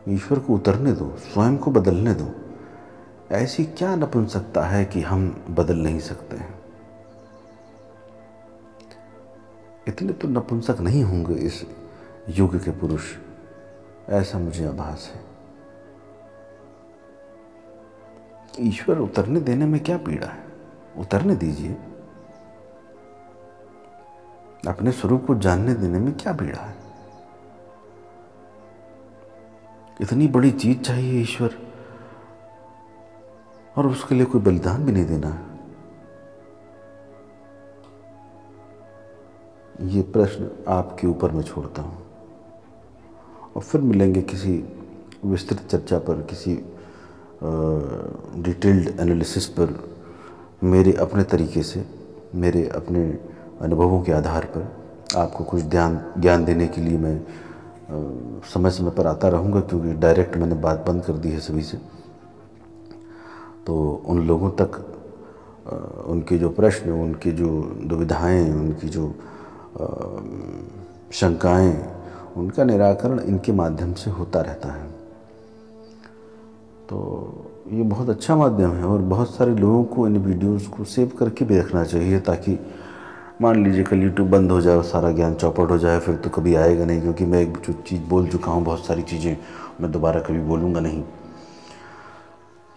ईश्वर को उतरने दो, स्वयं को बदलने दो। ऐसी क्या नपुंसकता है कि हम बदल नहीं सकते हैं? इतने तो नपुंसक नहीं होंगे इस युग के पुरुष, ऐसा मुझे आभास है। ईश्वर उतरने देने में क्या पीड़ा है? उतरने दीजिए। अपने स्वरूप को जानने देने में क्या पीड़ा है? इतनी बड़ी चीज चाहिए ईश्वर, और उसके लिए कोई बलिदान भी नहीं देना है। ये प्रश्न आपके ऊपर मैं छोड़ता हूं, और फिर मिलेंगे किसी विस्तृत चर्चा पर, किसी डिटेल्ड एनालिसिस पर, मेरे अपने तरीके से, मेरे अपने अनुभवों के आधार पर आपको कुछ ज्ञान देने के लिए मैं समय समय पर आता रहूँगा, क्योंकि डायरेक्ट मैंने बात बंद कर दी है सभी से। तो उन लोगों तक उनके जो प्रश्न, उनकी जो दुविधाएं, उनकी जो शंकाएं, उनका निराकरण इनके माध्यम से होता रहता है। तो ये बहुत अच्छा माध्यम है, और बहुत सारे लोगों को इन वीडियोस को सेव करके भी रखना चाहिए, ताकि मान लीजिए कल यूट्यूब बंद हो जाए और सारा ज्ञान चौपट हो जाए, फिर तो कभी आएगा नहीं। क्योंकि मैं एक जो चीज़ बोल चुका हूँ, बहुत सारी चीज़ें मैं दोबारा कभी बोलूँगा नहीं।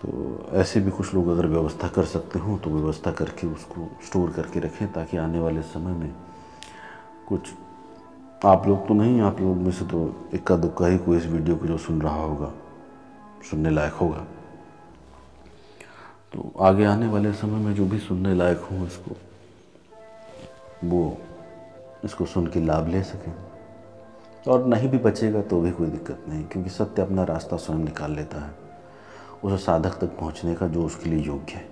तो ऐसे भी कुछ लोग अगर व्यवस्था कर सकते हो तो व्यवस्था करके उसको स्टोर करके रखें, ताकि आने वाले समय में कुछ, आप लोग तो नहीं, आप लोग में से तो इक्का दुक्का ही कोई इस वीडियो को जो सुन रहा होगा, सुनने लायक होगा। तो आगे आने वाले समय में जो भी सुनने लायक हो, इसको सुन के लाभ ले सकें। और नहीं भी बचेगा तो भी कोई दिक्कत नहीं, क्योंकि सत्य अपना रास्ता स्वयं निकाल लेता है, उस साधक तक पहुंचने का जो उसके लिए योग्य है।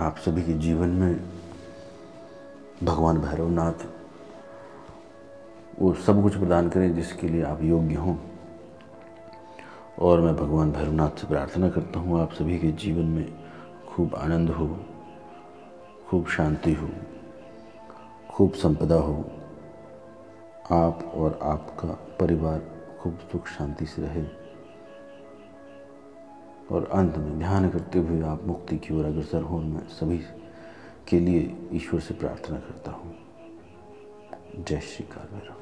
आप सभी के जीवन में भगवान भैरवनाथ वो सब कुछ प्रदान करें जिसके लिए आप योग्य हों। और मैं भगवान भैरवनाथ से प्रार्थना करता हूँ आप सभी के जीवन में खूब आनंद हो, खूब शांति हो, खूब संपदा हो, आप और आपका परिवार खूब सुख शांति से रहे, और अंत में ध्यान करते हुए आप मुक्ति की ओर अग्रसर हो। मैं सभी के लिए ईश्वर से प्रार्थना करता हूँ। जय श्री काल भैरव।